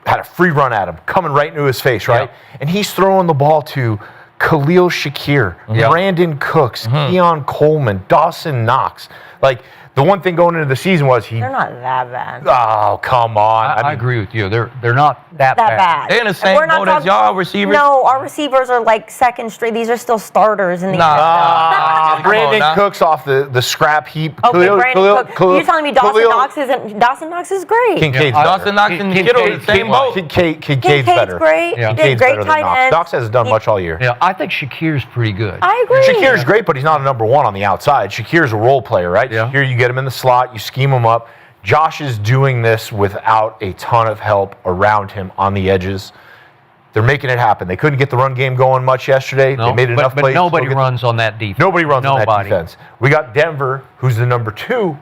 had a free run at him, coming right into his face, right? And he's throwing the ball to Khalil Shakir, Brandon Cooks, Keon Coleman, Dawson Knox. Like, the one thing going into the season was They're not that bad. Oh, come on. I agree with you. They're not that bad. They're in the And same we're not boat as talking- y'all receivers. No, our receivers are like second string. These are still starters in the NFL. Come on Brandon now. Cooks off the scrap heap. Okay, Brandon Cook. You're telling me Dawson Khalil- Knox isn't? Dawson Knox is great. Kincaid's Dawson Knox and Kittle in the same boat. Kincaid's Kincaid's better. great. Yeah. He did Kincaid's great better than tight Knox. end. Knox hasn't done much all year. Yeah, I think Shakir's pretty good. I agree. Shakir's great, but he's not a number one on the outside. Shakir's a role player, right? Yeah. Here you get him in the slot, you scheme him up. Josh is doing this without a ton of help around him on the edges. They're making it happen. They couldn't get the run game going much yesterday. No, They made enough but plays. nobody runs on that defense. Nobody runs on that defense. We got Denver, who's the number 2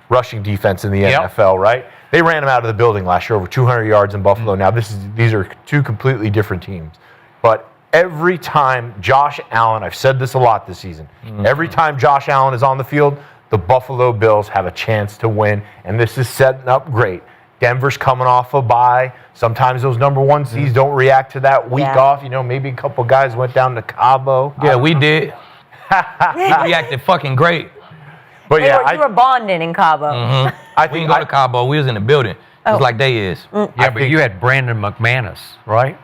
rushing defense in the NFL, right? They ran him out of the building last year, over 200 yards in Buffalo. Now these are 2 completely different teams. But every time Josh Allen, I've said this a lot this season, every time Josh Allen is on the field, the Buffalo Bills have a chance to win, and this is setting up great. Denver's coming off a bye. Sometimes those number 1 seeds don't react to that week off. You know, maybe a couple guys went down to Cabo. Yeah, we did. We reacted fucking great. But yeah, You were bonding in Cabo. I We think didn't go to Cabo. We was in the building. Just like they is. Yeah, but you had Brandon McManus, right?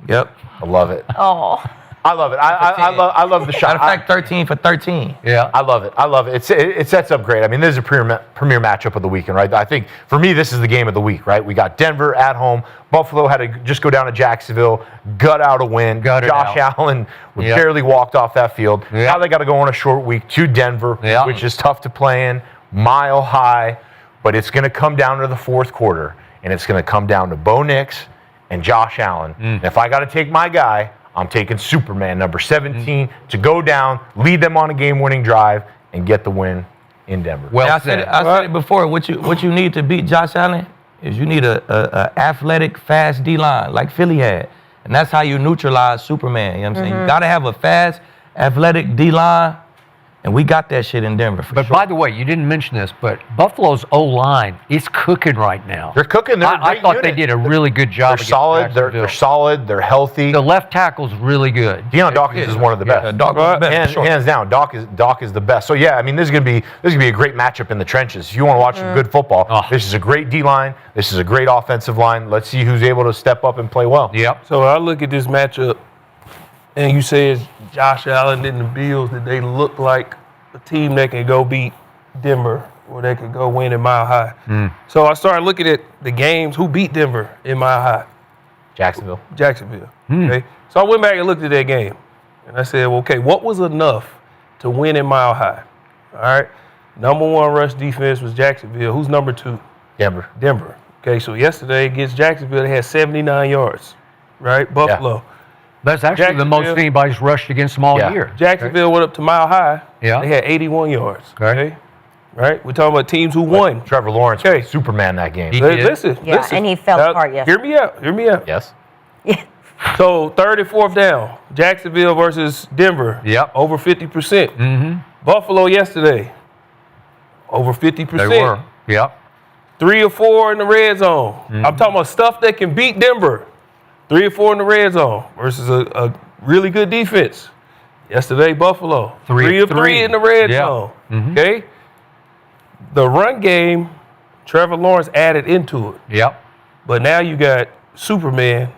Yep. I love it. Oh. I love it. I love the shot. Matter of fact, 13 for 13. Yeah. I love it. I love it. It sets up great. I mean, this is a premier matchup of the weekend, right? I think for me, this is the game of the week, right? We got Denver at home. Buffalo had to just go down to Jacksonville, gut out a win. Josh Allen barely walked off that field. Now they got to go on a short week to Denver, which is tough to play in, Mile High, but it's going to come down to the fourth quarter, and it's going to come down to Bo Nix and Josh Allen. And if I got to take my guy, I'm taking Superman, number 17, to go down, lead them on a game-winning drive, and get the win in Denver. Well I said it before. What you need to beat Josh Allen is you need a athletic, fast D-line like Philly had. And that's how you neutralize Superman. You know what I'm saying? You got to have a fast, athletic D-line, and we got that shit in Denver for But sure. by the way, you didn't mention this, but Buffalo's O-line is cooking right now. They're cooking. They're a I great thought unit. they did a really good job. They're against solid. They're Jacksonville. solid. They're healthy. The left tackle's really good. Deion Dawkins is one of the best. Doc was the best, for sure. Hands down, Doc is the best. So yeah, I mean, this is gonna be a great matchup in the trenches. If you want to watch some good football, this is a great D line. This is a great offensive line. Let's see who's able to step up and play well. Yep. So I look at this matchup, and you said Josh Allen and the Bills, that they look like a team that can go beat Denver, or they could go win in Mile High. So I started looking at the games. Who beat Denver in Mile High? Jacksonville. Okay. So I went back and looked at that game, and I said, well, okay, what was enough to win in Mile High? All right. Number 1 rush defense was Jacksonville. Who's number 2? Denver. Okay, so yesterday against Jacksonville, they had 79 yards, right? Buffalo. That's actually the most Jacksonville- anybody's rushed against them all year. Jacksonville went up to Mile High. Yeah. They had 81 yards. Okay. Right? We're talking about teams who won. Trevor Lawrence Okay. was Superman that game. He did. Listen. Yeah, and he fell apart yesterday. Hear me out. Yes. Yeah. So 3rd and 4th down, Jacksonville versus Denver. Yep. Over 50%. Mm-hmm. Buffalo yesterday, over 50%. They were. Yep. 3 or 4 in the red zone. I'm talking about stuff that can beat Denver. 3 or 4 in the red zone versus a really good defense. Yesterday, Buffalo. 3 of 3 in the red zone. Okay? The run game, Trevor Lawrence added into it. Yep. But now you got Superman,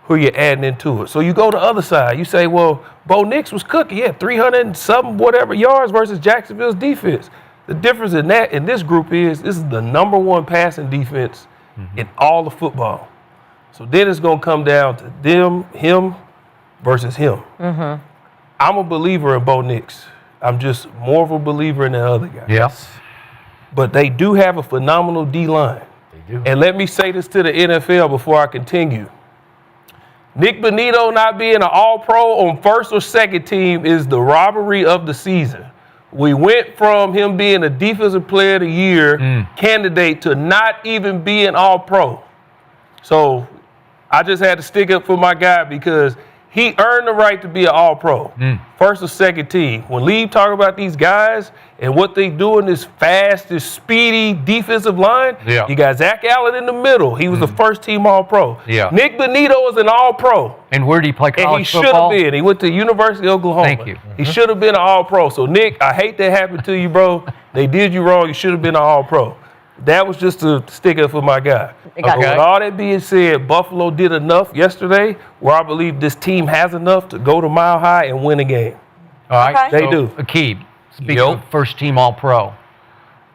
who you're adding into it. So you go to the other side. You say, well, Bo Nix was cooking. He had 300 and something whatever yards versus Jacksonville's defense. The difference in this group is this is the number 1 passing defense in all of football. So then it's going to come down to him versus him. I'm a believer in Bo Nix. I'm just more of a believer in the other guy. Yes. But they do have a phenomenal D-line. They do. And let me say this to the NFL before I continue. Nick Bonito not being an all-pro on first or second team is the robbery of the season. We went from him being a defensive player of the year candidate to not even being all-pro. So I just had to stick up for my guy because he earned the right to be an all-pro. First or second team. When Lee talk about these guys and what they do in this fast, this speedy defensive line, you got Zach Allen in the middle. He was the first team all-pro. Yeah. Nick Bonito is an all-pro. And where did he play And college he should football? have been. He went to University of Oklahoma. Thank you. He should have been an all-pro. So, Nick, I hate that happened to you, bro. They did you wrong. You should have been an All-Pro. That was just a sticker for my guy. got With all that being said, Buffalo did enough yesterday where I believe this team has enough to go to Mile High and win a game. All right, They do. Aqib, speaking of first team All-Pro,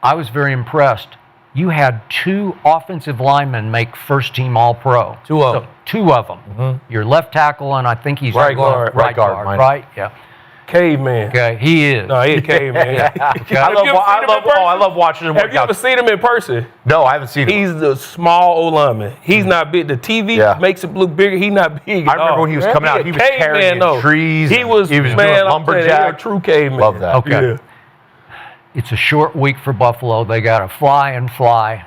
I was very impressed. You had 2 offensive linemen make first team All-Pro. 2 of them. 2 of them. Your left tackle, and I think he's Right guard, mine. right? Yeah. Caveman. Okay, he is. No, he a caveman. I love watching him work Have you ever out. seen him in person? No, I haven't seen him. He's a small old lineman. He's not big. The TV makes him look bigger. He's not big. I remember when he was coming out, he was carrying trees. He was doing man, lumberjack. a true caveman. Love that. Okay. Yeah. It's a short week for Buffalo. They got to fly and fly.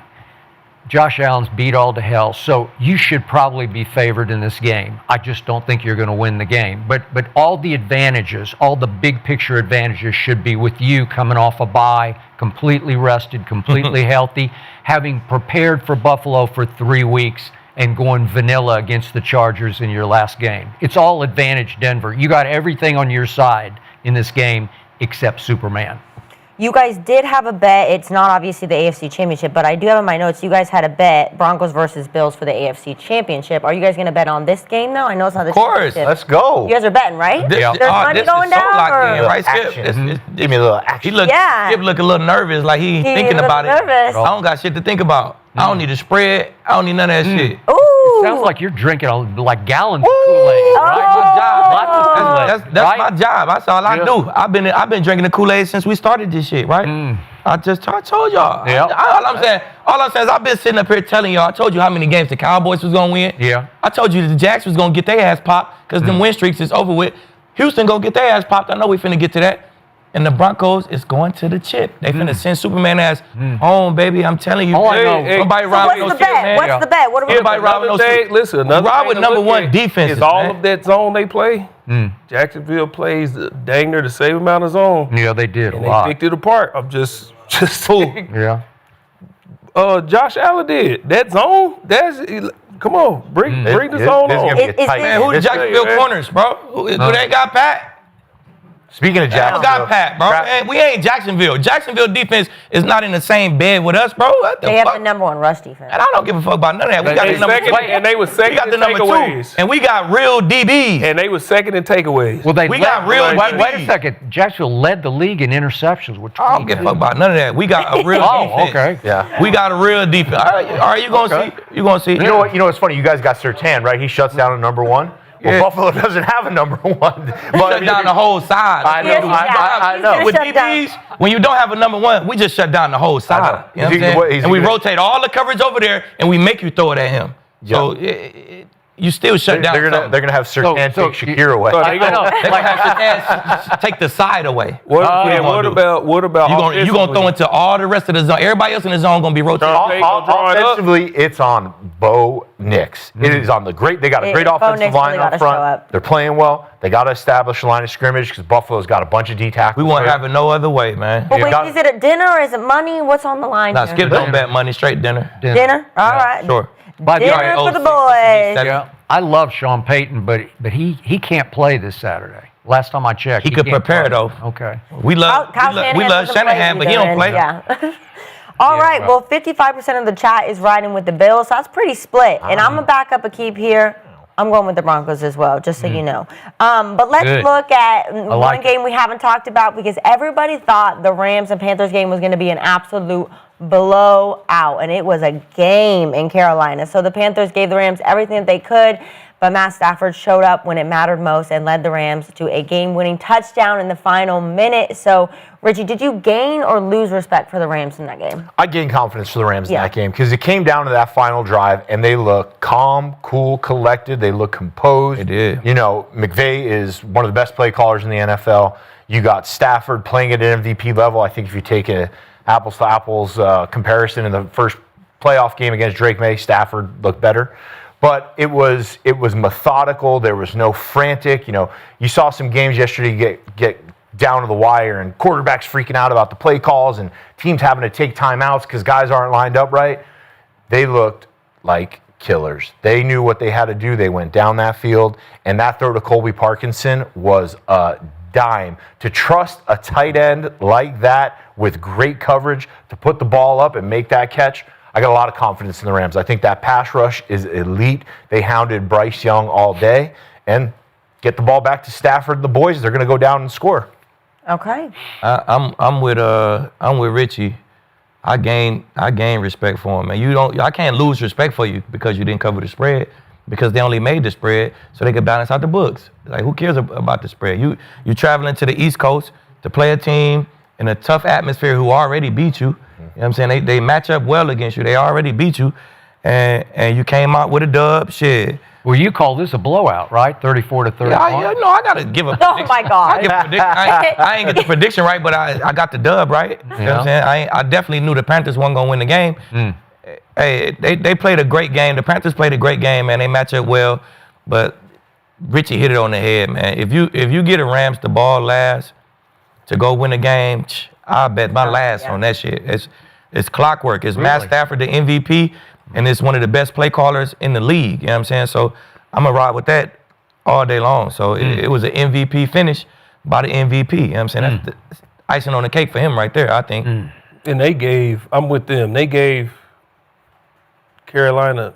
Josh Allen's beat all to hell, so you should probably be favored in this game. I just don't think you're going to win the game. But all the advantages, all the big picture advantages should be with you coming off a bye, completely rested, completely healthy, having prepared for Buffalo for 3 weeks and going vanilla against the Chargers in your last game. It's all advantage Denver. You got everything on your side in this game except Superman. You guys did have a bet. It's not obviously the AFC Championship, but I do have in my notes, you guys had a bet, Broncos versus Bills for the AFC Championship. Are you guys going to bet on this game, though? I know it's not the championship. Let's go. You guys are betting, right? This, There's money going down? Or? Right, Skip? Action. Give me a little action. Skip look a little nervous, like he thinking about it. Nervous. I don't got shit to think about. I don't need a spread. I don't need none of that shit. Ooh. Sounds like you're drinking like gallons of Kool-Aid, right? My job. Lots of Kool-Aid, That's right? my job. That's all I do. I've been drinking the Kool-Aid since we started this shit, right? I told y'all. Yep. All I'm saying is I've been sitting up here telling y'all. I told you how many games the Cowboys was gonna win. Yeah. I told you the Jacks was gonna get their ass popped because them win streaks is over with. Houston gonna get their ass popped. I know we finna get to that. And the Broncos is going to the chip. They finna send Superman ass home, baby. I'm telling you. Oh, I know. Nobody So riding what's no the shit, bet? man. What's the bet? What are we Everybody riding no shit. Listen, another Ride thing with to number look one at defenses, is all man. of that zone they play. Jacksonville plays dang near the same amount of zone. Yeah, they did And a lot. they picked it apart. I'm just saying. Yeah. Josh Allen did. That zone, come on, bring the zone This is on. gonna be a Is tight. Man, who the This Jacksonville thing, man. corners, bro? Do they got Pat? Speaking of They don't Jacksonville, got Pat, bro. Man, we ain't Jacksonville. Jacksonville defense is not in the same bed with us, bro. What the They have fuck? the number 1 rush defense. And I don't give a fuck about none of that. We got They the number second, two. and they were We second got the in number takeaways. 2. And we got real DBs. And they were second in takeaways. Well, We got real wait a DBs. second. Jacksonville led the league in interceptions with I don't give a fuck about none of that. We got a real Oh, defense. okay. Yeah. We got a real defense. All right, you gonna see. You gonna see. You know what? You know what's funny? You guys got Surtain, right? He shuts down a number 1. Well, Yeah. Buffalo doesn't have a number 1. But Shut down the whole side. I know. Yes, yeah. I He's know. gonna With shut down. DBs, when you don't have a number 1, we just shut down the whole side. know. You know what I'm Is he- saying? what- is And he we gonna- rotate all the coverage over there, and we make you throw it at him. So you still shut down. They're gonna have Surtain so take Shakir away. So I know. They gonna have to take the side away. What gonna do? about You gonna offensively? throw into all the rest of the zone. Everybody else in the zone gonna be rotating. They gonna draw it up. Offensively, it's on Bo Nix. It is on the great. They got a great Bo offensive Nix line really up gotta show front. up. They're playing well. They got to establish a line of scrimmage because Buffalo's got a bunch of D tackles. We won't have it no other way, man. But wait, got- is it a dinner or is it money? What's on the line Nah, here? Skip don't bet money, straight dinner. Dinner? All right. Sure. Dinner for the boys. Yeah. I love Sean Payton, but he can't play this Saturday. Last time I checked, He could can't prepare, play. though. Okay. We love Kyle we love doesn't Shanahan, but he either, don't play. Yeah. All right. Well, 55% of the chat is riding with the Bills, so that's pretty split. And I'm gonna back up Aqib here. I'm going with the Broncos as well, just so you know. But let's Good. look at like one it. game we haven't talked about because everybody thought the Rams and Panthers game was going to be an absolute blowout, and it was a game in Carolina. So the Panthers gave the Rams everything that they could, but Matt Stafford showed up when it mattered most and led the Rams to a game-winning touchdown in the final minute. So, Richie, did you gain or lose respect for the Rams in that game? I gained confidence for the Rams in Yeah. that game because it came down to that final drive, and they look calm, cool, collected. They look composed. They did. You know, McVay is one of the best play callers in the NFL. You got Stafford playing at an MVP level. I think if you take a apples to apples comparison in the first playoff game against Drake May, Stafford looked better. But it was methodical. There was no frantic. You know, you saw some games yesterday get down to the wire and quarterbacks freaking out about the play calls and teams having to take timeouts because guys aren't lined up right. They looked like killers. They knew what they had to do. They went down that field, and that throw to Colby Parkinson was a dime. To trust a tight end like that with great coverage to put the ball up and make that catch, I got a lot of confidence in the Rams. I think that pass rush is elite. They hounded Bryce Young all day, and get the ball back to Stafford and the boys. They're going to go down and score. Okay. I'm with Richie. I gain respect for him, man. I can't lose respect for you because you didn't cover the spread, because they only made the spread so they could balance out the books. Like, who cares about the spread? You traveling to the East Coast to play a team in a tough atmosphere who already beat you. You know what I'm saying? They match up well against you. They already beat you, and you came out with a dub. Shit. Well, you call this a blowout, right? 34-31. Yeah, I gotta give a prediction. Oh my God. I give a prediction. I ain't get the prediction right, but I got the dub right. You know what I'm saying? I definitely knew the Panthers weren't gonna win the game. Hey, they played a great game. The Panthers played a great game, man. They match up well, but Richie hit it on the head, man. If you get a Rams the ball last to go win a game, I bet my last on that shit. It's clockwork. It's Matt Stafford, the MVP. And it's one of the best play callers in the league. You know what I'm saying? So I'm going to ride with that all day long. So it was an MVP finish by the MVP. You know what I'm saying? That's the icing on the cake for him right there, I think. And I'm with them. They gave Carolina,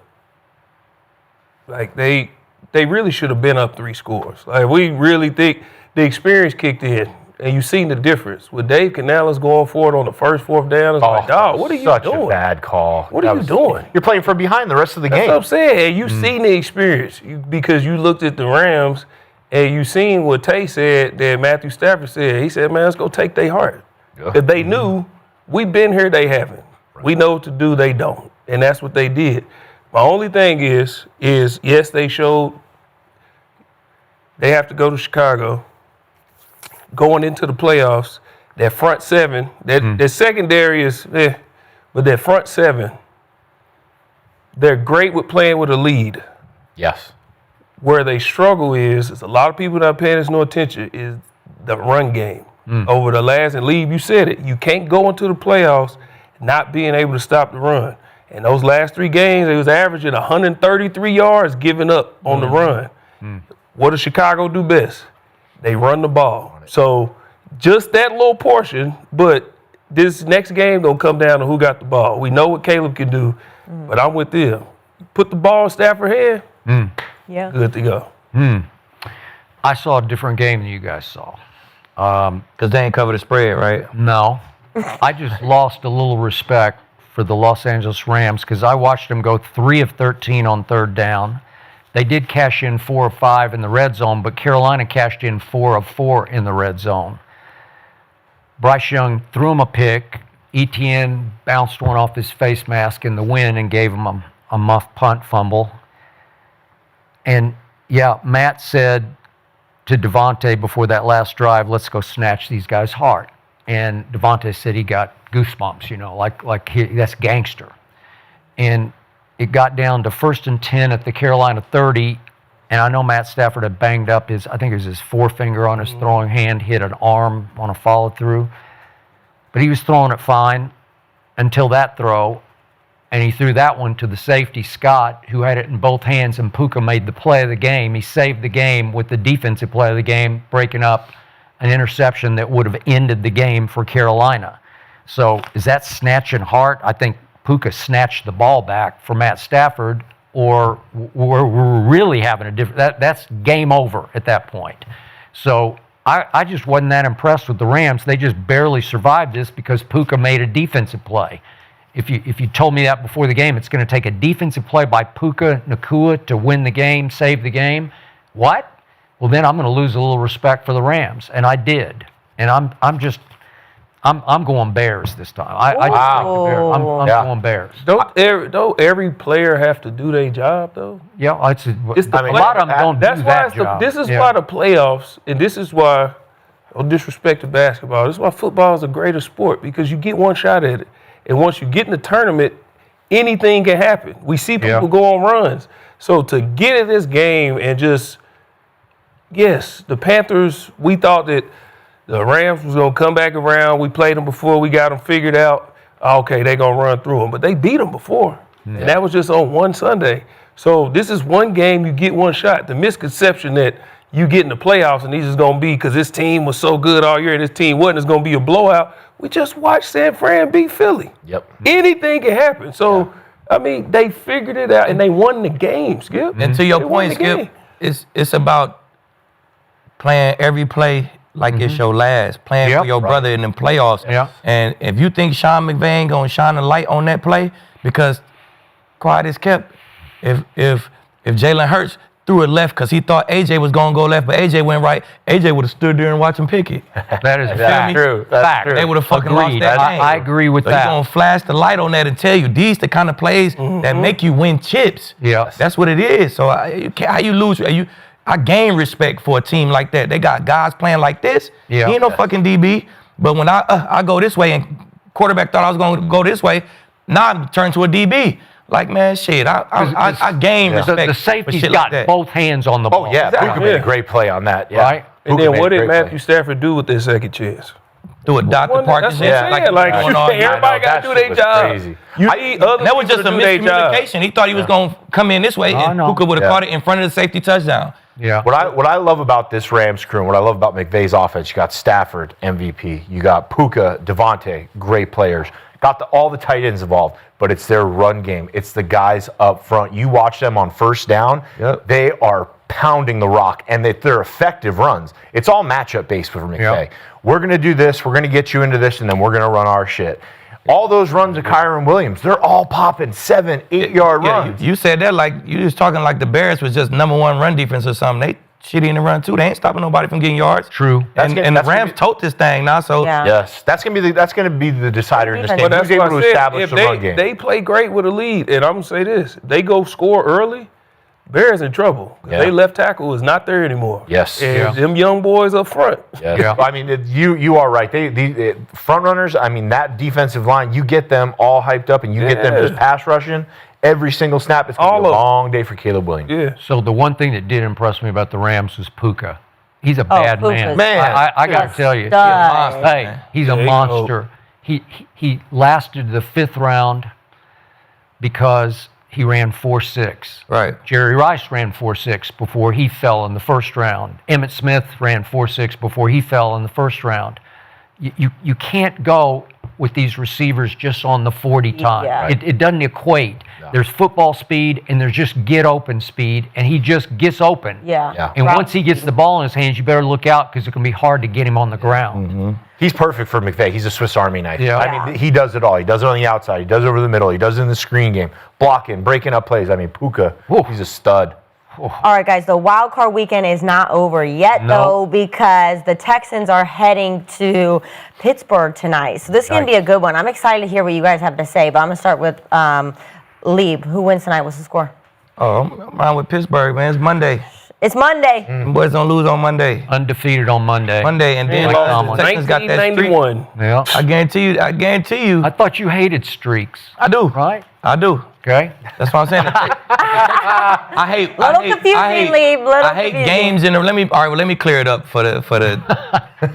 like, they really should have been up 3 scores. Like, we really think the experience kicked in. And you've seen the difference. With Dave Canales going for it on the first 4th down, it's like, dog, what are you doing? Such a bad call. What are you doing? You're playing from behind the rest of the game. That's what I'm saying. And you've seen the experience because you looked at the Rams and you seen what Tay said that Matthew Stafford said. He said, man, let's go take their heart. If they knew, we've been here, they haven't. Right. We know what to do, they don't. And that's what they did. My only thing is yes, they showed they have to go to Chicago. Going into the playoffs, that front 7, that secondary is, but that front 7, they're great with playing with a lead. Yes. Where they struggle is a lot of people not paying us no attention, is the run game. Over the last, and Lee, you said it, you can't go into the playoffs not being able to stop the run. And those last 3 games, it was averaging 133 yards giving up on the run. What does Chicago do best? They run the ball. So just that little portion, but this next game gonna come down to who got the ball. We know what Caleb can do, but I'm with them. Put the ball in Stafford's hand, good to go. I saw a different game than you guys saw. Because they ain't covered the spread, right? No. I just lost a little respect for the Los Angeles Rams because I watched them go 3 of 13 on 3rd down. They did cash in 4 of 5 in the red zone, but Carolina cashed in 4 of 4 in the red zone. Bryce Young threw him a pick. Etienne bounced one off his face mask in the wind and gave him a muff punt fumble. And, yeah, Matt said to Devontae before that last drive, let's go snatch these guys' heart. And Devontae said he got goosebumps, that's gangster. And it got down to 1st and 10 at the Carolina 30, and I know Matt Stafford had banged up his forefinger on his throwing hand, hit an arm on a follow-through. But he was throwing it fine until that throw, and he threw that one to the safety, Scott, who had it in both hands, and Puka made the play of the game. He saved the game with the defensive play of the game, breaking up an interception that would have ended the game for Carolina. So is that snatching heart? I think Puka snatched the ball back for Matt Stafford, or we're really having a different. That's game over at that point. So I just wasn't that impressed with the Rams. They just barely survived this because Puka made a defensive play. If you told me that before the game, it's going to take a defensive play by Puka Nacua to win the game, save the game. What? Well, then I'm going to lose a little respect for the Rams, and I did. And I'm going Bears this time. I just like the Bears. I'm going Bears. Don't every player have to do their job though? Yeah, It's the a lot of them don't do that job. This is why the playoffs, and this is why, no disrespect to basketball, this is why football is a greater sport, because you get one shot at it. And once you get in the tournament, anything can happen. We see people go on runs. So to get in this game and just, yes, the Panthers, we thought that the Rams was going to come back around. We played them before. We got them figured out. Okay, they're going to run through them. But they beat them before. And that was just on one Sunday. So this is one game, you get one shot. The misconception that you get in the playoffs and these is going to be, because this team was so good all year and this team wasn't, it's going to be a blowout. We just watched San Fran beat Philly. Yep. Anything can happen. So, I mean, they figured it out and they won the game, Skip. And to your They won point, the Skip, game. it's about playing every play like it's your last, playing for your brother in the playoffs. Yeah. And if you think Sean McVay ain't gonna shine a light on that play, because quiet is kept, if Jalen Hurts threw it left because he thought AJ was gonna go left, but AJ went right, AJ would have stood there and watched him pick it. That is That's true. That's fact. true. They would have fucking lost Agreed. that game. I agree with So that. he's gonna flash the light on that and tell you these the kind of plays that make you win chips. Yeah. That's what it is. So how you lose? I gain respect for a team like that. They got guys playing like this. Yeah. He ain't no fucking DB. But when I go this way and quarterback thought I was gonna go this way, now I'm turned to a DB. Like, man, shit, I gain respect The for safety's shit got like that. both hands on the ball. Oh, yeah. Puka made a great play on that. Yeah. Right. And Puka then made what a did great Matthew play. Stafford do with their second chance? Do a Dr. That's Parkinson. what I'm saying. Like, going on. everybody got to do that their shit was job. crazy. You need other That was people just a to do their job. miscommunication. He thought he was going to come in this way, and no. Puka would have Yeah. caught it in front of the safety touchdown. Yeah. What I love about this Rams crew and what I love about McVay's offense, you got Stafford, MVP. You got Puka, Devontae, great players. Got all the tight ends involved, but it's their run game. It's the guys up front. You watch them on first down, they are pounding the rock, and they're effective runs. It's all matchup based for McVay. Yep. We're going to do this, we're going to get you into this, and then we're going to run our shit. All those runs of Kyron Williams, they're all popping 7, 8 yard runs. You said that like you was talking like the Bears was just #1 run defense or something. They shitty in the run too. They ain't stopping nobody from getting yards. True. And the Rams tote this thing now. So Yeah. Yes, that's gonna be the decider in this game. But that's Who's what able I to said. establish If the run game? they play great with a lead, and I'm going to say this, they go score early, Bears in trouble. Yeah. They left tackle is not there anymore. Yes. And them young boys up front. Yeah. I mean, you are right. The front runners, I mean, that defensive line, you get them all hyped up and you get them just pass rushing every single snap. It's going to be a long day for Caleb Williams. Yeah. So the one thing that did impress me about the Rams was Puka. He's a bad Puka's man. I got to a tell you. stud. Hey, he's a There you monster. He lasted the 5th round because he ran 4.6. Right. Jerry Rice ran 4.6 before he fell in the first round. Emmitt Smith ran 4.6 before he fell in the first round. You can't go with these receivers just on the 40 time. Yeah. It doesn't equate. No. There's football speed and there's just get open speed, and he just gets open. Yeah. And once he gets the ball in his hands, you better look out because it's going to be hard to get him on the ground. Mm-hmm. He's perfect for McVay. He's a Swiss Army knife. Yeah. I mean, he does it all. He does it on the outside. He does it over the middle. He does it in the screen game, blocking, breaking up plays. I mean, Puka, he's a stud. All right, guys, the wild card weekend is not over yet, though, because the Texans are heading to Pittsburgh tonight. So this is going to be a good one. I'm excited to hear what you guys have to say, but I'm going to start with Lieb. Who wins tonight? What's the score? Oh, I'm around with Pittsburgh, man. It's Monday. It's Monday. Them boys don't lose on Monday. Undefeated on Monday. And then the Texans got that streak. 1991. Yeah. I guarantee you. I thought you hated streaks. I do. Right? I do. Okay. That's what I'm saying. I hate. Little confusing, Lieb. Little I hate confusing. games in the. Let me clear it up for the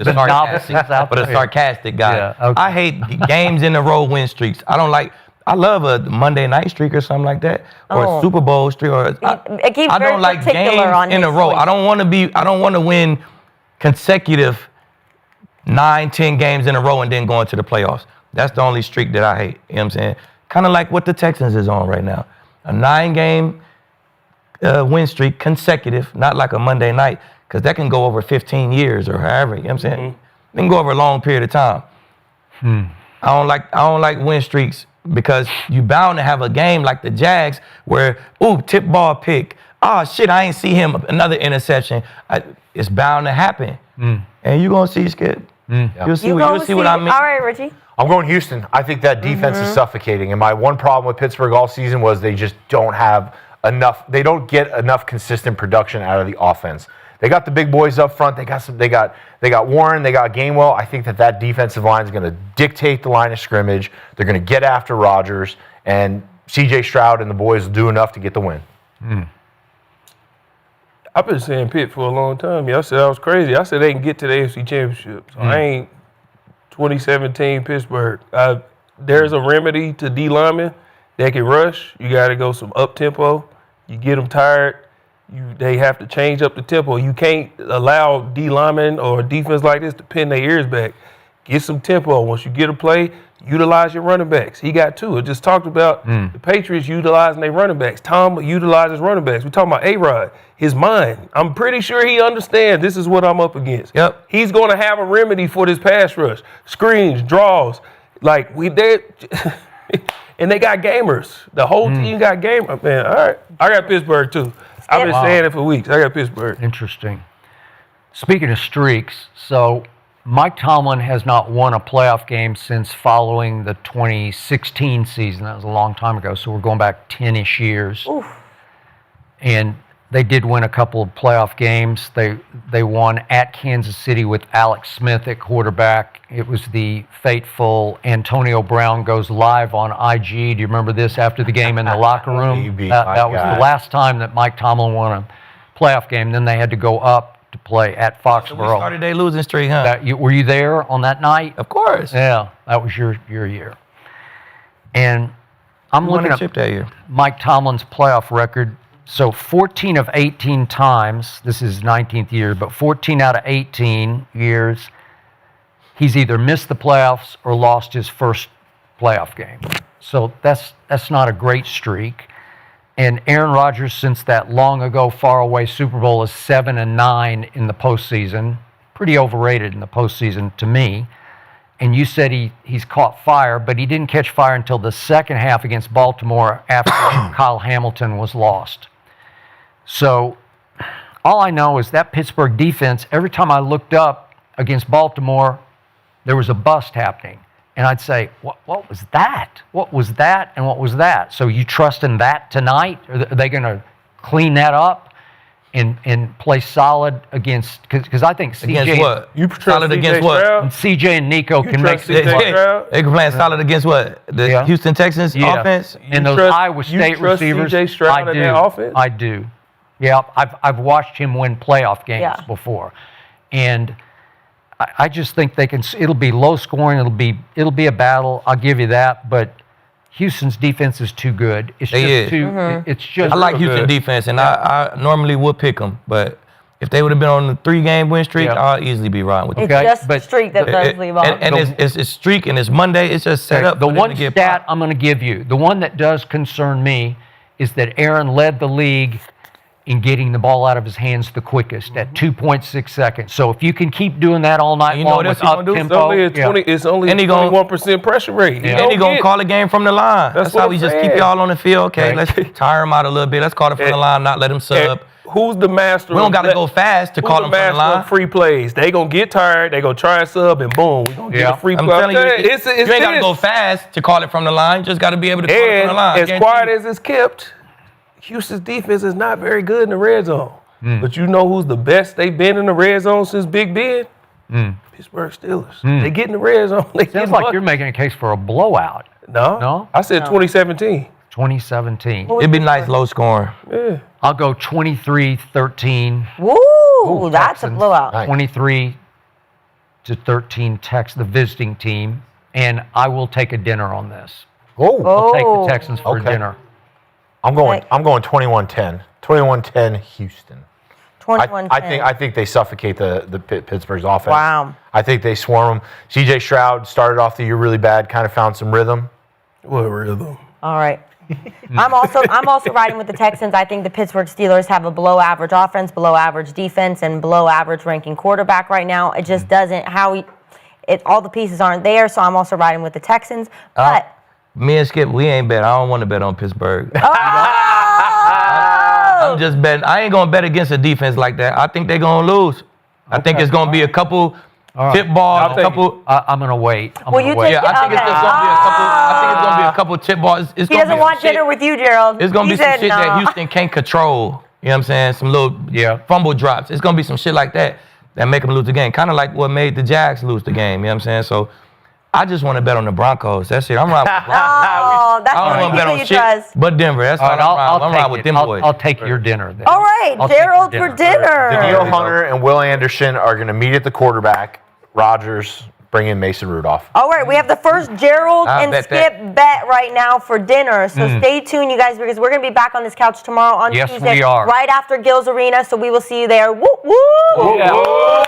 novices out for the there. sarcastic guy. Yeah, okay. I hate games in a row win streaks. I don't like. I love a Monday night streak or something like that, or a Super Bowl streak. Or Aqib's I very don't like particular games on in his a row. choice. I don't want to win consecutive 9, 10 games in a row and then go into the playoffs. That's the only streak that I hate. You know what I'm saying? Kind of like what the Texans is on right now. A 9-game win streak consecutive, not like a Monday night, because that can go over 15 years or however. You know what I'm saying? It can go over a long period of time. I don't like win streaks because you bound to have a game like the Jags where, tip ball pick. Oh, shit, I ain't see him. Another interception. It's bound to happen. And you're going to see, Skip. You'll see what I mean. All right, Richie. I'm going Houston. I think that defense is suffocating. And my one problem with Pittsburgh all season was they just don't have enough. They don't get enough consistent production out of the offense. They got the big boys up front. They got Warren. They got Gainwell. I think that defensive line is going to dictate the line of scrimmage. They're going to get after Rodgers, and C.J. Stroud and the boys will do enough to get the win. I've been saying Pitt for a long time. I said I was crazy. I said they can get to the AFC Championship. So I ain't 2017 Pittsburgh. There's a remedy to D linemen. They can rush. You got to go some up tempo. You get them tired. they have to change up the tempo. You can't allow D linemen or defense like this to pin their ears back. Get some tempo. Once you get a play, utilize your running backs. He got two. It just talked about the Patriots utilizing their running backs. Tom utilizes running backs. We're talking about A-Rod. His mind. I'm pretty sure he understands this is what I'm up against. Yep. He's going to have a remedy for this pass rush. Screens, draws. Like, and they got gamers. The whole team got gamers. Man, all right. I got Pittsburgh, too. I've been saying it for weeks. I got Pittsburgh. Interesting. Speaking of streaks, so Mike Tomlin has not won a playoff game since following the 2016 season. That was a long time ago, so we're going back 10-ish years. Oof. And they did win a couple of playoff games. They won at Kansas City with Alex Smith at quarterback. It was the fateful Antonio Brown goes live on IG. Do you remember this after the game in the locker room? That was the last time that Mike Tomlin won a playoff game. Then they had to go up to play at Foxborough. So we started their losing streak, huh? Were you there on that night? Of course. Yeah, that was your year. And I'm looking chip that year. at Mike Tomlin's playoff record. So 14 of 18 times, this is 19th year, but 14 out of 18 years, he's either missed the playoffs or lost his first playoff game. So that's not a great streak. And Aaron Rodgers, since that long ago, far away Super Bowl, is 7-9 in the postseason. Pretty overrated in the postseason to me. And you said he's caught fire, but he didn't catch fire until the second half against Baltimore after Kyle Hamilton was lost. So all I know is that Pittsburgh defense, every time I looked up against Baltimore, there was a bust happening. And I'd say, what was that? What was that? And what was that? So you trust in that tonight? Are they going to clean that up and play solid against? Because I think CJ. Against what? You trust solid CJ against what? Stroud? CJ and Nico You can make trust CJ Stroud? They can play solid against what? The Houston Texans offense? And those trust- Iowa State you trust receivers. CJ Stroud I in do. that offense? I do. Yeah, I've watched him win playoff games before, and I just think they can. It'll be low scoring. It'll be a battle. I'll give you that. But Houston's defense is too good. It's just too. It's just. I like Houston good. defense, and I normally would pick them, but if they would have been on the 3-game win streak, I'll easily be riding with them. It's just the streak that does leave off. And it's streak, and it's Monday. It's just set up. The for them one to get stat popped. I'm going to give you, the one that does concern me, is that Aaron led the league in getting the ball out of his hands the quickest at 2.6 seconds. So if you can keep doing that all night You know long what with else he gonna do? up-tempo. It's only a 21% pressure rate. And he gonna call a game from the line. That's what how I'm we just saying. keep y'all on the field. Okay, Right. let's tire him out a little bit. Let's call it from the line, not let him sub. Who's the master? We don't got to go fast to call Who's him the from the master line. of free plays? They gonna get tired. They gonna try and sub, and boom, we gonna get a free I'm play. telling you, It's you ain't got to this. go fast to call it from the line. You just got to be able to call it from the And line. as quiet as it's kept, Houston's defense is not very good in the red zone. But you know who's the best they've been in the red zone since Big Ben? Pittsburgh Steelers. They get in the red zone. They Sounds get like money. you're making a case for a blowout. No. I said 2017. 2017. It'd be nice low scoring. Yeah. I'll go 23-13. Woo, that's a Texans. blowout. 23-13 the visiting team, and I will take a dinner on this. Oh, I'll take the Texans for a Okay. dinner. I'm going 21-10. 21-10 Houston. 21-10. I think they suffocate the Pittsburgh's offense. Wow. I think they swarm them. CJ Stroud started off the year really bad, kind of found some rhythm. What rhythm? All right. I'm also riding with the Texans. I think the Pittsburgh Steelers have a below average offense, below average defense, and below average ranking quarterback right now. It just doesn't all the pieces aren't there, so I'm also riding with the Texans. But Me and Skip, we ain't bet. I don't want to bet on Pittsburgh. I'm just betting. I ain't gonna bet against a defense like that. I think they're gonna lose. I think it's gonna be a couple tip balls, a couple. I'm going to wait. Will you take Yeah, I think it's just gonna be a couple. I think it's gonna be a couple tip balls. It's he gonna doesn't be want some shit. dinner with you, Gerald. It's gonna He be some said shit no. that Houston can't control. You know what I'm saying? Some little fumble drops. It's gonna be some shit like that make them lose the game. Kind of like what made the Jags lose the game. You know what I'm saying? So I just want to bet on the Broncos. That's it. I'm riding with the Broncos. Oh, that's I don't want to bet what on you shit trust. but Denver. That's All all right, I'm riding with them boys. I'll take your dinner then. All right, I'll take Gerald your for dinner. Daniel Hunter and Will Anderson are going to meet at the quarterback. Rodgers bring in Mason Rudolph. All right, we have the first Gerald I'll and bet Skip bet right now for dinner. So stay tuned, you guys, because we're going to be back on this couch tomorrow on Yes, Tuesday. we are. Right after Gil's Arena. So we will see you there. Woo, woo! Whoa.